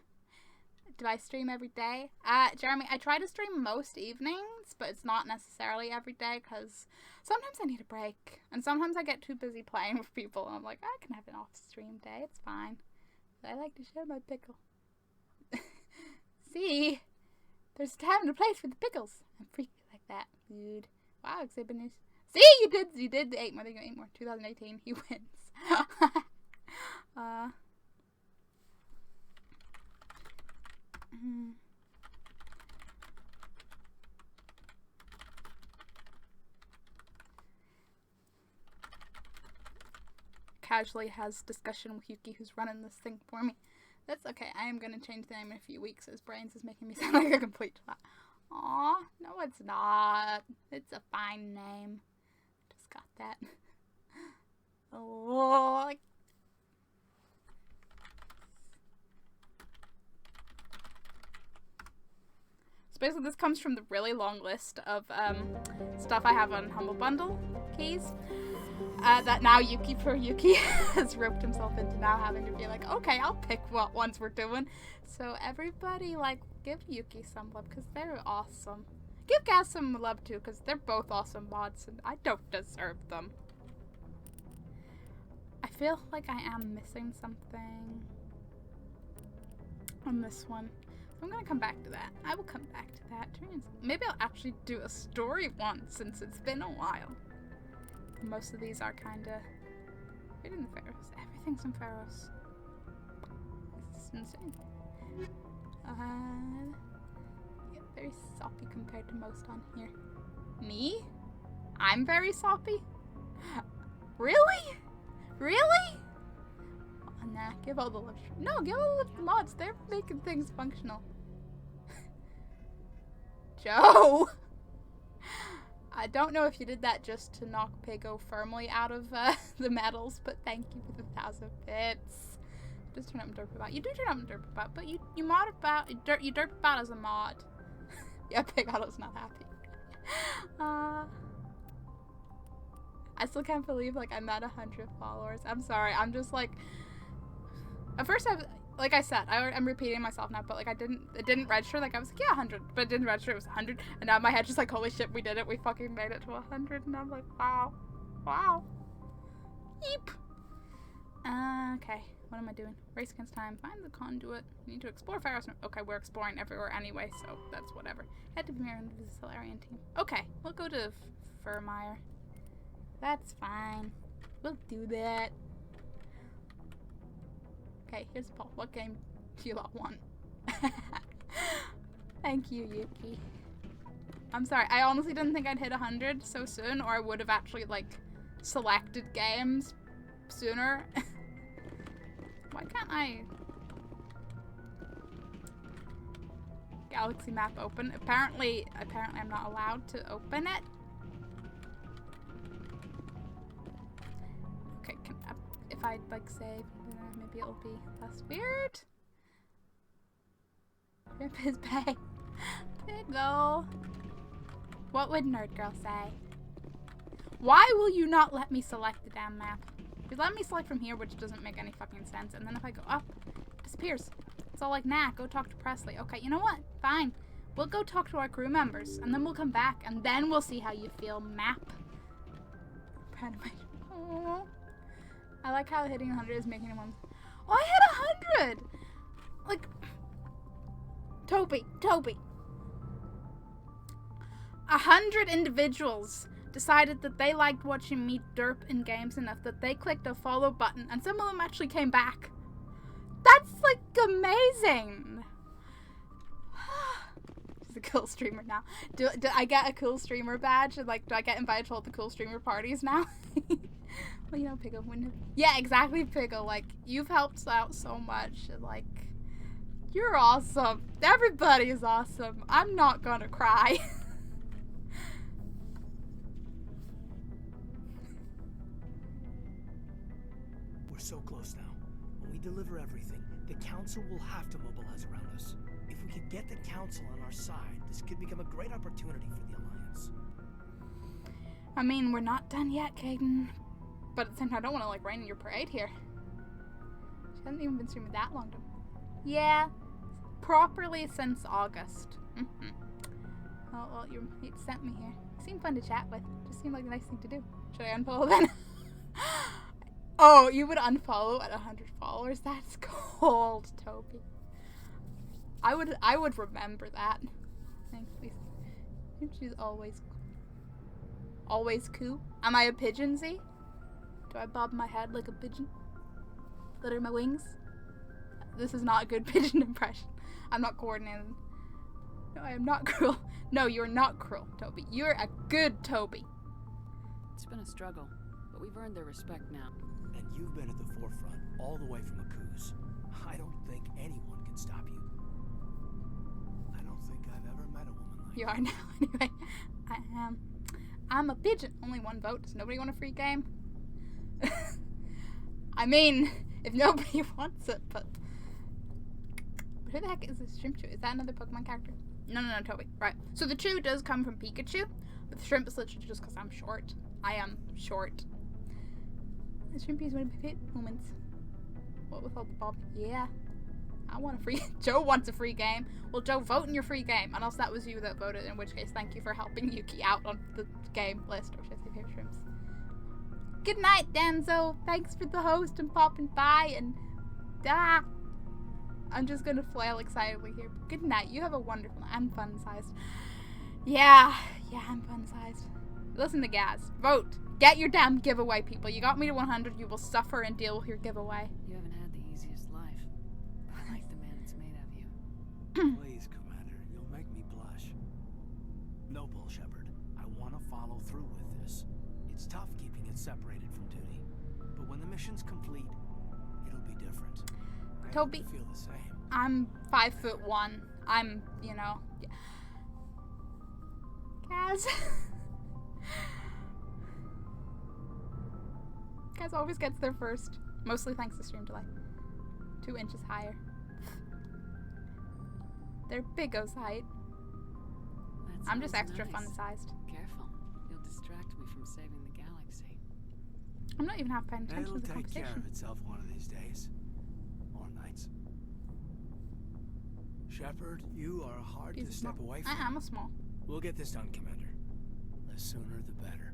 Do I stream every day? Jeremy, I try to stream most evenings, but it's not necessarily every day because sometimes I need a break. And sometimes I get too busy playing with people and I'm like, I can have an off-stream day. It's fine. But I like to share my pickle. See? There's a time and a place for the pickles. I'm freaky like that, dude. Wow, exhibit news. See? You did the 8 more. They go 8 more. 2018. He wins. Casually has discussion with Yuki, who's running this thing for me. That's okay. I am going to change the name in a few weeks as Brains is making me sound like a complete twat. Aw, no it's not. It's a fine name. Just got that. Oh, so basically this comes from the really long list of stuff I have on Humble Bundle keys. That now Yuki has roped himself into now having to be like, okay, I'll pick what ones we're doing. So everybody, like, give Yuki some love because they're awesome. Give Gaz some love too because they're both awesome mods and I don't deserve them. I feel like I am missing something on this one. So I'm gonna come back to that. I will come back to that. Maybe I'll actually do a story one since it's been a while. Most of these are kinda right in the Pharaohs. Everything's in Pharaohs. This is insane. Yeah, very soppy compared to most on here. Me? I'm very soppy? Really? Really? Oh, nah, give all the love. No, give all the love to the mods. They're making things functional. Joe! I don't know if you did that just to knock Pigo firmly out of the medals, but thank you for the 1,000 bits. Just turn up in Derpabot. You do turn up in Derpabot, but you mod about you derp about as a mod. Yeah, Pigotto's not happy. I still can't believe like I'm at 100 followers. I'm sorry. I'm just like. At first, like I said, I'm repeating myself now, but like it didn't register. Like I was like, yeah, 100, but it didn't register. It was 100, and now my head's just like, holy shit, we did it. We fucking made it to 100, and I'm like, wow, wow. Yeep. Okay, what am I doing? Race against time. Find the conduit. We need to explore Pharaohs. Okay, we're exploring everywhere anyway, so that's whatever. Head to Vimir and the Solarian team. Okay, we'll go to Furmire. That's fine. We'll do that. Okay, here's a poll. What game do you lot want? Thank you, Yuki. I'm sorry. I honestly didn't think I'd hit 100 so soon, or I would have actually, like, selected games sooner. Why can't I... Galaxy map open? Apparently I'm not allowed to open it. Okay, if I, like, save... maybe it'll be less weird. Rip his pay. Pigo. What would Nerd Girl say? Why will you not let me select the damn map? You let me select from here, which doesn't make any fucking sense. And then if I go up, it disappears. It's all like, nah, go talk to Presley. Okay, you know what? Fine. We'll go talk to our crew members, and then we'll come back, and then we'll see how you feel, map. Oh. I like how hitting 100 is making him one. Oh, I hit 100! Like, Toby. 100 individuals decided that they liked watching me derp in games enough that they clicked a follow button, and some of them actually came back. That's, like, amazing! She's a cool streamer now. Do I get a cool streamer badge? Like, do I get invited to all the cool streamer parties now? Well, you know, Pickle wouldn't. Yeah, exactly, Pickle. Like, you've helped out so much. Like, you're awesome. Everybody is awesome. I'm not gonna cry. We're so close now. When we deliver everything, the Council will have to mobilize around us. If we could get the Council on our side, this could become a great opportunity for the Alliance. I mean, we're not done yet, Caden. But at the same time, I don't want to, like, rain in your parade here. She hasn't even been streaming that long. Yeah. Properly since August. Oh, well, you sent me here. You seem fun to chat with. Just seemed like a nice thing to do. Should I unfollow then? Oh, you would unfollow at 100 followers? That's cold, Toby. I would remember that. Thanks, Lisa. She's always cool. Am I a pigeon, Z? Do I bob my head like a pigeon? Flutter my wings? This is not a good pigeon impression. I'm not coordinated. No, I am not cruel. No, you're not cruel, Toby. You're a good Toby. It's been a struggle, but we've earned their respect now. And you've been at the forefront, all the way from Aku's. I don't think anyone can stop you. I don't think I've ever met a woman like you. Are now, anyway. I'm a pigeon. Only one vote. Does nobody want a free game? I mean, if nobody wants it, but who the heck is this Shrimp Chew? Is that another Pokemon character? No, Toby. Right. So the Chew does come from Pikachu, but the Shrimp is literally just because I'm short. I am short. The Shrimpy is one of my favorite moments. What with all the bob? Yeah. I want a free. Joe wants a free game. Well, Joe, vote in your free game. Unless that was you that voted, in which case, thank you for helping Yuki out on the game list. Or should I say favorite shrimps? Good night, Danzo. Thanks for the host and popping by. And I'm just gonna flail excitedly here. Good night. You have a wonderful night. I'm fun-sized. Yeah, I'm fun-sized. Listen to Gaz. Vote. Get your damn giveaway, people. You got me to 100. You will suffer and deal with your giveaway. You haven't had the easiest life. I like the man it's made of you. Please, Commander. You'll make me blush. No bull, Shepard. I want to follow through with this. It's tough keeping it separated from duty. But when the mission's complete, it'll be different. Toby, I feel the same. I'm 5'1". I'm, you know... Gaz... Gaz always gets there first. Mostly thanks to stream delay. 2 inches higher. They're bigos height. I'm just extra nice. fun-sized. Careful. You'll distract me from saving the galaxy. I'm not even half paying attention to the It'll take conversation. care of itself one of these days. Or nights. Shepard, you are hard to step away from. I am a small. We'll get this done, Commander. The sooner the better.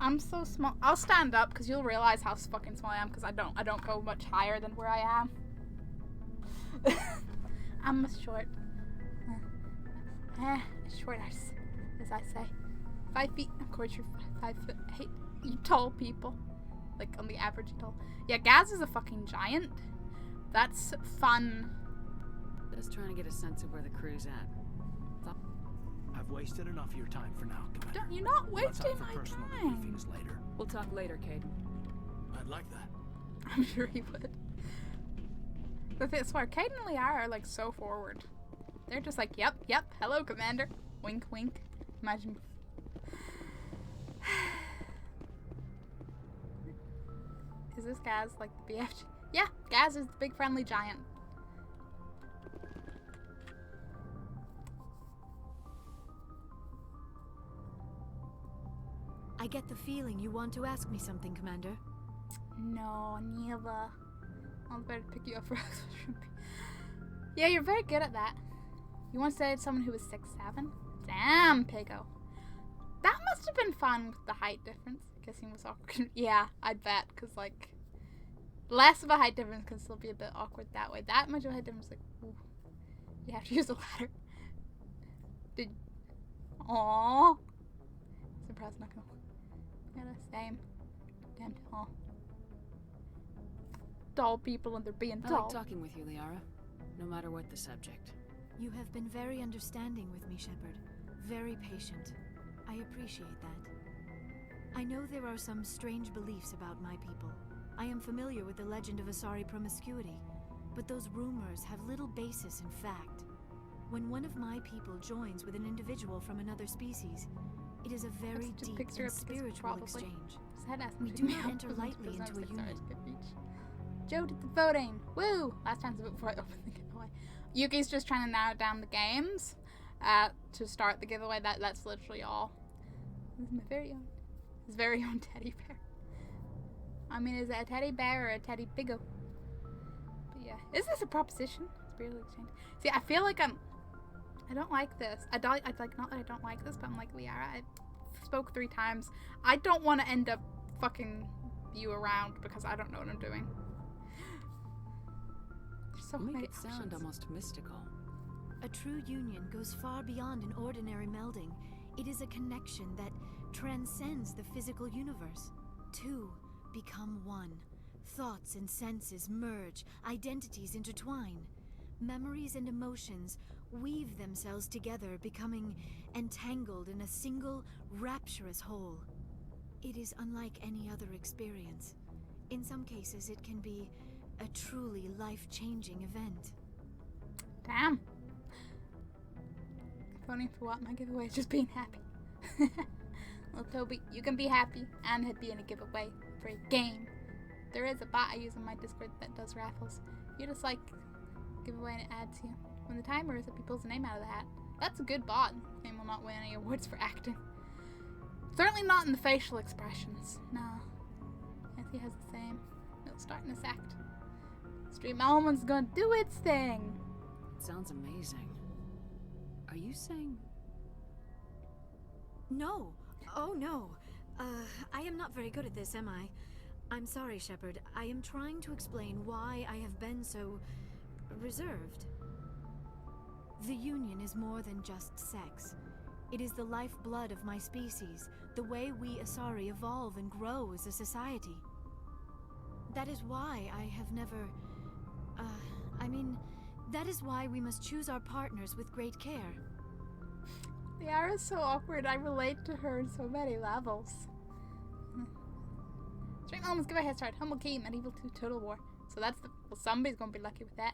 I'm so small. I'll stand up because you'll realize how fucking small I am because I don't go much higher than where I am. I'm a short. Short as I say. 5 feet. Of course you're 5 foot. Hey, you tall people. Like on the average tall. Yeah, Gaz is a fucking giant. That's fun. Just trying to get a sense of where the crew's at. I've wasted enough of your time for now, Commander. You're not wasting my personal time. Debriefings later. We'll talk later, Caden. I'd like that. I'm sure he would. But I swear, Caden and Liara are like so forward. They're just like, yep, hello, Commander. Wink, wink. Imagine. Is this Gaz like the BFG? Yeah, Gaz is the big friendly giant. get the feeling you want to ask me something, Commander. No, neither. I'll better pick you up for Yeah, you're very good at that. You once dated someone who was 6'7"? Damn, Pigo. That must have been fun with the height difference. Kissing was awkward. Yeah, I'd bet, because, like, less of a height difference can still be a bit awkward that way. That much of a height difference, like, ooh, you have to use a ladder. Aww. Surprised, not gonna. Yeah, the same. Damn tall. Tall people and they're being I tall. like talking with you, Liara. No matter what the subject. You have been very understanding with me, Shepard. Very patient. I appreciate that. I know there are some strange beliefs about my people. I am familiar with the legend of Asari promiscuity, but those rumors have little basis in fact. When one of my people joins with an individual from another species, it is a very deep and spiritual exchange. We do not enter lightly into a union. Joe did the voting. Woo! Last time's a bit before I opened the giveaway. Yuki's just trying to narrow down the games to start the giveaway. That's literally all. This is my his very own teddy bear. I mean, is it a teddy bear or a teddy biggo? But yeah, is this a proposition? Spiritual exchange. See, I feel like I don't like this. I'd like not that I don't like this, but I'm like, Liara, I spoke 3 times. I don't want to end up fucking you around because I don't know what I'm doing. There's so many Make it sound options. almost mystical. A true union goes far beyond an ordinary melding. It is a connection that transcends the physical universe. Two become one. Thoughts and senses merge, identities intertwine. Memories and emotions weave themselves together, becoming entangled in a single, rapturous whole. It is unlike any other experience. In some cases, it can be a truly life-changing event. Damn. Voting for what? My giveaway is just being happy. Well, Toby, you can be happy and be in a giveaway for a game. There is a bot I use on my Discord that does raffles. You just giveaway and it adds you. When the timer is up, he pulls the name out of the hat. That's a good bot. Name will not win any awards for acting. Certainly not in the facial expressions. No. Yes, he has the same. It'll start in this act. Stream Element's gonna do its thing. It sounds amazing. Are you saying... No. Oh, no. I am not very good at this, am I? I'm sorry, Shepard. I am trying to explain why I have been so... reserved. The Union is more than just sex. It is the lifeblood of my species, the way we Asari evolve and grow as a society. That is why I have never... that is why we must choose our partners with great care. Liara's so awkward. I relate to her in so many levels. Stream Elements, give a head start. Humble Key, Medieval 2, Total War. So that's the... Well, somebody's gonna be lucky with that.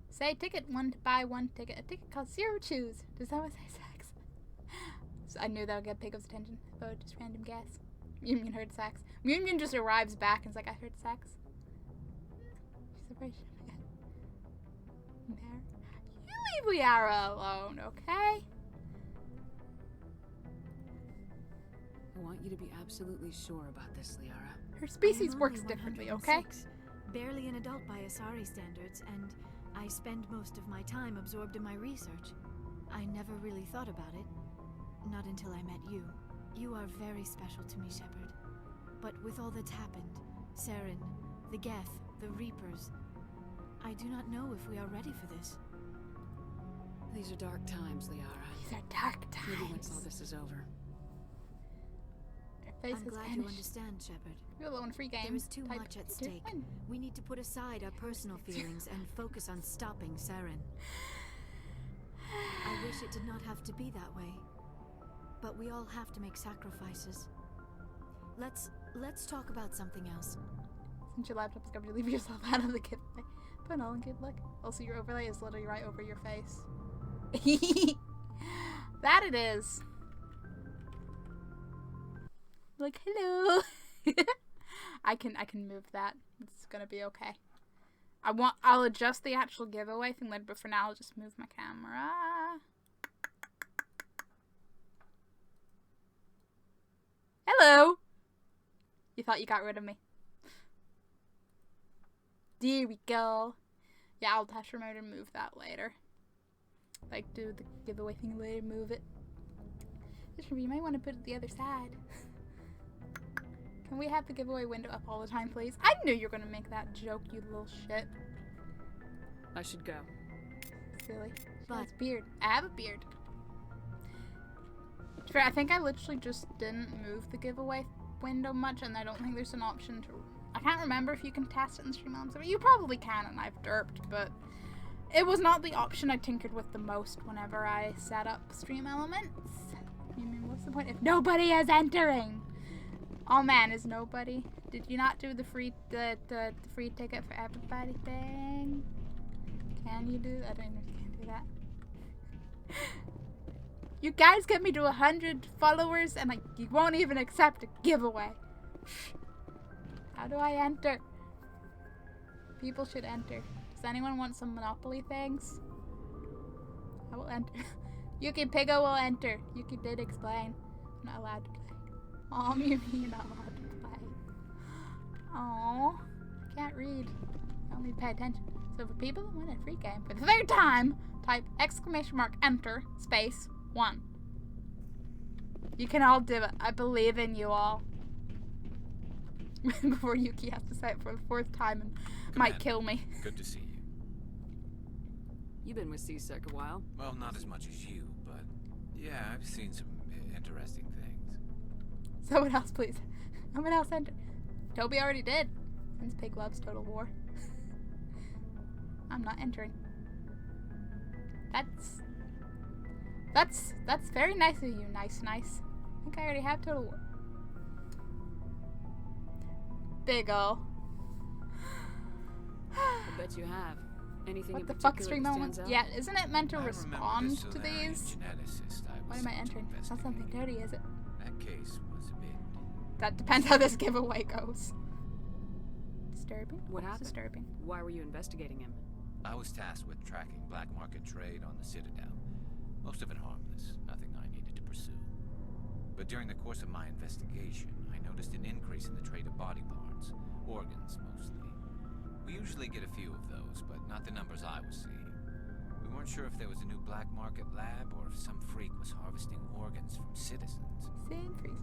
Say ticket 1 to buy 1 ticket. A ticket costs 0 choose. Does that what say sex? So I knew that would get Pigo's attention. If I would just random guess. Union heard sex. Union just arrives back and is like, I heard sex. She's afraid she forget. There. You leave Liara alone, okay? I want you to be absolutely sure about this, Liara. Her species works differently, okay? Barely an adult by Asari standards, and I spend most of my time absorbed in my research. I never really thought about it. Not until I met you. You are very special to me, Shepard. But with all that's happened, Saren, the Geth, the Reapers, I do not know if we are ready for this. These are dark times, Liara. These are dark times. Maybe once all this is over. I'm glad you understand, Shepard. You're alone, free game. There is too much at stake. We need to put aside our personal feelings and focus on stopping Saren. I wish it did not have to be that way. But we all have to make sacrifices. Let's talk about something else. Since your laptop is covered, you leave yourself out of the giveaway. But all in good luck. Also, your overlay is literally right over your face. That it is. Like, hello. I can move that. It's gonna be okay. I'll adjust the actual giveaway thing later, but for now I'll just move my camera. Hello. Hello! You thought you got rid of me. There we go. Yeah, I'll have to remember to move that later. Like, do the giveaway thing later, move it. You might want to put it the other side. Can we have the giveaway window up all the time, please? I knew you were gonna make that joke, you little shit. I should go. Silly. But beard. I have a beard. I think I literally just didn't move the giveaway window much, and I don't think there's an option to... I can't remember if you can test it in Stream Elements. You probably can, and I've derped, but it was not the option I tinkered with the most whenever I set up Stream Elements. I mean, what's the point if nobody is entering? Oh man, is nobody? Did you not do the free free ticket for everybody thing? Can you do that? I don't know if you can do that. You guys get me to 100 followers and you won't even accept a giveaway. How do I enter? People should enter. Does anyone want some Monopoly things? I will enter. Yuki Pigo will enter. Yuki did explain. I'm not allowed to play. Oh, you're not allowed to play. Oh, I can't read. I only pay attention. So for people that want a free game for the third time, type !enter space 1. You can all do it. I believe in you all. Before Yuki has to say it for the 4th time and might kill me. Good to see you. You've been with C-Sec a while. Well, not as much as you, but yeah, I've seen some interesting things. Someone else, please. Someone else enter. Toby already did. Since Pig loves Total War. I'm not entering. That's very nice of you. Nice. I think I already have Total War. Big ol'. I bet you have. Anything What in the particular fuck, Stream that Elements? stands out? Yeah, isn't it meant to I respond remember to the these? geneticist I Why was am I sent to entering? It's not something investigate. dirty, is it? That case was a bit... That depends how this giveaway goes. Disturbing? What What's happened? Disturbing. Why were you investigating him? I was tasked with tracking black market trade on the Citadel. Most of it harmless, nothing I needed to pursue. But during the course of my investigation, I noticed an increase in the trade of body parts, organs mostly. We usually get a few of those, but not the numbers I was seeing. We weren't sure if there was a new black market lab or if some freak was harvesting organs from citizens. Same freeze.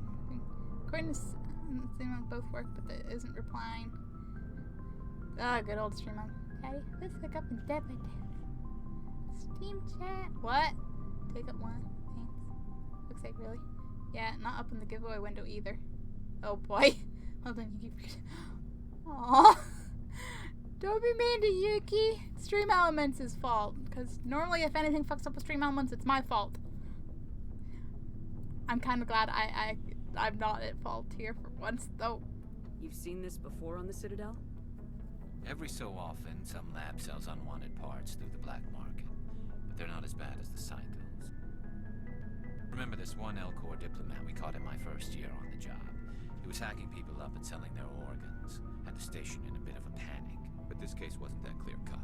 According to seem like both work, but that isn't replying. Ah, good old stream on. Daddy, let's hook up and dab my dad. Steam chat. What? Take up 1. Thanks. Looks like really. Yeah, not up in the giveaway window either. Oh boy. Well then you keep. Aww. Don't be mean to Yuki. Stream Elements' fault. Because normally if anything fucks up with Stream Elements, it's my fault. I'm kind of glad I'm not at fault here for once, though. You've seen this before on the Citadel? Every so often, some lab sells unwanted parts through the black market, but they're not as bad as the psychos. Remember this one L-Corps diplomat we caught in my first year on the job? He was hacking people up and selling their organs. Had the station in a bit of a panic, but this case wasn't that clear-cut.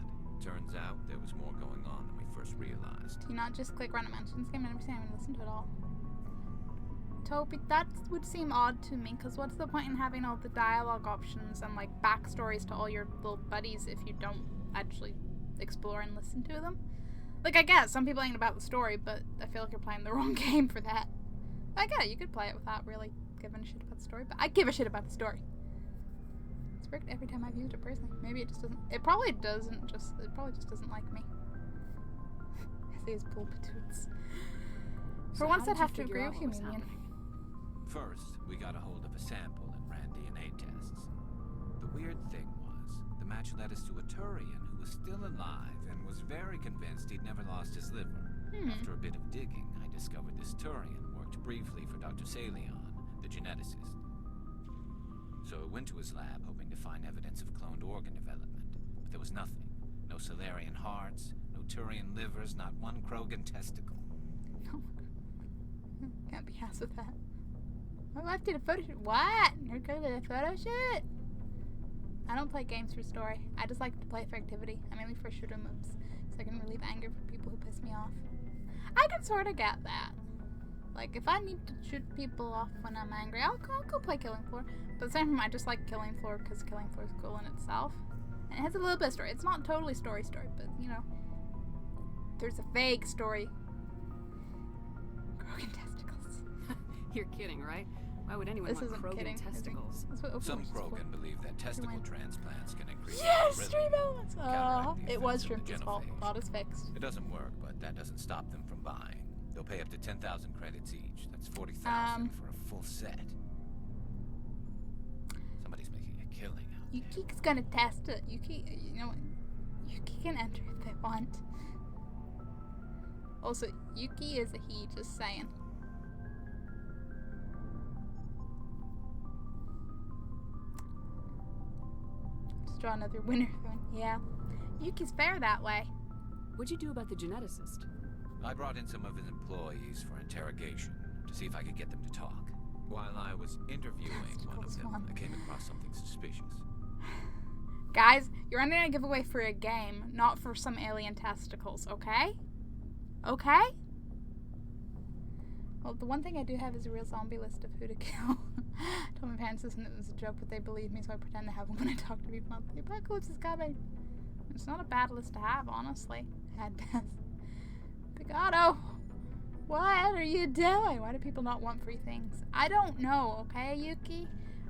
Turns out there was more going on than we first realized. Do you not just click run a mentions game and everything? I haven't listened to it all. Toby, that would seem odd to me, because what's the point in having all the dialogue options and like backstories to all your little buddies if you don't actually explore and listen to them? Like, I guess some people ain't about the story, but I feel like you're playing the wrong game for that. I get it, you could play it without really giving a shit about the story, but I give a shit about the story. It's worked every time I've used it personally. Maybe it just doesn't. It probably just doesn't like me. I say it's bull patoots. For once, I'd have to agree with you, Minion. First, we got a hold of a sample and ran DNA tests. The weird thing was, the match led us to a Turian who was still alive and was very convinced he'd never lost his liver. After a bit of digging, I discovered this Turian worked briefly for Dr. Salion, the geneticist. So I went to his lab hoping to find evidence of cloned organ development, but there was nothing. No Salarian hearts, no Turian livers, not one Krogan testicle. No. Can't be asked with that. My wife did a photo shoot. What? You're good at a photo shoot? I don't play games for story. I just like to play for activity. I mainly for shoot 'em ups, so I can relieve anger from people who piss me off. I can sort of get that. Like, if I need to shoot people off when I'm angry, I'll go play Killing Floor. But at the same time, I just like Killing Floor because Killing Floor is cool in itself. And it has a little bit of story. It's not totally story, but, you know, there's a vague story. Krogan testicles. You're kidding, right? Why would anyone want Krogan testicles? Some Krogan believe that testicle transplants can increase stream elements! It was Shrimpy's fault. Plot is fixed. It doesn't work, but that doesn't stop them from buying. They'll pay up to 10,000 credits each. That's 40,000 for a full set. Somebody's making a killing out there. Yuki's gonna test it. Yuki, you know what? Yuki can enter if they want. Also, Yuki is a he, just saying. Just draw another winner. Yeah. Yuki's fair that way. What'd you do about the geneticist? I brought in some of his employees for interrogation to see if I could get them to talk. While I was interviewing one of them, I came across something suspicious. Guys, you're entering a giveaway for a game, not for some alien testicles, okay? Okay? Well, the one thing I do have is a real zombie list of who to kill. I told my parents this and it was a joke, but they believe me, so I pretend to have them when I talk to people. The apocalypse is coming. It's not a bad list to have, honestly. Had death. Picado! What are you doing? Why do people not want free things? I don't know, okay, Yuki?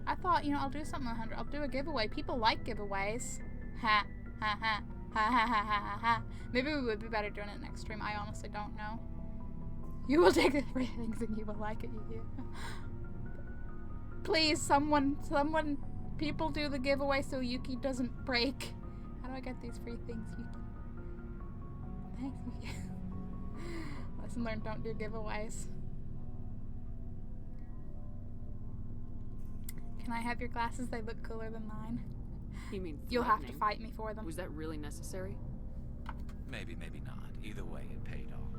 I thought, you know, I'll do something 100. I'll do a giveaway. People like giveaways. Ha, ha, ha, ha, ha, ha, ha, ha. Maybe we would be better doing it next stream. I honestly don't know. You will take the free things and you will like it, Yuki. Please, someone, people do the giveaway so Yuki doesn't break. How do I get these free things, Yuki? Thanks, Yuki. Lesson learned, don't do giveaways. Can I have your glasses? They look cooler than mine. You mean you'll have to fight me for them. Was that really necessary? Maybe, maybe not. Either way, it paid off.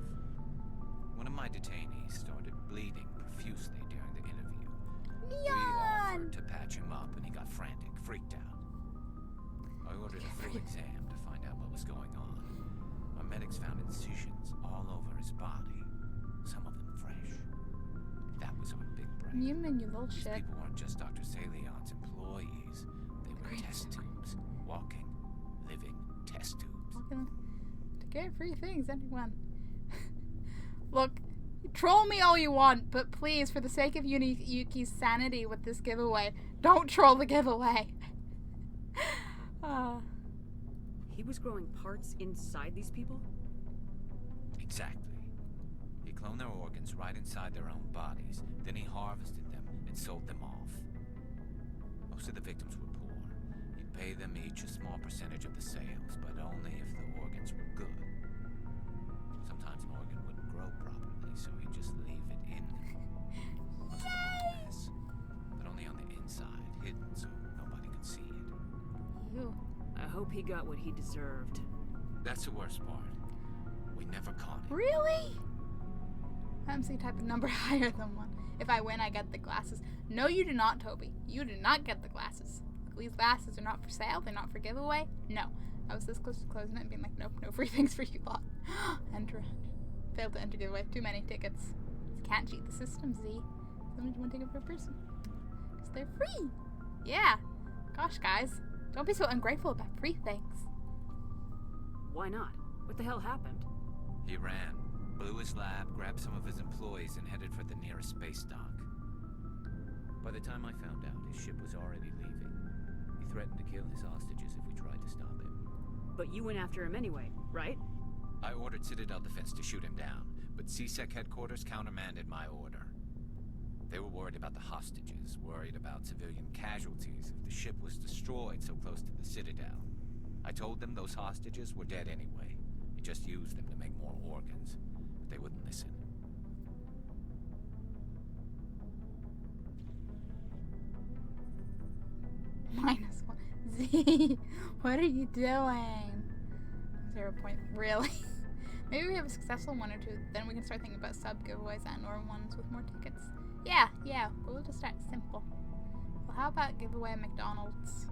One of my detainees started bleeding profusely during the interview. We offered to patch him up, and he got frantic, freaked out. I ordered a full exam to find out what was going on. Our medics found incisions all over his body, some of them fresh. That was our big break. You mean you little These shit. people weren't just Dr. Salion's employees. They were test tubes. Walking, living test tubes. To get free things, anyone. Look, troll me all you want, but please, for the sake of Yuki's sanity with this giveaway, don't troll the giveaway. He was growing parts inside these people? Exactly. He cloned their organs right inside their own bodies. Then he harvested them and sold them off. Most of the victims were poor. He'd pay them each a small percentage of the sales, but only if the organs were good. Sometimes an organ wouldn't grow properly, so he'd just leave it in a mess. But only on the inside, hidden so nobody could see it. Ew. I hope he got what he deserved. That's the worst part. We never caught him. Really? MC type of number higher than 1. If I win, I get the glasses. No, you do not, Toby. You do not get the glasses. These glasses are not for sale. They're not for giveaway. No. I was this close to closing it and being like, nope, no free things for you lot. Enter. Failed to enter giveaway. Too many tickets. Can't cheat the system, Z. Only 1 ticket per person. Because they're free. Yeah. Gosh, guys. Don't be so ungrateful about free things. Why not? What the hell happened? He ran, blew his lab, grabbed some of his employees, and headed for the nearest space dock. By the time I found out, his ship was already leaving. He threatened to kill his hostages if we tried to stop him. But you went after him anyway, right? I ordered Citadel Defense to shoot him down, but CSEC headquarters countermanded my order. They were worried about the hostages, worried about civilian casualties if the ship was destroyed so close to the Citadel. I told them those hostages were dead anyway. He just used them to make more organs. But they wouldn't listen. -1. Z, what are you doing? 0 point. Really? Maybe we have a successful 1 or 2. Then we can start thinking about sub giveaways and or ones with more tickets. Yeah, but we'll just start simple. Well, how about giveaway McDonald's?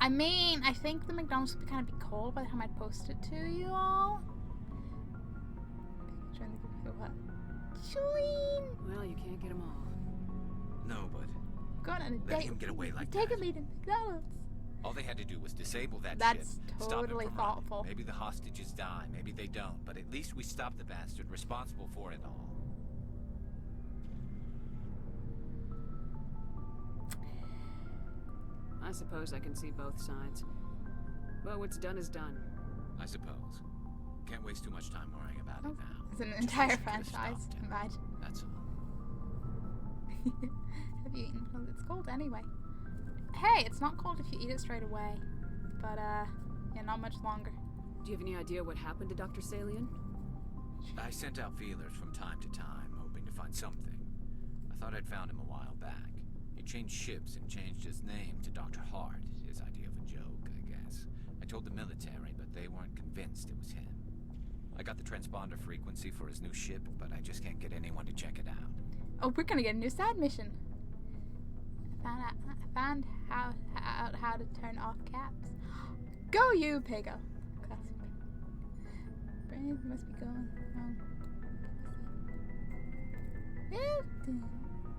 I mean, I think the McDonald's would kind of be cold by the time I post it to you all. Trying to give you what? Shween! Well, you can't get them all. No, but Going on a let date. him get away like Taking that. me to McDonald's. All they had to do was disable that That's ship. Stop him totally from thoughtful. running. Maybe the hostages die, maybe they don't, but at least we stopped the bastard responsible for it all. I suppose I can see both sides. Well, what's done is done. I suppose. Can't waste too much time worrying about it now. It's an Just entire wish we could've franchise. stopped him. Imagine. That's all. Have you eaten? Well, it's cold anyway. Hey, it's not cold if you eat it straight away. But, yeah, not much longer. Do you have any idea what happened to Dr. Salian? I sent out feelers from time to time, hoping to find something. I thought I'd found him a while back. He changed ships and changed his name to Dr. Hart, his idea of a joke, I guess. I told the military, but they weren't convinced it was him. I got the transponder frequency for his new ship, but I just can't get anyone to check it out. Oh, we're gonna get a new side mission. I found out how to turn off caps. Go you, Pego. Brains must be going wrong. Yeah.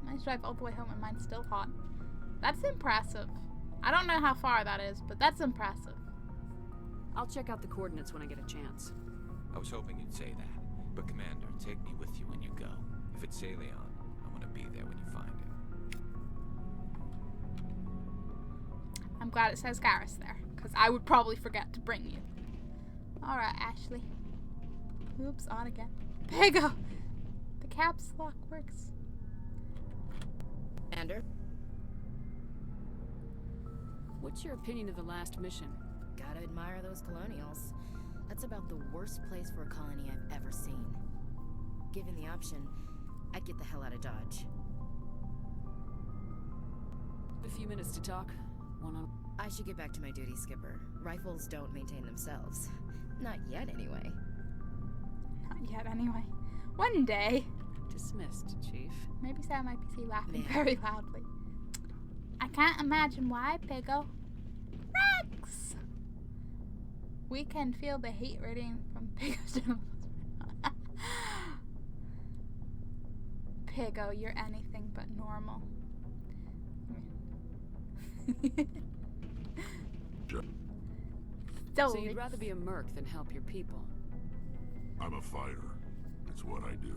I drive all the way home and mine's still hot. That's impressive. I don't know how far that is, but that's impressive. I'll check out the coordinates when I get a chance. I was hoping you'd say that. But Commander, take me with you when you go. If it's Salion, I want to be there when you find him. I'm glad it says Garrus there, because I would probably forget to bring you. Alright, Ashley. Oops, on again. Pego! The caps lock works. Commander? What's your opinion of the last mission? Gotta admire those colonials. That's about the worst place for a colony I've ever seen. Given the option, I'd get the hell out of Dodge. A few minutes to talk. I should get back to my duty, Skipper. Rifles don't maintain themselves. Not yet, anyway. Not yet, anyway. One day. Dismissed, Chief. Maybe Sam might be laughing very loudly. I can't imagine why, Pego. Wrex! We can feel the hate radiating from Pego's genitals. Pego, you're anything but normal. So you'd rather be a merc than help your people? I'm a fighter. It's what I do.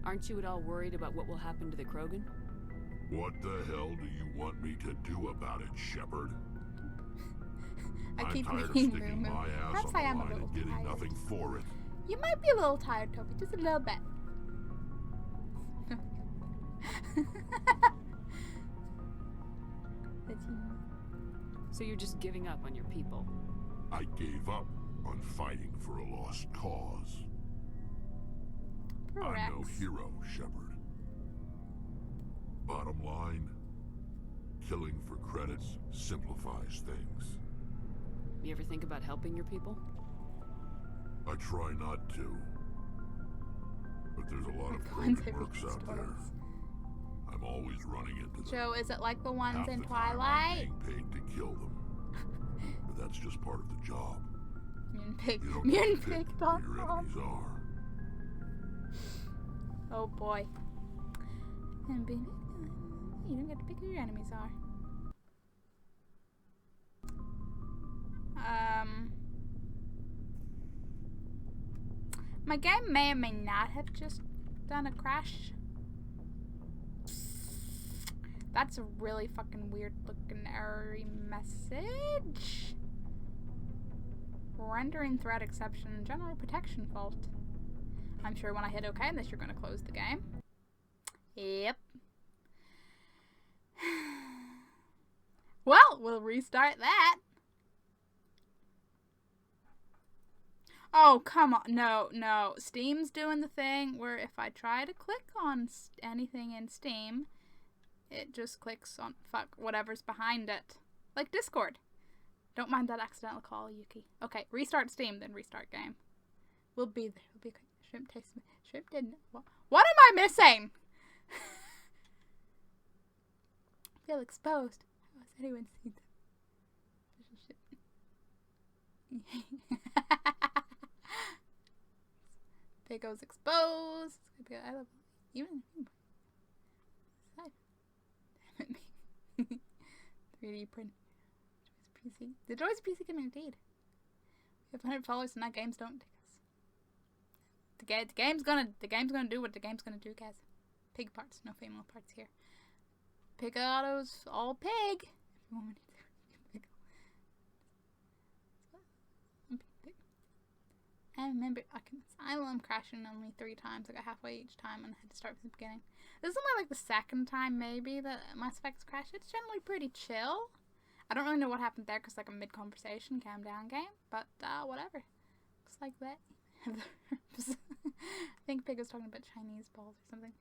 Aren't you at all worried about what will happen to the Krogan? What the hell do you want me to do about it, Shepard? I keep I'm tired of thinking sticking Moo Moo. my ass Perhaps on I the am a line little and getting tired. nothing for it. You might be a little tired, Toby. Just a little bit. So you're just giving up on your people? I gave up on fighting for a lost cause. Correct. I'm no hero, Shepard. Bottom line, killing for credits simplifies things. You ever think about helping your people? I try not to. But there's a lot of ones broken I mercs read out there. stories. I'm always running into them. Joe, is it like the ones Half in the time Twilight? I'm being paid to kill them. But that's just part of the job. You don't get to pick who your enemies are. Oh boy. And you don't get to pick who your enemies are. My game may or may not have just done a crash. That's a really fucking weird looking error message. Rendering threat exception, general protection fault. I'm sure when I hit OK, unless you're going to close the game. Yep. Well, we'll restart that. Oh, come on. No, no. Steam's doing the thing where if I try to click on anything in Steam, it just clicks on, whatever's behind it. Like Discord. Don't mind that accidental call, Yuki. Okay, restart Steam, then restart game. We'll be there. We'll be okay. Shrimp tastes. Shrimp didn't. What am I missing? I feel exposed. How has anyone seen that? Pigo's exposed. It's gonna be, I love even. Damn it, me. 3D print. PC. The Joy's PC can indeed. We have 100 followers and now games don't take us. The game's gonna do what the game's gonna do, guys. Pig parts, no female parts here. Pig autos, all pig. If you want me to do pig. I remember I'm crashing only 3 times. I got halfway each time and I had to start from the beginning. This is only like the second time maybe that Mass Effect's crashed. It's generally pretty chill. I don't really know what happened there because like a mid-conversation, calm down game, but whatever. Looks like that. I think Pig was talking about Chinese balls or something.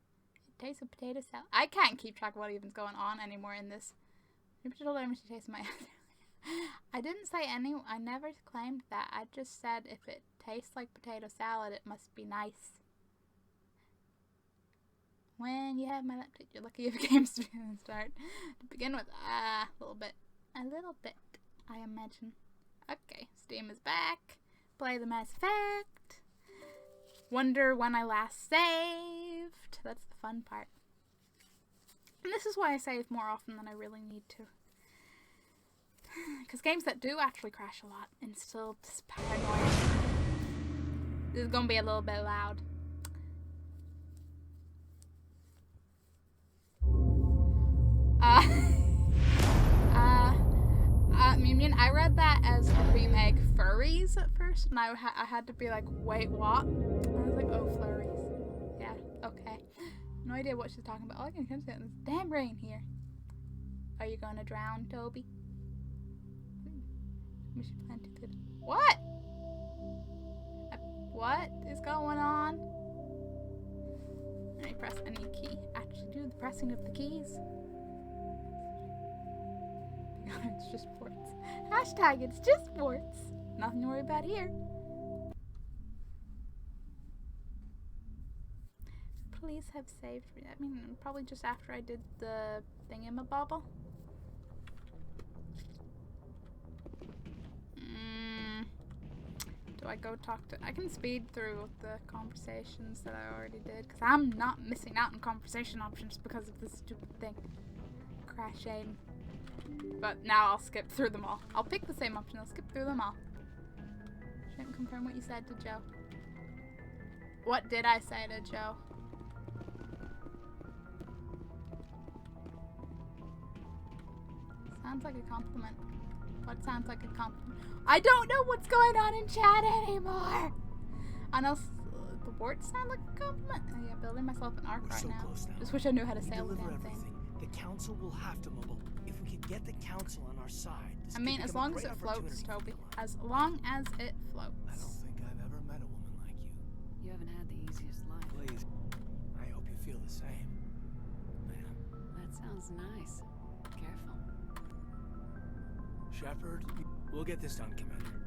It tastes of potato salad. I can't keep track of what even's going on anymore in this. Maybe I should learn to taste my I didn't say I never claimed that. I just said if it tastes like potato salad, it must be nice. When you have my laptop, you're lucky if games to start. To begin with, a little bit, I imagine. Okay, Steam is back. Play the Mass Effect. Wonder when I last saved. That's the fun part. And this is why I save more often than I really need to. Because games that do actually crash a lot and still just paranoid. This is gonna be a little bit loud. I read that as remake furries at first, and I had to be like, wait, what? And I was like, oh, flurries. Yeah, okay. No idea what she's talking about. All I can sense is this damn rain here. Are you gonna drown, Toby? We should plan to do it. What? What is going on? Let me press any key. Actually do the pressing of the keys. It's just ports. Hashtag it's just ports. Nothing to worry about here. Please have saved me. I mean, probably just after I did the thingamabobble. Do I go talk to... I can speed through the conversations that I already did, because I'm not missing out on conversation options because of this stupid thing. Crash aim. But now I'll skip through them all. I'll pick the same option. I'll skip through them all. Shouldn't confirm what you said to Joe. What did I say to Joe? Sounds like a compliment. What sounds like a compliment? I don't know what's going on in chat anymore! And else, the words sound like a compliment. Oh yeah, building myself an arc right now. Just wish I knew how to sail the damn thing. The council will have to mobile. If we could get the council on our side. I mean, as long as it floats, Toby. As long as it floats. I don't think I've ever met a woman like you. You haven't had the easiest life. Please. I hope you feel the same. Man. That sounds nice. Careful. Shepard, we'll get this done, Commander.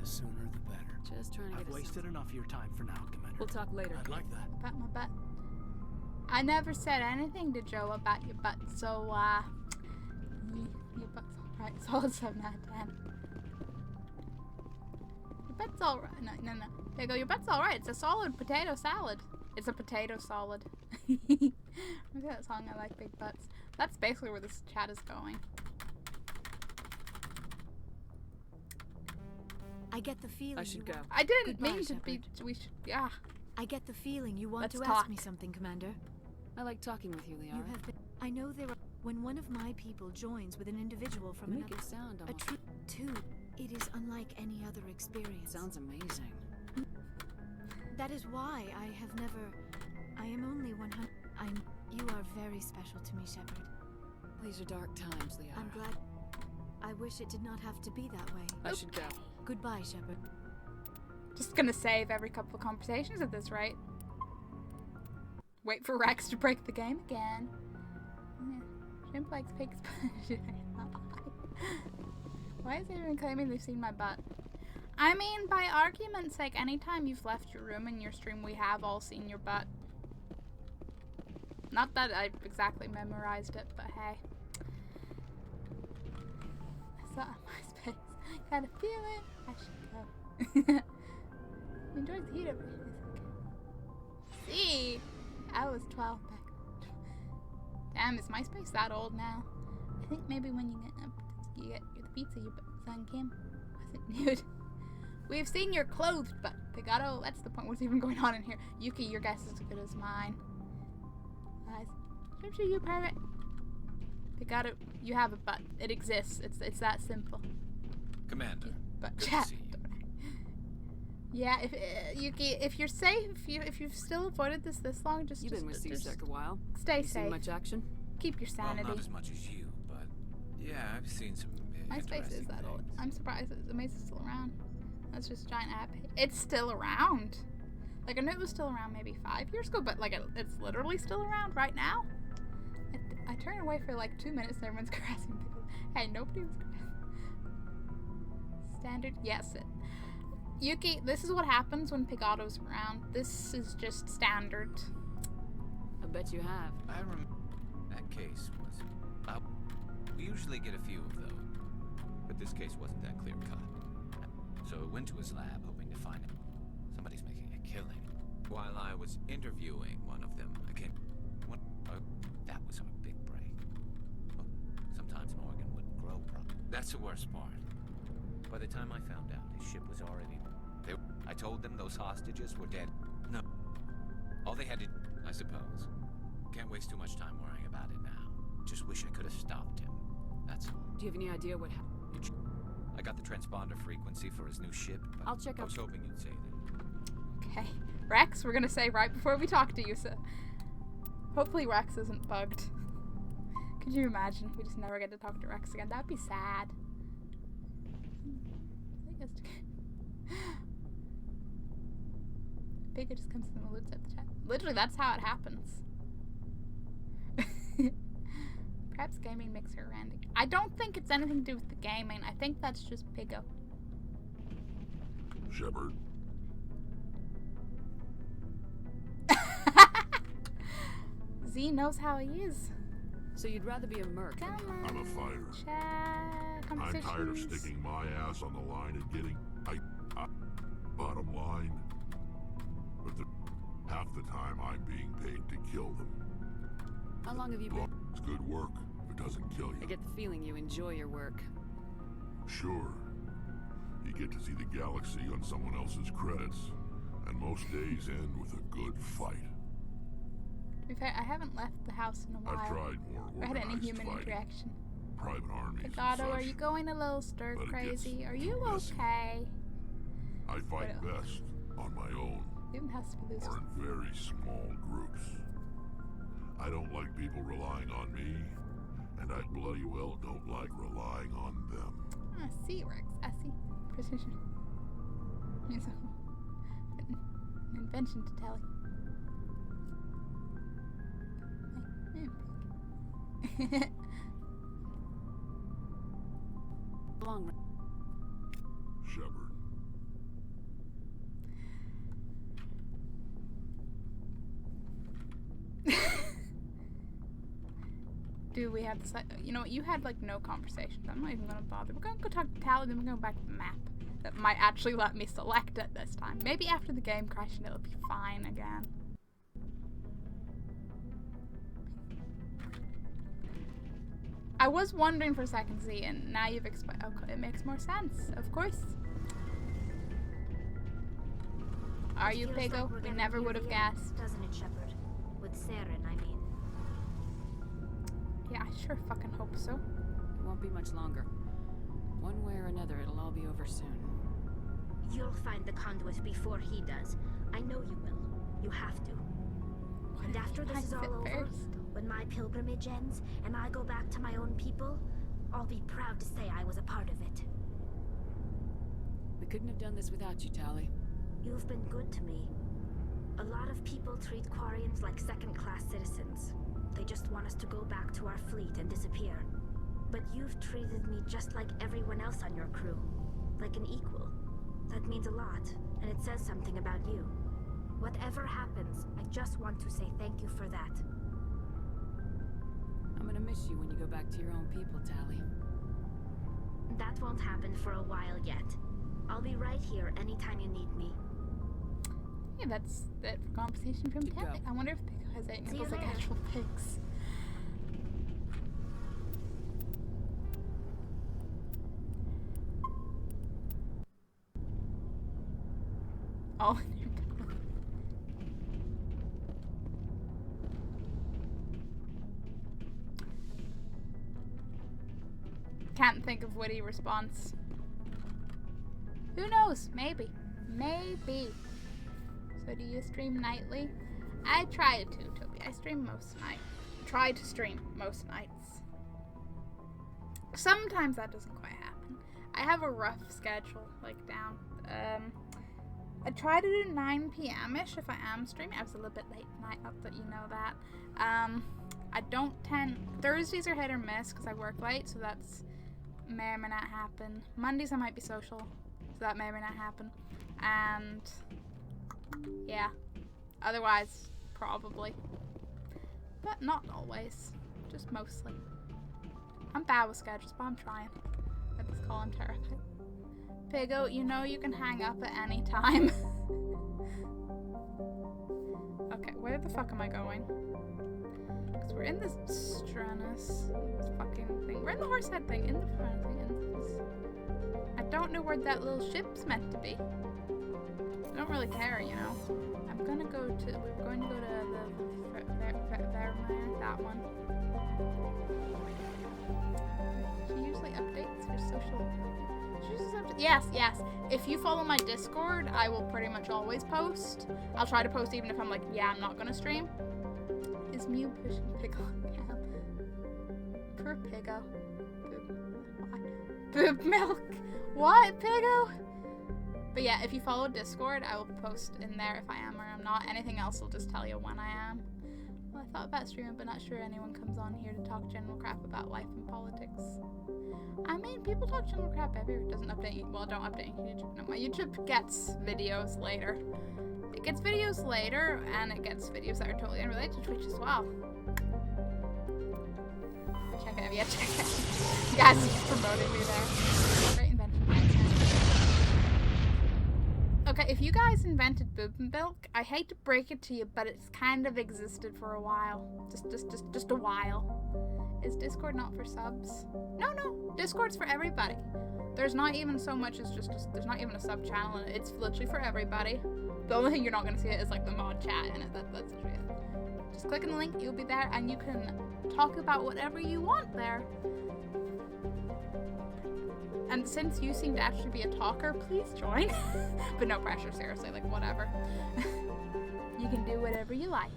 The sooner the better. Just trying to I've wasted enough of your time for now, Commander. We'll talk later. I'd like that. Pat my butt. I never said anything to Joe about your butt, so, your butt's alright. Solid 7 out of 10. Your butt's alright. No. There you go. Your butt's alright. It's a solid potato salad. It's a potato solid. Look at that song, I Like Big Butts. That's basically where this chat is going. I get the feeling I should go. I didn't Goodbye, mean to be. We should. Yeah. I get the feeling you want Let's to talk. ask me something, Commander. I like talking with you, Liara. You have been. I know there are. When one of my people joins with an individual from You another. make it sound A almost... true. Too. It is unlike any other experience. Sounds amazing. That is why I have never. I am only 100. You are very special to me, Shepard. These are dark times, Liara. I'm glad. I wish it did not have to be that way. I should go. Goodbye, Shepard. Just gonna save every couple of conversations at this rate. Wait for Wrex to break the game again. Yeah. Shrimp likes pigs. Why is everyone claiming they've seen my butt? I mean, by argument's sake, anytime you've left your room in your stream, we have all seen your butt. Not that I exactly memorized it, but hey. I saw my space. Got a feeling I should go. Enjoy the heat over here. Yuki! I was 12 back. Damn, is MySpace that old now? I think maybe when you get the pizza, your son Kim wasn't nude. We've seen your clothes, but Picado, that's the point. What's even going on in here? Yuki, your guess is as good as mine. Scripture, you pirate. Picado, you have a butt. It exists. It's that simple. Commander, but good chat. to see you. Yeah, if Yuki, if you're safe, if you've still avoided this long, You've been with C-Sec a while. Stay safe. Seen much action? Keep your sanity. Well, not as much as you, but yeah, I've seen some. MySpace is that old. I'm surprised it's amazing it's still around. That's just a giant app. It's still around. Like I knew it was still around maybe 5 years ago, but like it's literally still around right now. I turned away for like 2 minutes and everyone's caressing people. Hey, nobody was standard. Yes, Yuki, this is what happens when Pigado's around. This is just standard. I bet you have. I remember that case was. We usually get a few of those, but this case wasn't that clear cut. So I went to his lab hoping to find it. Somebody's making a killing. While I was interviewing one of them, I came. That was our big break. Well, sometimes an organ wouldn't grow properly. That's the worst part. By the time I found out, his ship was already. I told them those hostages were dead. No. All they had to. I suppose. Can't waste too much time worrying about it now. Just wish I could have stopped him. That's all. Do you have any idea what happened? I got the transponder frequency for his new ship, but I'll check out. I was hoping you'd say that. Okay. Wrex, we're gonna say right before we talk to you, so hopefully Wrex isn't bugged. Could you imagine? We just never get to talk to Wrex again. That'd be sad. Pika just comes in and loots at the chat. Literally, that's how it happens. Perhaps gaming makes her Randy. I don't think it's anything to do with the gaming. I think that's just Pigo. Shepard. Z knows how he is. So you'd rather be a merc? I'm a fighter. Chat, I'm tired of sticking my ass on the line and getting bottom line. But half the time I'm being paid to kill them. How long have you been? It's good work if it doesn't kill you. I get the feeling you enjoy your work. Sure. You get to see the galaxy on someone else's credits, and most days end with a good fight. To be fair, I haven't left the house in a while. I've tried more I had any organized human fighting. interaction. Private armies and Picado, such, are you going a little stir but it crazy? gets Are you too messy. okay? I fight best on my own, Even has to be loose. or in very small groups. I don't like people relying on me, and I bloody well don't like relying on them. I see, Wrex. I see. Precision. Means an invention to tell you. Long. Shepard. Do we have this? You know what? You had like no conversations. I'm not even gonna bother. We're gonna go talk to Tally, then we're going back to the map. That might actually let me select it this time. Maybe after the game crashing, it'll be fine again. I was wondering for a second, Z, and now you've explained. Okay, it makes more sense. Of course. Are you, Pigo? We never would have guessed. Doesn't it, Shepard? With Saren, I mean. Yeah, I sure fucking hope so. It won't be much longer. One way or another, it'll all be over soon. You'll find the conduit before he does. I know you will. You have to. And after this is all over, when my pilgrimage ends and I go back to my own people, I'll be proud to say I was a part of it. We couldn't have done this without you, Tally. You've been good to me. A lot of people treat Quarians like second-class citizens. They just want us to go back to our fleet and disappear. But you've treated me just like everyone else on your crew. Like an equal. That means a lot, and it says something about you. Whatever happens, I just want to say thank you for that. I'm gonna miss you when you go back to your own people, Tally. That won't happen for a while yet. I'll be right here anytime you need me. Hey, that's it for conversation from Kathy. I wonder if Pico has 8 nipples like actual pigs. All in your belly. Can't think of witty response. Who knows? Maybe. Maybe. So do you stream nightly? I try to, Toby. I stream most nights. Try to stream most nights. Sometimes that doesn't quite happen. I have a rough schedule, like, down. I try to do 9 p.m.-ish if I am streaming. I was a little bit late tonight, not that you know that. I don't Thursdays are hit or miss because I work late, so that's may or may not happen. Mondays I might be social, so that may or may not happen. And yeah, otherwise probably, but not always, just mostly. I'm bad with schedules, but I'm trying. At this call, I'm terrified. Pigo, you know you can hang up at any time. Okay, where the fuck am I going? Because we're in this Stranus fucking thing. We're in the Horsehead thing, in the front thing, in this. I don't know where that little ship's meant to be. I don't really care, you know. We're going to go to the that one. She usually updates her social. Yes. If you follow my Discord, I will pretty much always post. I'll try to post even if I'm like, yeah, I'm not gonna stream. Is Mew pushing Pickle? Yeah. Poor Pigo. Boob milk. What, Pigo? But yeah, if you follow Discord, I will post in there if I am or I'm not. Anything else will just tell you when I am. Well, I thought about streaming, but not sure anyone comes on here to talk general crap about life and politics. I mean, people talk general crap everywhere. It doesn't update. Well, don't update YouTube. No, my YouTube gets videos later. It gets videos later, and it gets videos that are totally unrelated to Twitch as well. Check it out. Yeah, check it out. You guys are just promoting me there. Great invention. Okay, if you guys invented boob milk, I hate to break it to you, but it's kind of existed for a while. Just a while. Is Discord not for subs? No, Discord's for everybody. There's not even so much as there's not even a sub channel, and it's literally for everybody. The only thing you're not gonna see it is like the mod chat in it. That's literally it. Just click on the link, you'll be there, and you can talk about whatever you want there. And since you seem to actually be a talker, please join. But no pressure, seriously, like whatever. You can do whatever you like.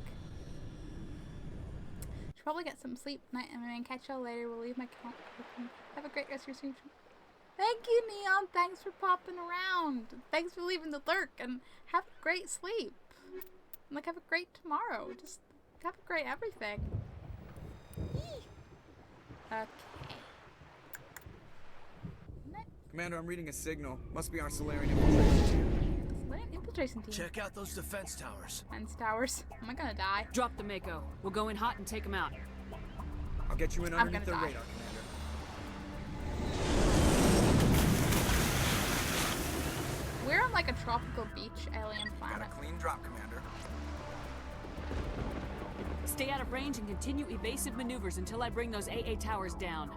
Should probably get some sleep tonight and catch y'all later. We'll leave my account open. Have a great rest of your stream. Thank you, Neon. Thanks for popping around. Thanks for leaving the lurk, and have a great sleep. And like have a great tomorrow. Just have a great everything. Okay. Commander, I'm reading a signal. Must be our Solarian infiltration team. Check out those defense towers. Defense towers. Am I gonna die? Drop the Mako. We'll go in hot and take them out. I'll get you in underneath the radar, Commander. We're on like a tropical beach alien planet. Got a clean drop, Commander. Stay out of range and continue evasive maneuvers until I bring those AA towers down.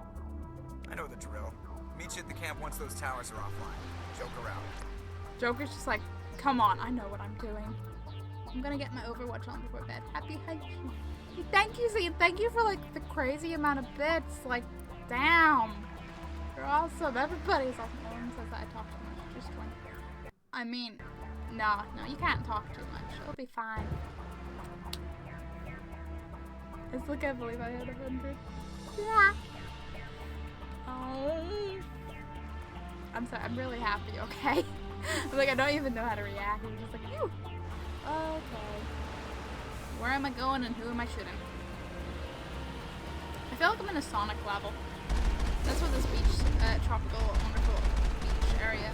I know the drill. Meet you at the camp once those towers are offline. Joker out. Joker's just like, come on, I know what I'm doing. I'm gonna get my Overwatch on before bed. Happy hiking. Thank you, Z. Thank you for like the crazy amount of bits. Like, damn. You're awesome. Everybody's awesome. No one says that I talk too much. Just one. I mean, no, you can't talk too much. It'll be fine. I still can't believe I hit 100. Yeah. Oh. I'm sorry, I'm really happy, okay? Like, I don't even know how to react. I'm just like, phew. Okay. Where am I going and who am I shooting? I feel like I'm in a Sonic level. That's what this beach, tropical, wonderful beach area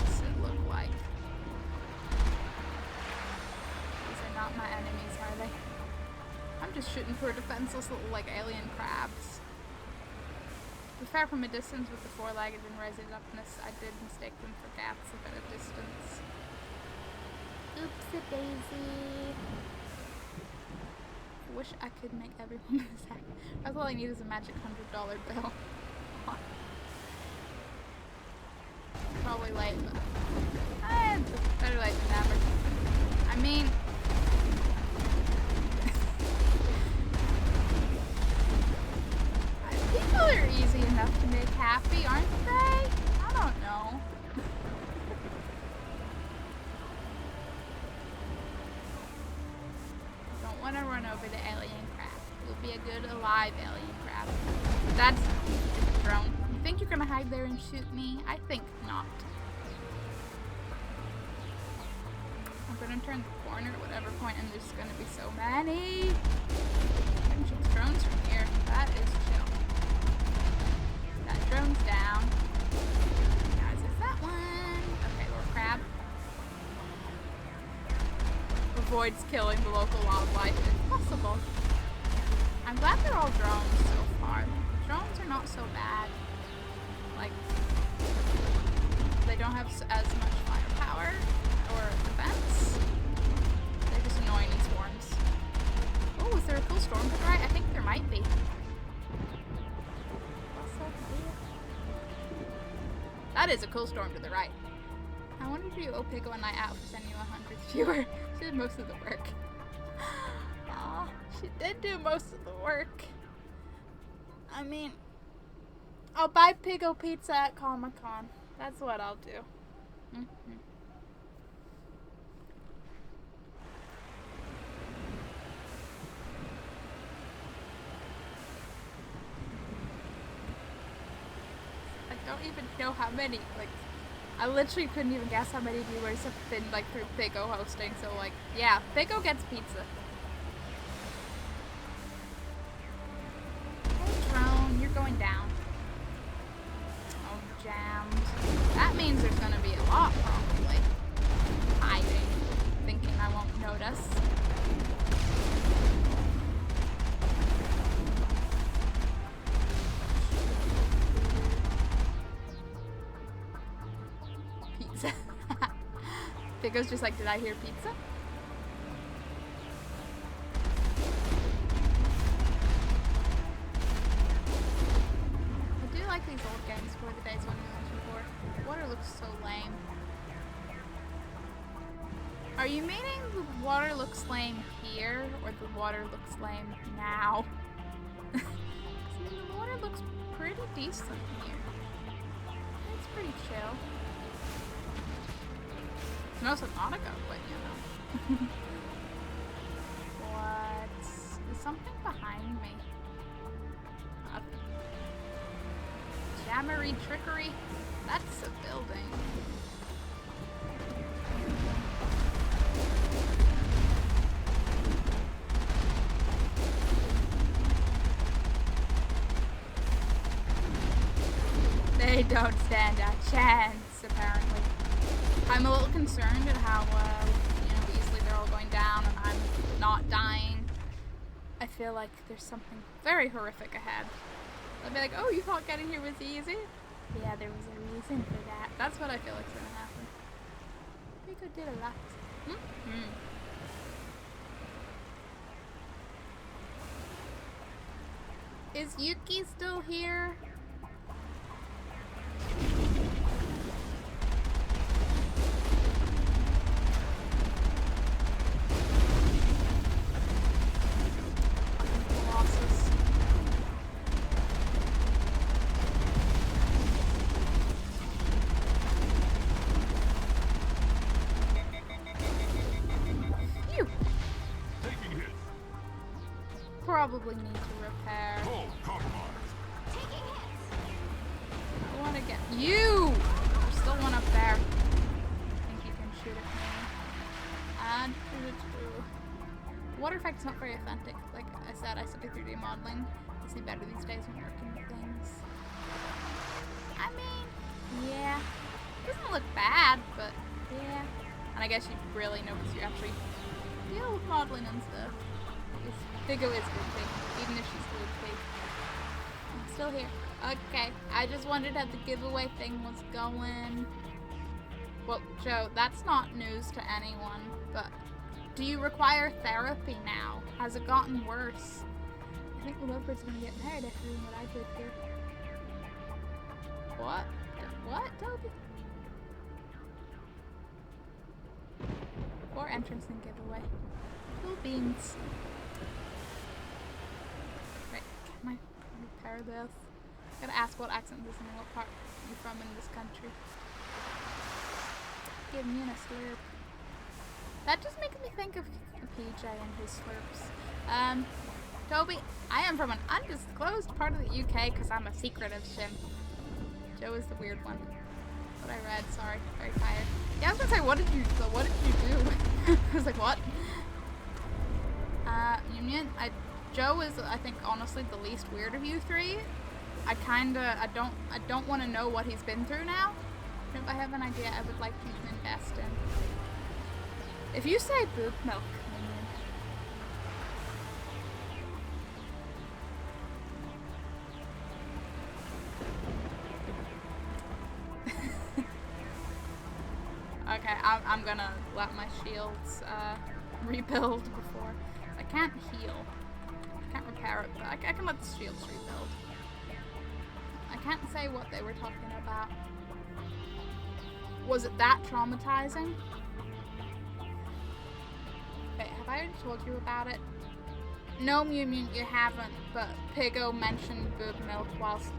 makes it look like. These are not my enemies, are they? I'm just shooting for defenseless little, like, alien crabs. To be fair, from a distance with the four-legged and resident upness, I did mistake them for cats a bit of distance. Oopsie daisy. I wish I could make everyone this happy. That's all I need is a magic $100 bill. Probably late, but better late than never. I mean, people are easy enough to make happy, aren't they? I don't know. Don't want to run over the alien crab. You'll be a good alive alien crab. That's a drone. You think you're gonna hide there and shoot me? I think not. I'm gonna turn the corner at whatever point, and there's gonna be so many. I can shoot the drones from here. That is chill. That drone's down. Guys, it's that one. Okay, little crab. Avoids killing the local wildlife if possible. I'm glad they're all drones so far. Drones are not so bad. Like, they don't have as much firepower or defense. They're just annoying in swarms. Oh, is there a cool storm to the right? I think there might be. That is a cool storm to the right. I wanted to do Opig one night out for sending you 100 viewer. She did most of the work. Aw, she did do most of the work. I mean, I'll buy Piggo pizza at Comic-Con. That's what I'll do. I don't even know how many, like, I literally couldn't even guess how many viewers have been, like, through Piggo hosting, so, like, yeah, Piggo gets pizza. Hey, drone, you're going down. Oh, jammed. That means there's gonna be a lot, probably. Hiding, thinking I won't notice. Pizza. Piggo's just like, did I hear pizza? I do like these old games for the days when we mentioned before. The water looks so lame. Are you meaning the water looks lame here, or the water looks lame now? I mean, the water looks pretty decent here. It's pretty chill. It's no Subnautica, but you know. What? There's something behind me. Jammery trickery? That's a building. They don't stand a chance, apparently. I'm a little concerned at how, you know, easily they're all going down and I'm not dying. I feel like there's something very horrific ahead. I'll be like, oh, you thought getting here was easy? Yeah, there was a reason for that. That's what I feel like is going to happen. Rico did a lot. Is Yuki still here? Probably need to repair. I want to get you. There's still one up there. I think you can shoot at me. And water effect's not very authentic. Like I said, I studied 3D modeling. I see better these days when working with things. I mean, yeah, it doesn't look bad, but yeah. And I guess you really know because you actually deal with modeling and stuff. Piggo is goofy, even if she's goofy. I'm still here. Okay, I just wondered how the giveaway thing was going. Well, Joe, that's not news to anyone. But do you require therapy now? Has it gotten worse? I think the lovebirds are gonna get married after doing what I did here. What? What, Toby? 4 entrance and giveaway. Cool beans. Right, can I repair this? I gotta ask what accent this is and what part you're from in this country. Give me a slurp. That just makes me think of PJ and his slurps. Toby, I am from an undisclosed part of the UK because I'm a secretive sim. Joe is the weird one. What I read, sorry, very tired. Yeah, I was gonna say, what did you do? I was like, what? Union. Joe is, I think, honestly, the least weird of you three. I don't want to know what he's been through now. If I have an idea, I would like you to invest in. If you say boob milk, okay, I'm gonna let my shields rebuild before. I can't heal. I can't repair it, but I can let the shields rebuild. I can't say what they were talking about. Was it that traumatizing? Wait, have I already told you about it? No, Mew Mew, you haven't, but Pigo mentioned boob milk whilst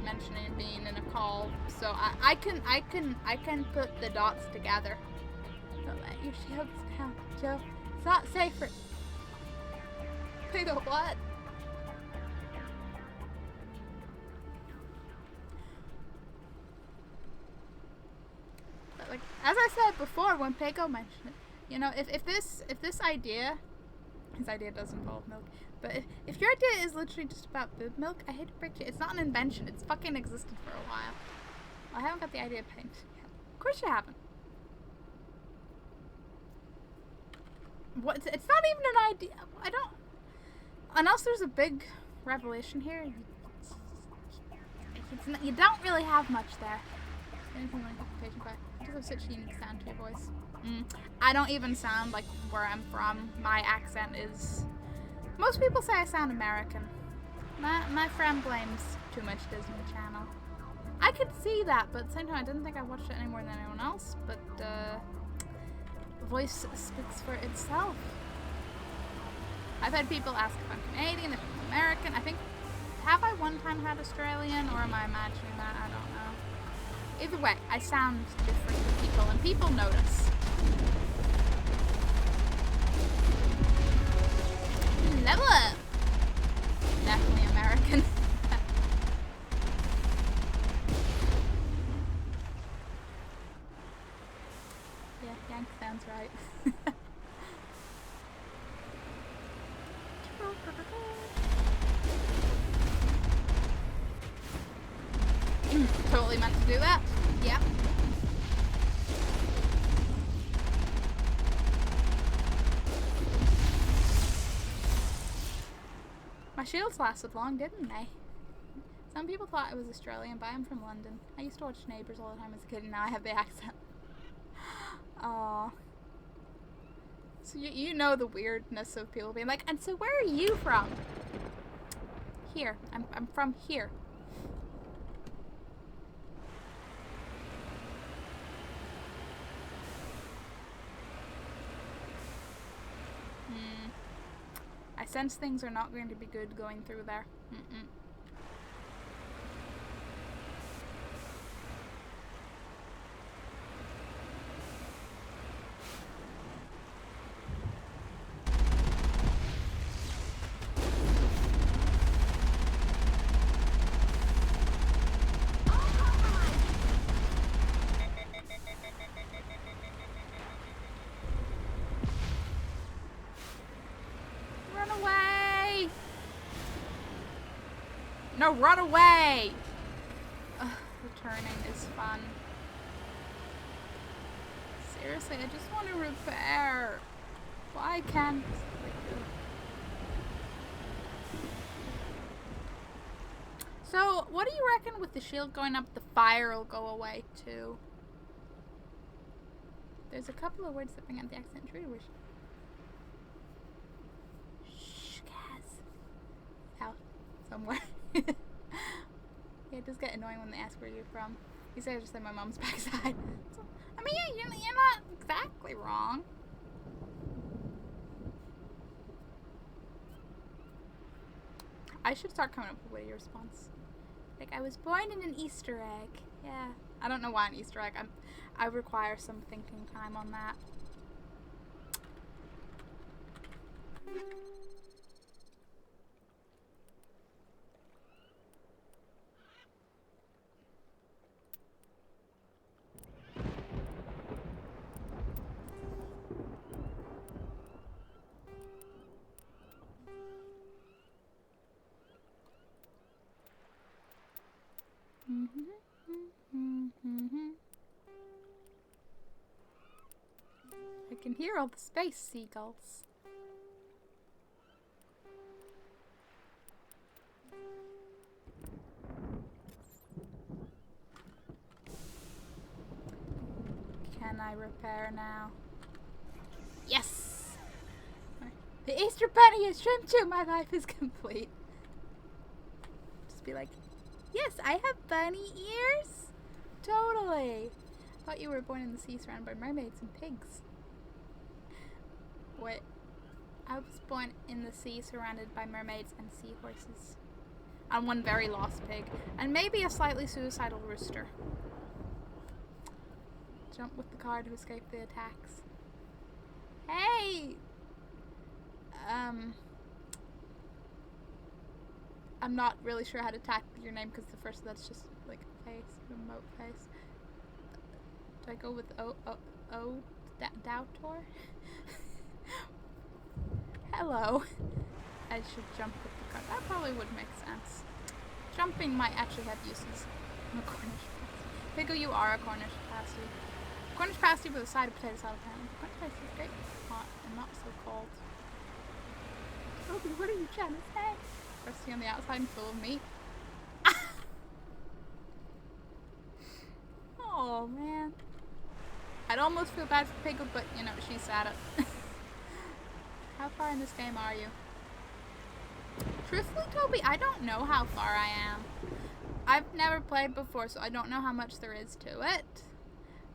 mentioning being in a call, so I can put the dots together. Don't let your shields down, Joe. It's not safe for Pigo. What? But like as I said before, when Pigo mentioned it, you know, if this idea. His idea does involve milk. But if your idea is literally just about boob milk, I hate to break it. It's not an invention. It's fucking existed for a while. I haven't got the idea of paint yet. Of course you haven't. What? It's not even an idea. I don't... Unless there's a big revelation here. You don't really have much there. Anything like patient by. It does have such a unique sound to your voice. I don't even sound like where I'm from. My accent is... Most people say I sound American. My friend blames too much Disney Channel. I could see that, but at the same time, I didn't think I watched it any more than anyone else. But the voice speaks for itself. I've had people ask if I'm Canadian, if I'm American. I think... Have I one time had Australian, or am I imagining that? I don't know. Either way, I sound different to people, and people notice. Level up! Definitely American. Yeah, Yank sounds right. Totally meant to do that. Yeah. My shields lasted long, didn't they? Some people thought I was Australian, but I'm from London. I used to watch Neighbours all the time as a kid, and now I have the accent. Aww. So you know the weirdness of people being like, and so where are you from? Here. I'm from here. I sense things are not going to be good going through there. No, run away! Ugh, the turning is fun. Seriously, I just want to repair. Why can't... So, what do you reckon with the shield going up, the fire will go away too? There's a couple of words that bring out the accent. True wish. Shh, Kaz. Out somewhere. Yeah, it does get annoying when they ask where you're from. You say I just said my mom's backside. So, I mean, yeah, you're not exactly wrong. I should start coming up with a witty response. Like, I was born in an Easter egg. Yeah. I don't know why an Easter egg. I require some thinking time on that. I can hear all the space seagulls. Can I repair now? Yes! The Easter Bunny is trimmed too. My life is complete. Just be like, yes, I have bunny ears. Totally. Thought you were born in the sea surrounded by mermaids and pigs. What? I was born in the sea surrounded by mermaids and seahorses. And one very lost pig. And maybe a slightly suicidal rooster. Jump with the car to escape the attacks. Hey! I'm not really sure how to tack your name because the first that's just like a face, a remote face. Do I go with Doutor? Hello. I should jump with the car. That probably would make sense. Jumping might actually have uses. I'm a Cornish pasty. Pickle, you are a Cornish pasty. Cornish pasty with a side of potato salad apparently. Cornish pasty is great, hot, and not so cold. Toby, what are you trying to say? Rusty on the outside and full of meat. Oh man. I'd almost feel bad for Pickle, but you know, she's sad at How far in this game are you? Truthfully, Toby, I don't know how far I am. I've never played before, so I don't know how much there is to it.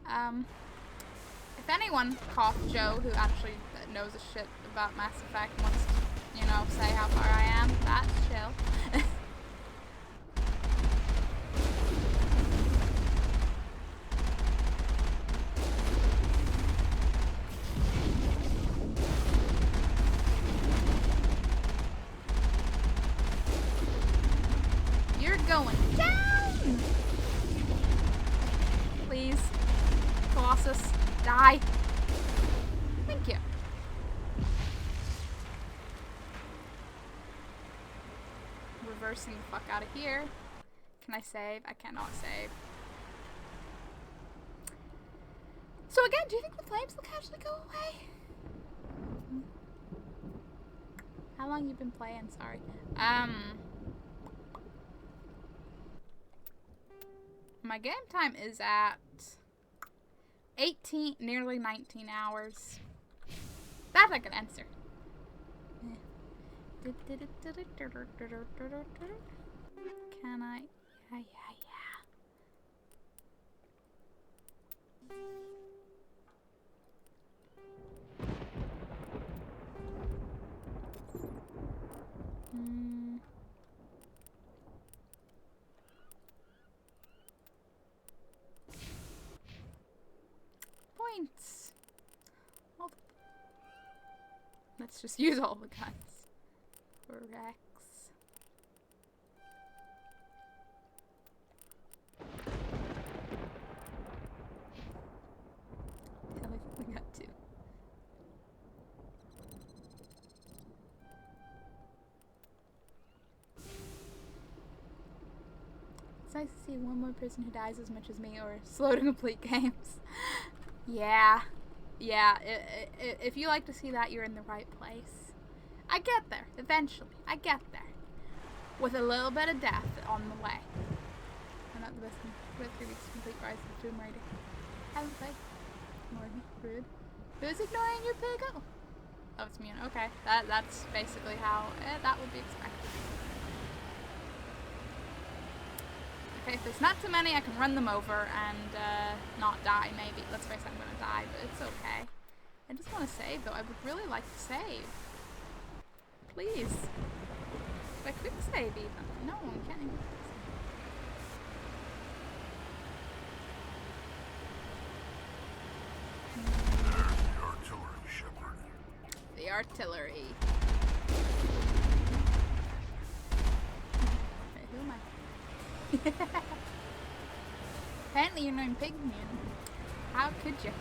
If anyone, cough Joe, who actually knows a shit about Mass Effect, wants to, you know, say how far I am, that's chill. You're going down! Please. Colossus, die. Thank you. Reversing the fuck out of here. Can I save? I cannot save. So again, do you think the flames will actually go away? How long you been playing? Sorry. My game time is at 18, nearly 19 hours. That I can answer. Can I? Yeah. Points. Let's just use all the guns. Wrex. We got two. It's nice to see one more person who dies as much as me or slow to complete games. Yeah. If you like to see that, you're in the right place. I get there. Eventually. I get there. With a little bit of death on the way. I'm not the best one. We have 3 weeks to complete Rise of the Tomb Raider. Haven't played. ignored me. Rude. Who's ignoring you, pig? Oh, it's me. Okay, that's basically how that would be expected. Okay, if there's not too many, I can run them over and not die, maybe. Let's face it, I'm gonna die, but it's okay. I just want to save, though. I would really like to save. Please. A quick save, even. No, I'm kidding. There's the artillery, Shepard. The artillery. Okay, who am I? Apparently you're known pygmy. How could you?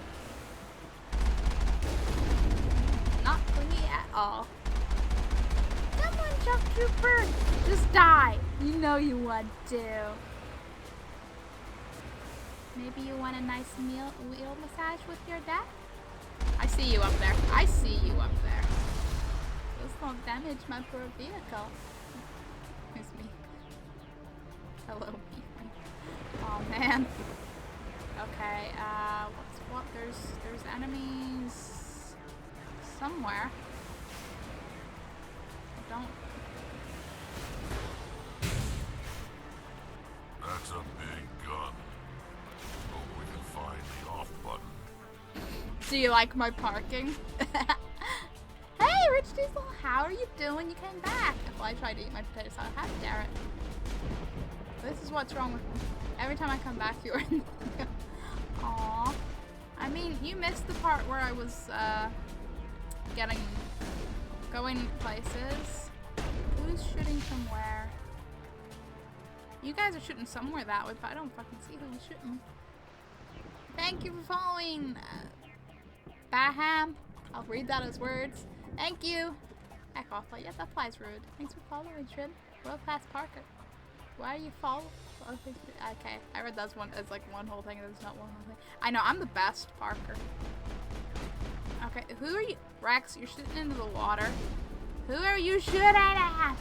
Not clingy at all. Come on, Shock Trooper! Just die! You know you want to. Maybe you want a nice wheel massage with your dad? I see you up there. I see you up there. Those won't damage my poor vehicle. It's me. Hello, me. Oh man. Okay, what? There's enemies somewhere. I don't. That's a big gun. Hope we can find the off button. Do you like my parking? Hey, Rich Diesel, how are you doing? You came back. Well, I tried to eat my potato salad. How dare it? This is what's wrong with me. Every time I come back, you're in. Aww. I mean, you missed the part where I was going places. Who's shooting from where? You guys are shooting somewhere that way, but I don't fucking see who's shooting. Thank you for following, Baham. I'll read that as words. Thank you. Heck off. Yeah, that fly's rude. Thanks for following, Trin. World Class Parker. Why are you following? Okay, I read that's one as like one whole thing. That's not one whole thing. I know, I'm the best Parker. Okay, who are you? Wrex, you're shooting into the water. Who are you shooting at?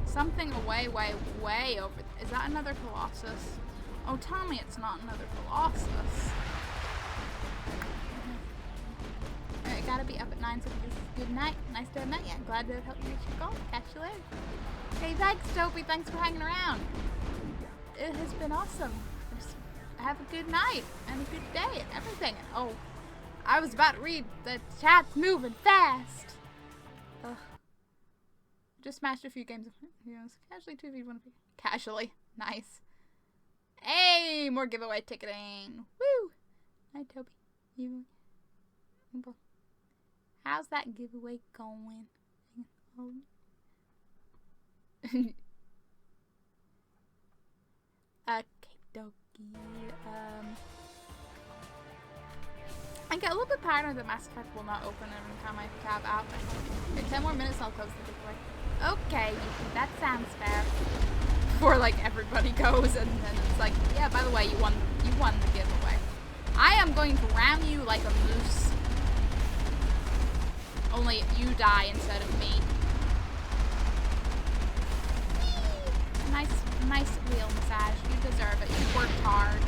Something way over. Is that another Colossus? Oh, tell me it's not another Colossus. Alright, gotta be up at 9, so this is good night. Nice to have met you. Glad to have helped you reach your goal. Catch you later. Okay, thanks, Dopey. Thanks for hanging around. It has been awesome. Have a good night and a good day and everything. Oh, I was about to read. The chat's moving fast. Ugh. Just smashed a few games of casually 2v1. Casually. Nice. Hey, more giveaway ticketing. Woo! Hi, Toby. You. How's that giveaway going? Okay, dokie. I get a little bit paranoid that Mass Effect will not open every time I tab out. Okay, 10 more minutes, I'll close the giveaway. Okay, that sounds fair. Before like everybody goes, and then it's like, yeah, by the way, you won the giveaway. I am going to ram you like a moose. Only you die instead of me. Nice wheel massage. You deserve it. You worked hard.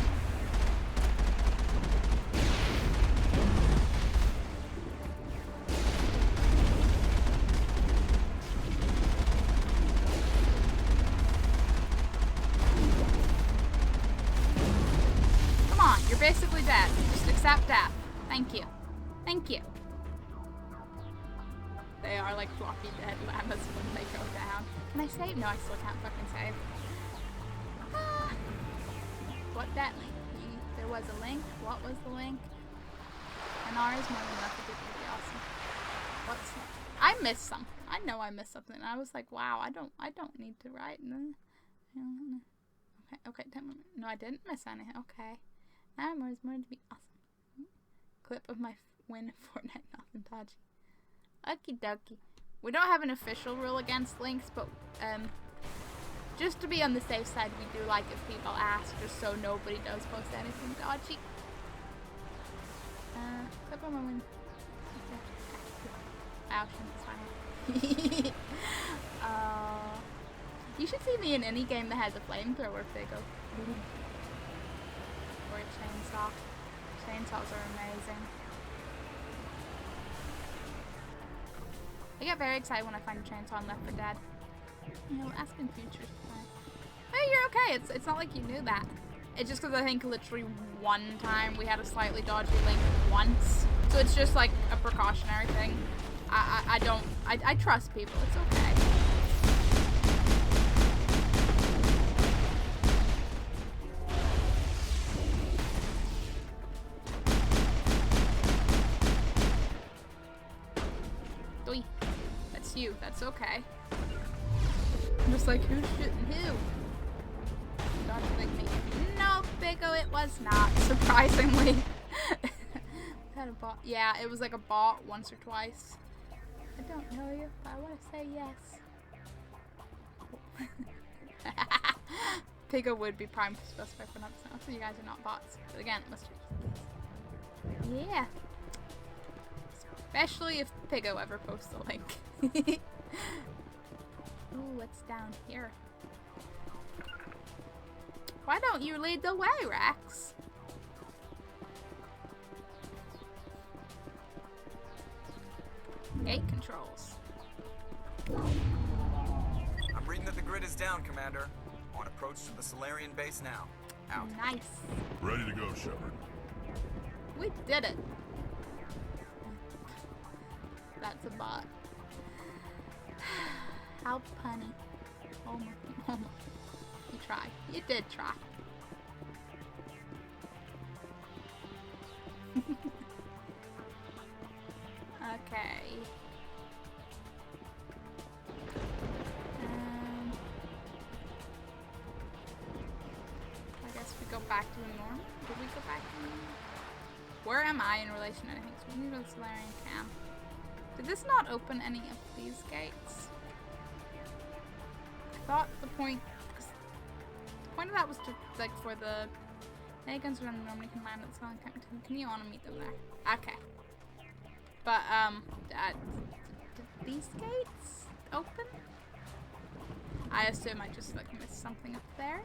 Come on, you're basically dead. Just accept death. Thank you. Thank you. They are like floppy dead llamas when they go down. Can I save? No, I still can't fucking save. Ah. What that link? There was a link. What was the link? An R is more than enough. It would be awesome. What's? I missed some. I know I missed something. I was like, wow, I don't need to write. Okay. No, I didn't miss anything. Okay. Now more is more to be awesome. Clip of my win Fortnite nothing dodgy. Okie dokie. We don't have an official rule against links, but just to be on the safe side, we do like if people ask, just so nobody does post anything dodgy. Clip on my win. Ouch, it's fine. You should see me in any game that has a flamethrower, Pigo. Or a chainsaw. Chainsaws are amazing. I get very excited when I find a chainsaw in Left 4 Dead. You know, asking Futures. Hey, you're okay. It's not like you knew that. It's just because I think literally one time we had a slightly dodgy link once. So it's just like a precautionary thing. I trust people. It's okay. Doi. That's you. That's okay. I'm just like, who's shooting who? Dodgy link me. No, Bigo, it was not. Surprisingly. Had a bot. Yeah, it was like a bot once or twice. I don't know you, but I want to say yes. Pigo would be primed to specify for 100%. So you guys are not bots. But again, let's just... Yeah. Especially if Pigo ever posts a link. Ooh, what's down here? Why don't you lead the way, Wrex? Gate controls. I'm reading that the grid is down, Commander. On approach to the Solarian base now. Out. Nice. Ready to go, Shepard. We did it. That's a bot. How punny. Almost. You tried. You did try. Okay. I guess we go back to normal. Did we go back to normal? Where am I in relation to anything? So we need to go to the Solarian camp. Did this not open any of these gates? I thought the point of that was to, like, for the guns around normally can land at the Solarian camp. Can you want to meet them there? Okay. But, did these gates open? I assume I just, like, missed something up there.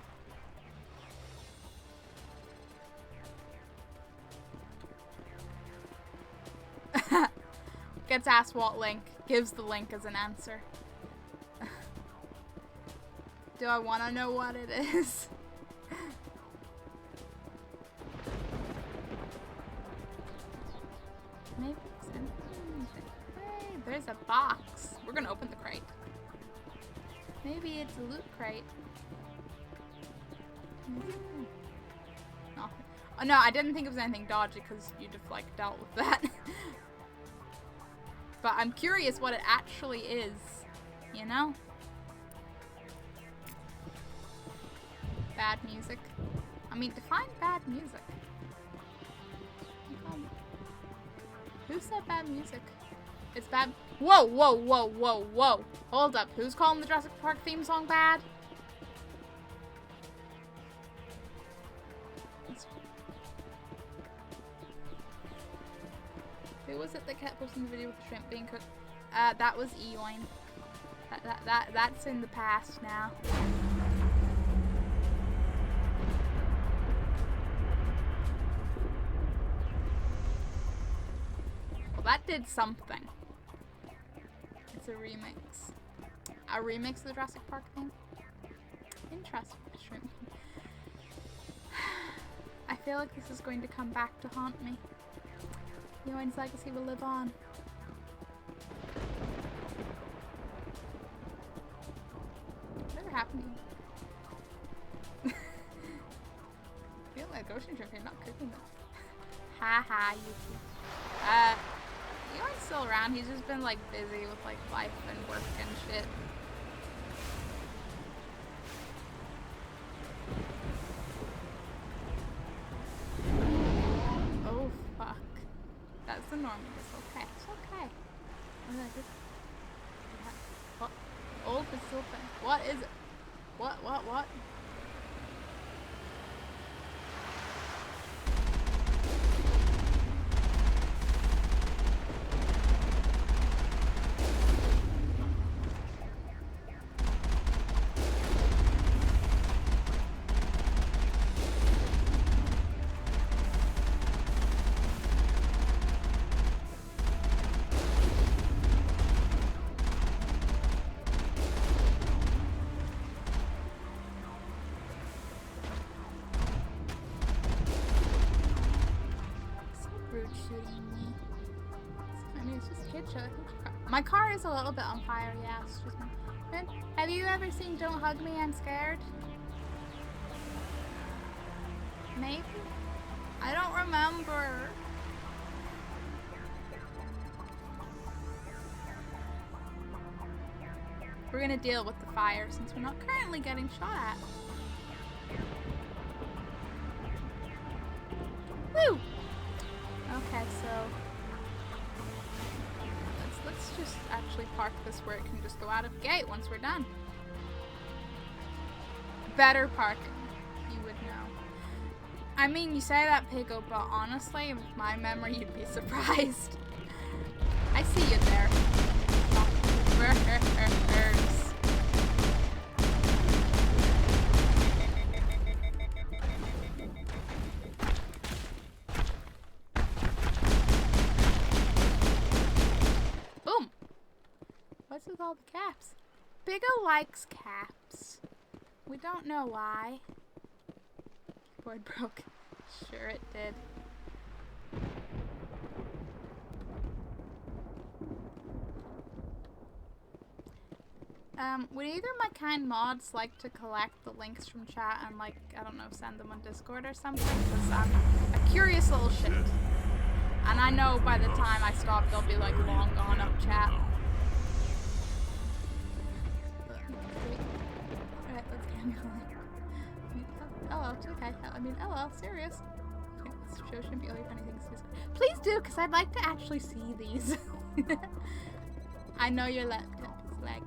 Gets asked what link, gives the link as an answer. Do I want to know what it is? Maybe it's in... Hey, there's a box. We're gonna open the crate. Maybe it's a loot crate. No. Oh, no, I didn't think it was anything dodgy because you'd have, like, dealt with that. But I'm curious what it actually is, you know? Bad music. I mean, define bad music. Who said bad music? It's bad. Whoa, whoa, whoa, whoa, whoa. Hold up. Who's calling the Jurassic Park theme song bad? Who was it that kept posting the video with the shrimp being cooked? That was Eoin. That's in the past now. Well, that did something. It's a remix. A remix of the Jurassic Park thing? Interesting. Shrimp. I feel like this is going to come back to haunt me. Eoin's legacy will live on. Whatever happened to you? I feel like ocean shrimp, you're not cooking them. Haha, Yuki. Eoin's still around, he's just been like busy with like life and work and shit. Oh fuck. That's the normal. It's okay. It's okay. What? Oh, it's still open. What is it? What? My car is a little bit on fire, yeah, excuse me. Have you ever seen Don't Hug Me, I'm Scared? Maybe? I don't remember. We're gonna deal with the fire since we're not currently getting shot at. Woo! Okay, so let's just actually park this where it can just go out of the gate once we're done. Better parking, you would know. I mean, you say that, Pigo, but honestly, with my memory, you'd be surprised. I see you there. Boom! What's with all the caps? Pigo likes caps. We don't know why. Keyboard broke. Sure it did. Would either of my kind mods like to collect the links from chat and, like, I don't know, send them on Discord or something? Because I'm a curious little shit. And I know by the time I stop, they'll be, like, long gone up chat. Alright, let's get going. LOL, it's okay. I mean, LOL, serious. Okay, this show shouldn't be all your funny things. Please do, because I'd like to actually see these. I know your laptop is like...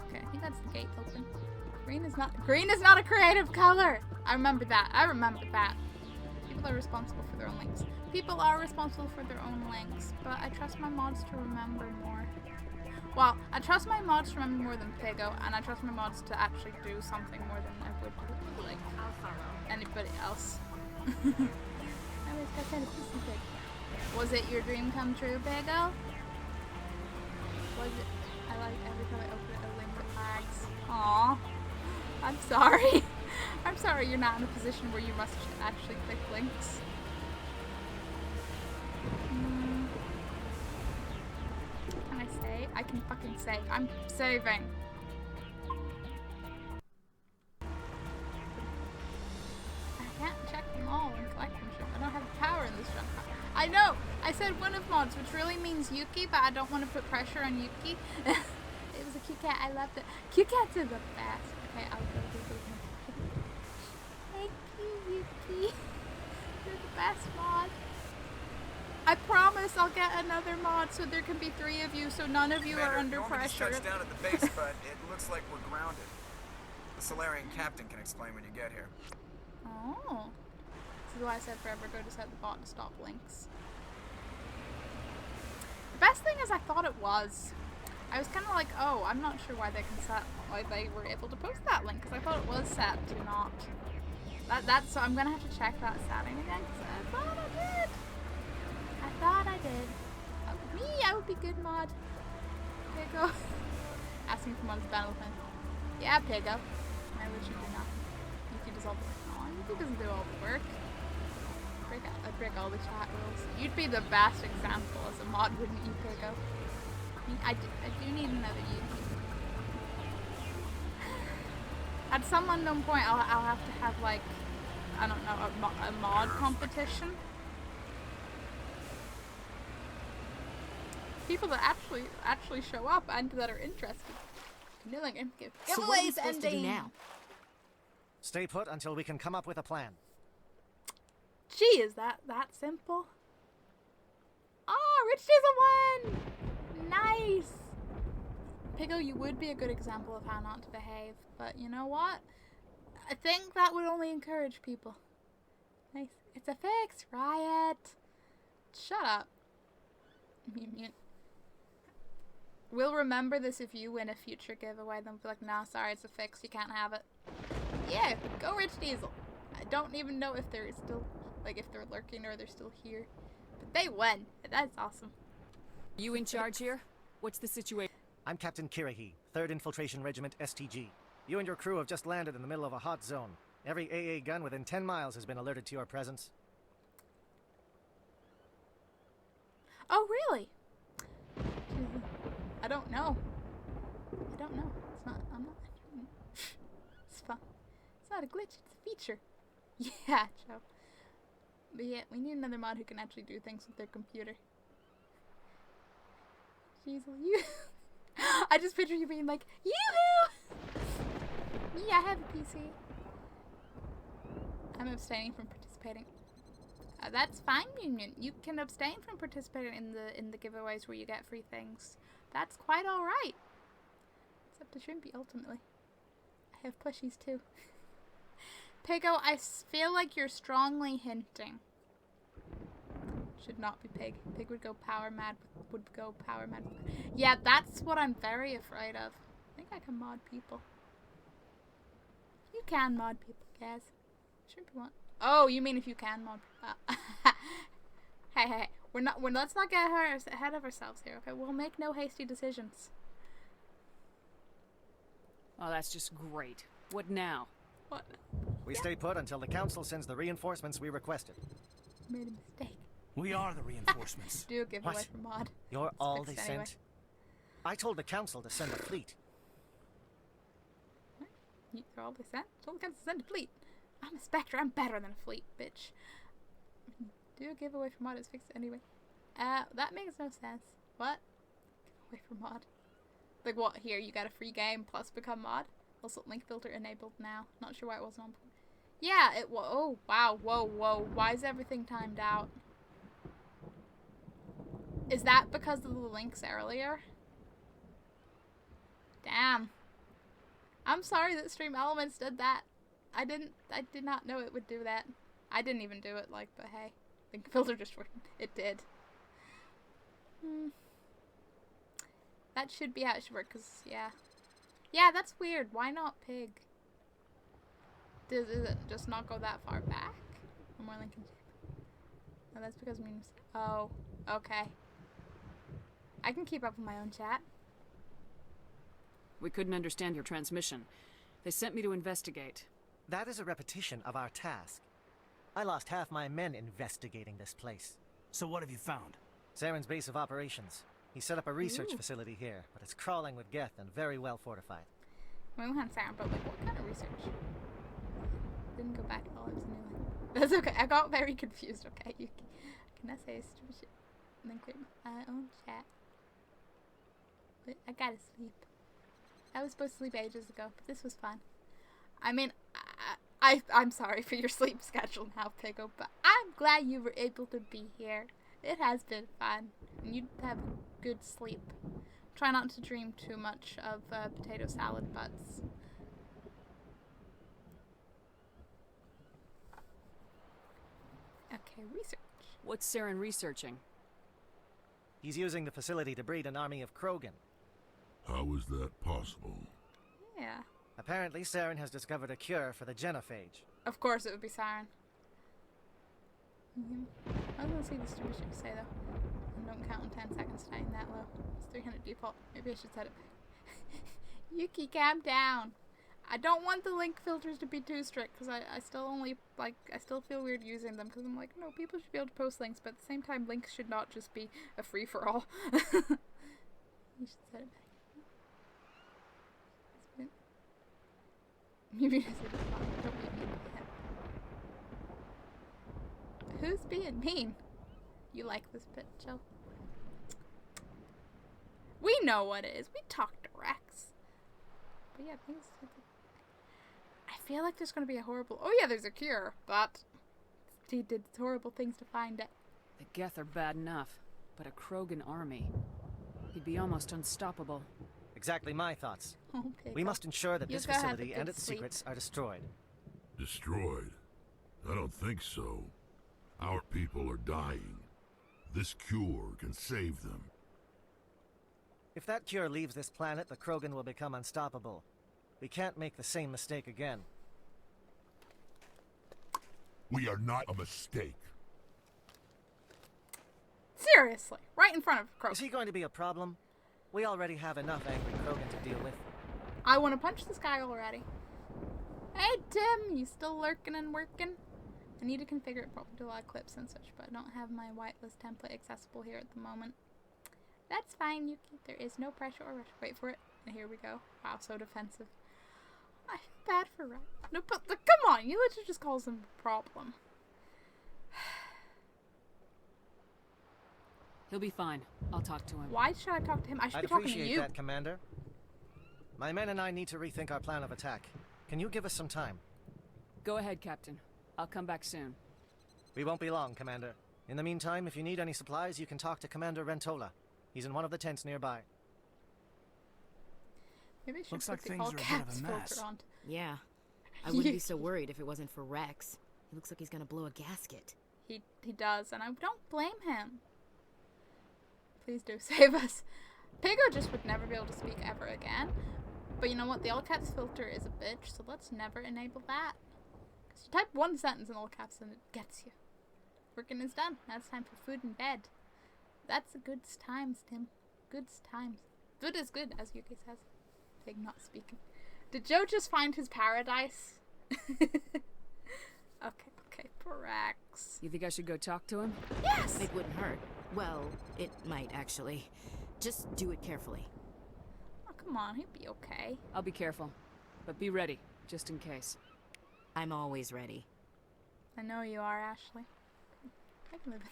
Okay, I think that's the gate open. Green is not a creative color! I remember that. I remember that. People are responsible for their own links. People are responsible for their own links, but I trust my mods to remember more. Well, I trust my mods to remember more than Pigo, and I trust my mods to actually do something more than I would do, like, anybody else. Was it your dream come true, Pigo? Was it? I like every time I open it, a link that flags. Aww. I'm sorry. I'm sorry you're not in a position where you must actually click links. Can I save? I can fucking save. I'm saving. I can't check them all and collect them. I don't have the power in this junk car. I know! I said one of mods, which really means Yuki, but I don't want to put pressure on Yuki. It was a cute cat. I loved it. Cute cats are the best. Okay, I'll go do it. Thank you, Yuki. You're the best mod. I promise I'll get another mod so there can be 3 of you, so none of you are under pressure. Touched down at the base, but it looks like we're grounded. The Solarian captain can explain when you get here. Oh. This is why I said forever ago to set the bot to stop links. The best thing is I thought it was. I was kind of like, oh, I'm not sure why they were able to post that link, because I thought it was set to not. So I'm gonna have to check that setting again, because I thought I did. I thought I did. I would be good mod. Pigo. Asking for mods Battlefield. Yeah, Pigo. I literally do not. Yuki does all the work. Aw, Yuki doesn't do all the work. I'd break all the chat rules. You'd be the best example as a mod, wouldn't you, Pigo? I do need another Yuki. At some unknown point, I'll have to have, like, I don't know, a mod competition. People that actually show up and that are interested. So what are we supposed to do now? Stay put until we can come up with a plan. Gee, is that simple? Oh, Rich Diesel won! Nice! Pigo, you would be a good example of how not to behave, but you know what? I think that would only encourage people. Nice. It's a fix, Riot! Shut up. Mute. We'll remember this if you win a future giveaway, then we'll be like, nah, sorry, it's a fix, you can't have it. Yeah, go Rich Diesel. I don't even know if they're still, like, if they're lurking or they're still here. But they win. That's awesome. You in charge here? What's the situation? I'm Captain Kirahi, 3rd Infiltration Regiment STG. You and your crew have just landed in the middle of a hot zone. Every AA gun within 10 miles has been alerted to your presence. Oh, really? I don't know. I don't know. It's not, I'm not. It's fun. It's not a glitch, it's a feature. Yeah, Joe. But yeah, we need another mod who can actually do things with their computer. Jeez, you. I just picture you being like, yoo-hoo! Yeah, I have a PC. I'm abstaining from participating. That's fine, Union. You can abstain from participating in the giveaways where you get free things. That's quite alright. It's up to Shrimpy, ultimately. I have plushies, too. Pigo, I feel like you're strongly hinting. Should not be Pig. Pig would go power mad. Yeah, that's what I'm very afraid of. I think I can mod people. You can mod people, guys. Shrimpy want. Oh, you mean if you can mod? Hey, let's not get ahead of ourselves here, okay? We'll make no hasty decisions. Oh, that's just great. What now? What? We stay put until the council sends the reinforcements we requested. Made a mistake. We are the reinforcements. Do a giveaway for mod. You're It's all they fixed anyway. sent? I told the council to send a fleet. They're all they sent? Told the council to send a fleet. I'm a Spectre. I'm better than a fleet, bitch. Do a giveaway for mod. It's fixed anyway. That makes no sense. What? Giveaway for mod. Like what? Here, you got a free game plus become mod. Also, link filter enabled now. Not sure why it wasn't on. Yeah, it was. Oh, wow. Whoa. Why is everything timed out? Is that because of the links earlier? Damn. I'm sorry that Stream Elements did that. I did not know it would do that. I didn't even do it, like, but hey. Link filter just worked. It did. That should be how it should work, because, yeah. Yeah, that's weird. Why not Pig? Does it just not go that far back? Or more Lincoln shape? Oh, that's because memes. Oh, okay. I can keep up with my own chat. We couldn't understand your transmission. They sent me to investigate. That is a repetition of our task. I lost half my men investigating this place. So what have you found? Saren's base of operations. He set up a research facility here, but it's crawling with Geth and very well fortified. We want Saren, but like, what kind of research? Didn't go back at all. It was a new one. That's okay. I got very confused. Okay, you can I say stupid shit and then clear my own chat? But I gotta sleep. I was supposed to sleep ages ago, but this was fun. I mean, I'm sorry for your sleep schedule now, Pigo, but I'm glad you were able to be here. It has been fun, and you have good sleep. Try not to dream too much of potato salad butts. Okay, research. What's Saren researching? He's using the facility to breed an army of Krogan. How is that possible? Yeah. Apparently, Saren has discovered a cure for the genophage. Of course it would be Saren. I was gonna see the stupid shit you say though. And don't count in 10 seconds staying that low. It's 300 default. Maybe I should set it back. Yuki, calm down. I don't want the link filters to be too strict because I still only, like, I still feel weird using them because I'm like, no, people should be able to post links, but at the same time, links should not just be a free-for-all. You should set it back. Maybe I said it wrong. Don't be mean to him. Who's being mean? You like this bit, Joe? We know what it is. We talked to Wrex. But yeah, things. I feel like there's gonna be a horrible. Oh yeah, there's a cure, but he did horrible things to find it. The Geth are bad enough, but a Krogan army. He'd be almost unstoppable. Exactly my thoughts. Okay, we must ensure that this go have a facility and good its sleep. secrets are destroyed. Destroyed? I don't think so. Our people are dying. This cure can save them. If that cure leaves this planet, the Krogan will become unstoppable. We can't make the same mistake again. We are not a mistake. Seriously, right in front of Krogan. Is he going to be a problem? We already have enough angry Krogan to deal with. I want to punch this guy already. Hey Tim, you still lurking and working? I need to configure it properly to allow clips and such, but I don't have my whitelist template accessible here at the moment. That's fine, Yuki. There is no pressure or rush. Wait for it. And here we go. Wow, so defensive. I feel bad for Wrex. No, but come on, you literally just calls him a problem. He'll be fine. I'll talk to him. Why should I talk to him? I should I'd be talking to appreciate you. that, Commander. My men and I need to rethink our plan of attack. Can you give us some time? Go ahead, Captain. I'll come back soon. We won't be long, Commander. In the meantime, if you need any supplies, you can talk to Commander Rentola. He's in one of the tents nearby. Maybe I should Looks put like the things all are a bit caps of a filter mess. on. Yeah. I wouldn't be so worried if it wasn't for Wrex. He looks like he's gonna blow a gasket. He does, and I don't blame him. Please do save us. Pigo just would never be able to speak ever again. But you know what? The all caps filter is a bitch, so let's never enable that. Because you type one sentence in all caps and it gets you. Working is done. Now it's time for food and bed. That's a good times, Tim. Good times. Good is good, as Yuki says. Pig not speaking. Did Joe just find his paradise? Okay, poor Wrex. You think I should go talk to him? Yes! It wouldn't hurt. Well, it might actually. Just do it carefully. Oh, come on, he'll be okay. I'll be careful. But be ready, just in case. I'm always ready. I know you are, Ashley. I can live with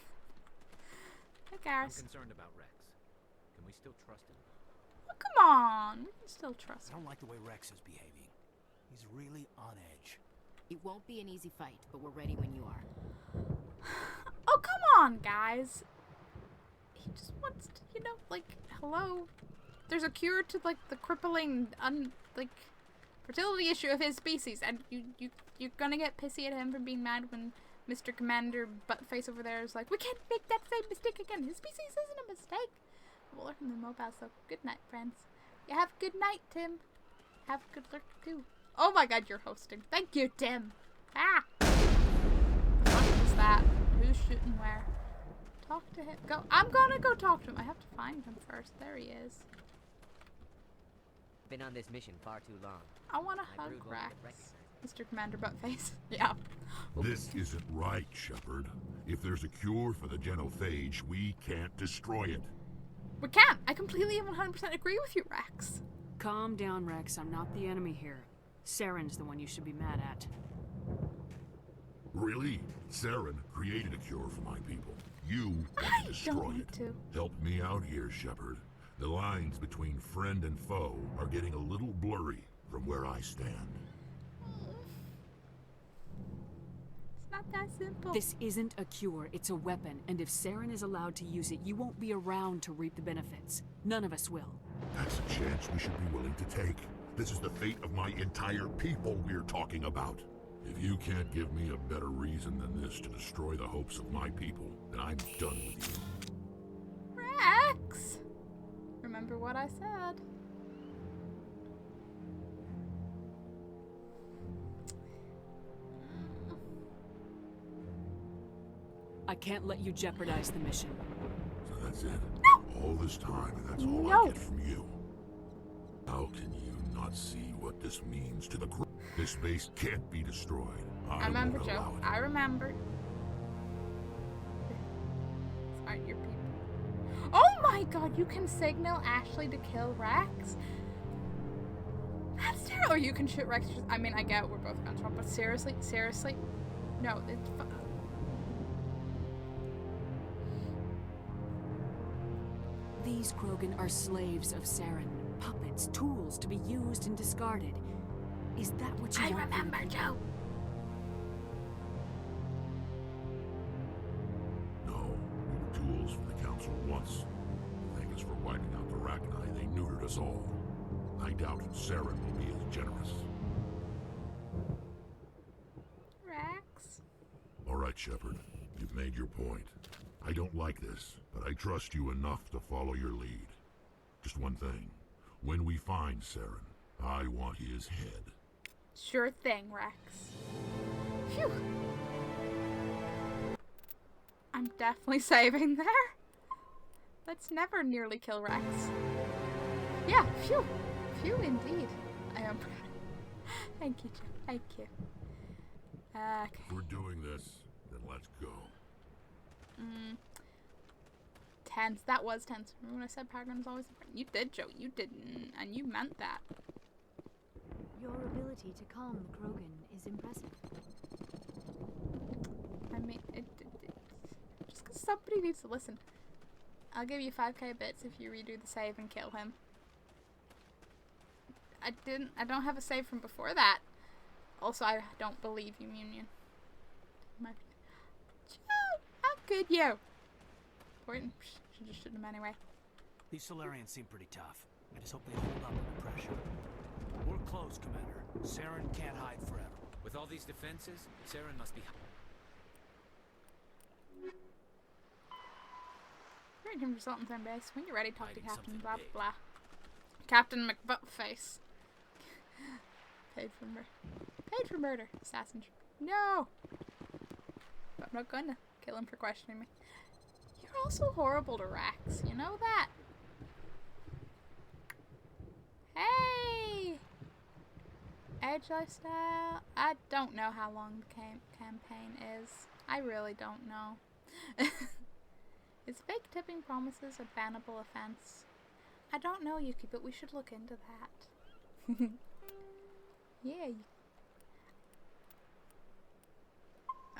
Hey, Garrus. I'm concerned about Wrex. Can we still trust him? Oh, come on. We can still trust I him. don't like the way Wrex is behaving. He's really on edge. It won't be an easy fight, but we're ready when you are. Oh, come on, guys. He just wants to, you know, like, hello. There's a cure to, like, the crippling, fertility issue of his species, and you're gonna get pissy at him for being mad when Mr. Commander Buttface over there is like, we can't make that same mistake again. His species isn't a mistake. We'll learn from the mobile, so good night, friends. You have a good night, Tim. Have a good lurk, too. Oh my god, you're hosting. Thank you, Tim. Ah! What is that? Who's shooting where? Talk to him. Go. I'm gonna go talk to him. I have to find him first. There he is. Been on this mission far too long. I wanna hug Wrex. Mr. Commander Buttface. Yeah. This isn't right, Shepard. If there's a cure for the genophage, we can't destroy it. We can't. I completely and 100% agree with you, Wrex. Calm down, Wrex. I'm not the enemy here. Saren's the one you should be mad at. Really? Saren created a cure for my people. You want to destroy it. Help me out here, Shepard. The lines between friend and foe are getting a little blurry from where I stand. It's not that simple. This isn't a cure, it's a weapon, and if Saren is allowed to use it, you won't be around to reap the benefits. None of us will. That's a chance we should be willing to take. This is the fate of my entire people we're talking about. If you can't give me a better reason than this to destroy the hopes of my people, then I'm done with you. Wrex! Remember what I said. I can't let you jeopardize the mission. So that's it? All this time, and that's all I get from you. How can you not see what this means to the crew? This base can't be destroyed. I remember, Joe. I remember. These aren't your people. Oh my god, you can signal Ashley to kill Wrex? That's terrible. Or you can shoot Wrex. I mean, I get we're both guns wrong, but seriously? No, it's These Krogan are slaves of Saren. Puppets, tools to be used and discarded. Is that what you want? I remember, Joe. No, we were tools for the Council once. Thank us for wiping out the Rachni. They neutered us all. I doubt Saren will be as generous. Wrex? All right, Shepard. You've made your point. I don't like this, but I trust you enough to follow your lead. Just one thing. When we find Saren, I want his head. Sure thing, Wrex. Phew. I'm definitely saving there. Let's never nearly kill Wrex. Yeah, phew. Phew indeed. I am proud. Thank you, Joe. Thank you. Okay. If we're doing this, then let's go. Tense. That was tense. Remember when I said Paragon was always important? You did, Joe. You didn't. And you meant that. Your ability to calm the Krogan is impressive. I mean, just because somebody needs to listen. I'll give you 5k bits if you redo the save and kill him. I don't have a save from before that. Also, I don't believe you, Union. Joe, how could you? Important. She should have anyway. These Solarians seem pretty tough. I just hope they hold up under pressure. We're close, Commander. Saren can't hide forever. With all these defenses, Saren must be... Ready to result in turn base. When you're ready, talk to Captain blah blah blah. Captain McButtface. Paid for murder. Assassin. No! But I'm not gonna kill him for questioning me. You're also horrible to Wrex, you know that? Hey! Edge lifestyle? I don't know how long the campaign is. I really don't know. Is fake tipping promises a bannable offense? I don't know, Yuki, but we should look into that. Yeah.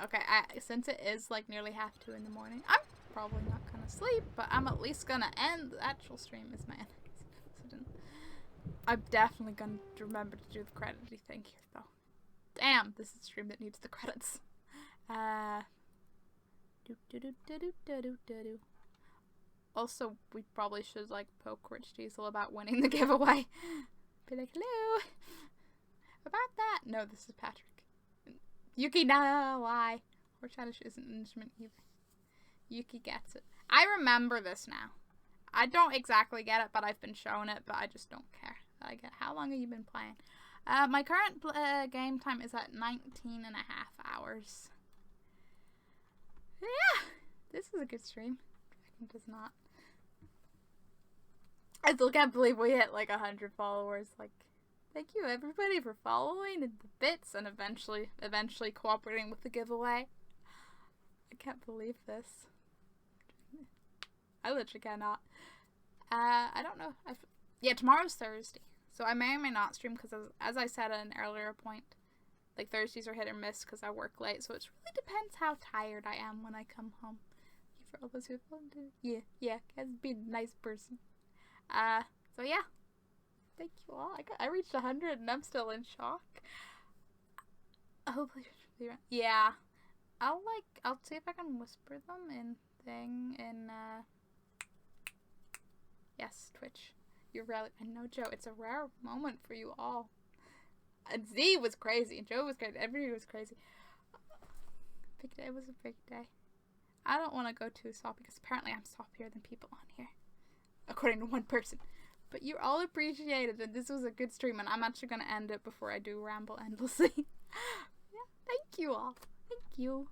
Okay, since it is like nearly 1:30 in the morning, I'm probably not gonna sleep, but I'm at least gonna end the actual stream as my incident. I'm definitely gonna remember to do the credity thing here, though. Damn, this is a stream that needs the credits. Also, we probably should like poke Rich Diesel about winning the giveaway. Be like, hello. About that. No, this is Patrick. Yuki, no, why? Or Chadish isn't an instrument either. Yuki gets it. I remember this now. I don't exactly get it, but I've been shown it, but I just don't care. I get. How long have you been playing? My current game time is at 19.5 hours. Yeah, this is a good stream. It does not. I still can't believe we hit like 100 followers. Like, thank you everybody for following and the bits and eventually cooperating with the giveaway. I can't believe this. I literally cannot. I don't know. Yeah, tomorrow's Thursday, so I may or may not stream because as I said at an earlier point, like Thursdays are hit or miss because I work late, so it really depends how tired I am when I come home. For all those who yeah, has been a nice person. So yeah, thank you all. I reached 100 and I'm still in shock. Hopefully, yeah. I'll see if I can whisper them in yes, Twitch. You're really, I know, Joe, it's a rare moment for you all. And Z was crazy, Joe was crazy, everybody was crazy. Big day was a big day. I don't want to go too soft because apparently I'm softer than people on here, according to one person. But you all appreciated it. This was a good stream, and I'm actually going to end it before I do ramble endlessly. Yeah, thank you all. Thank you.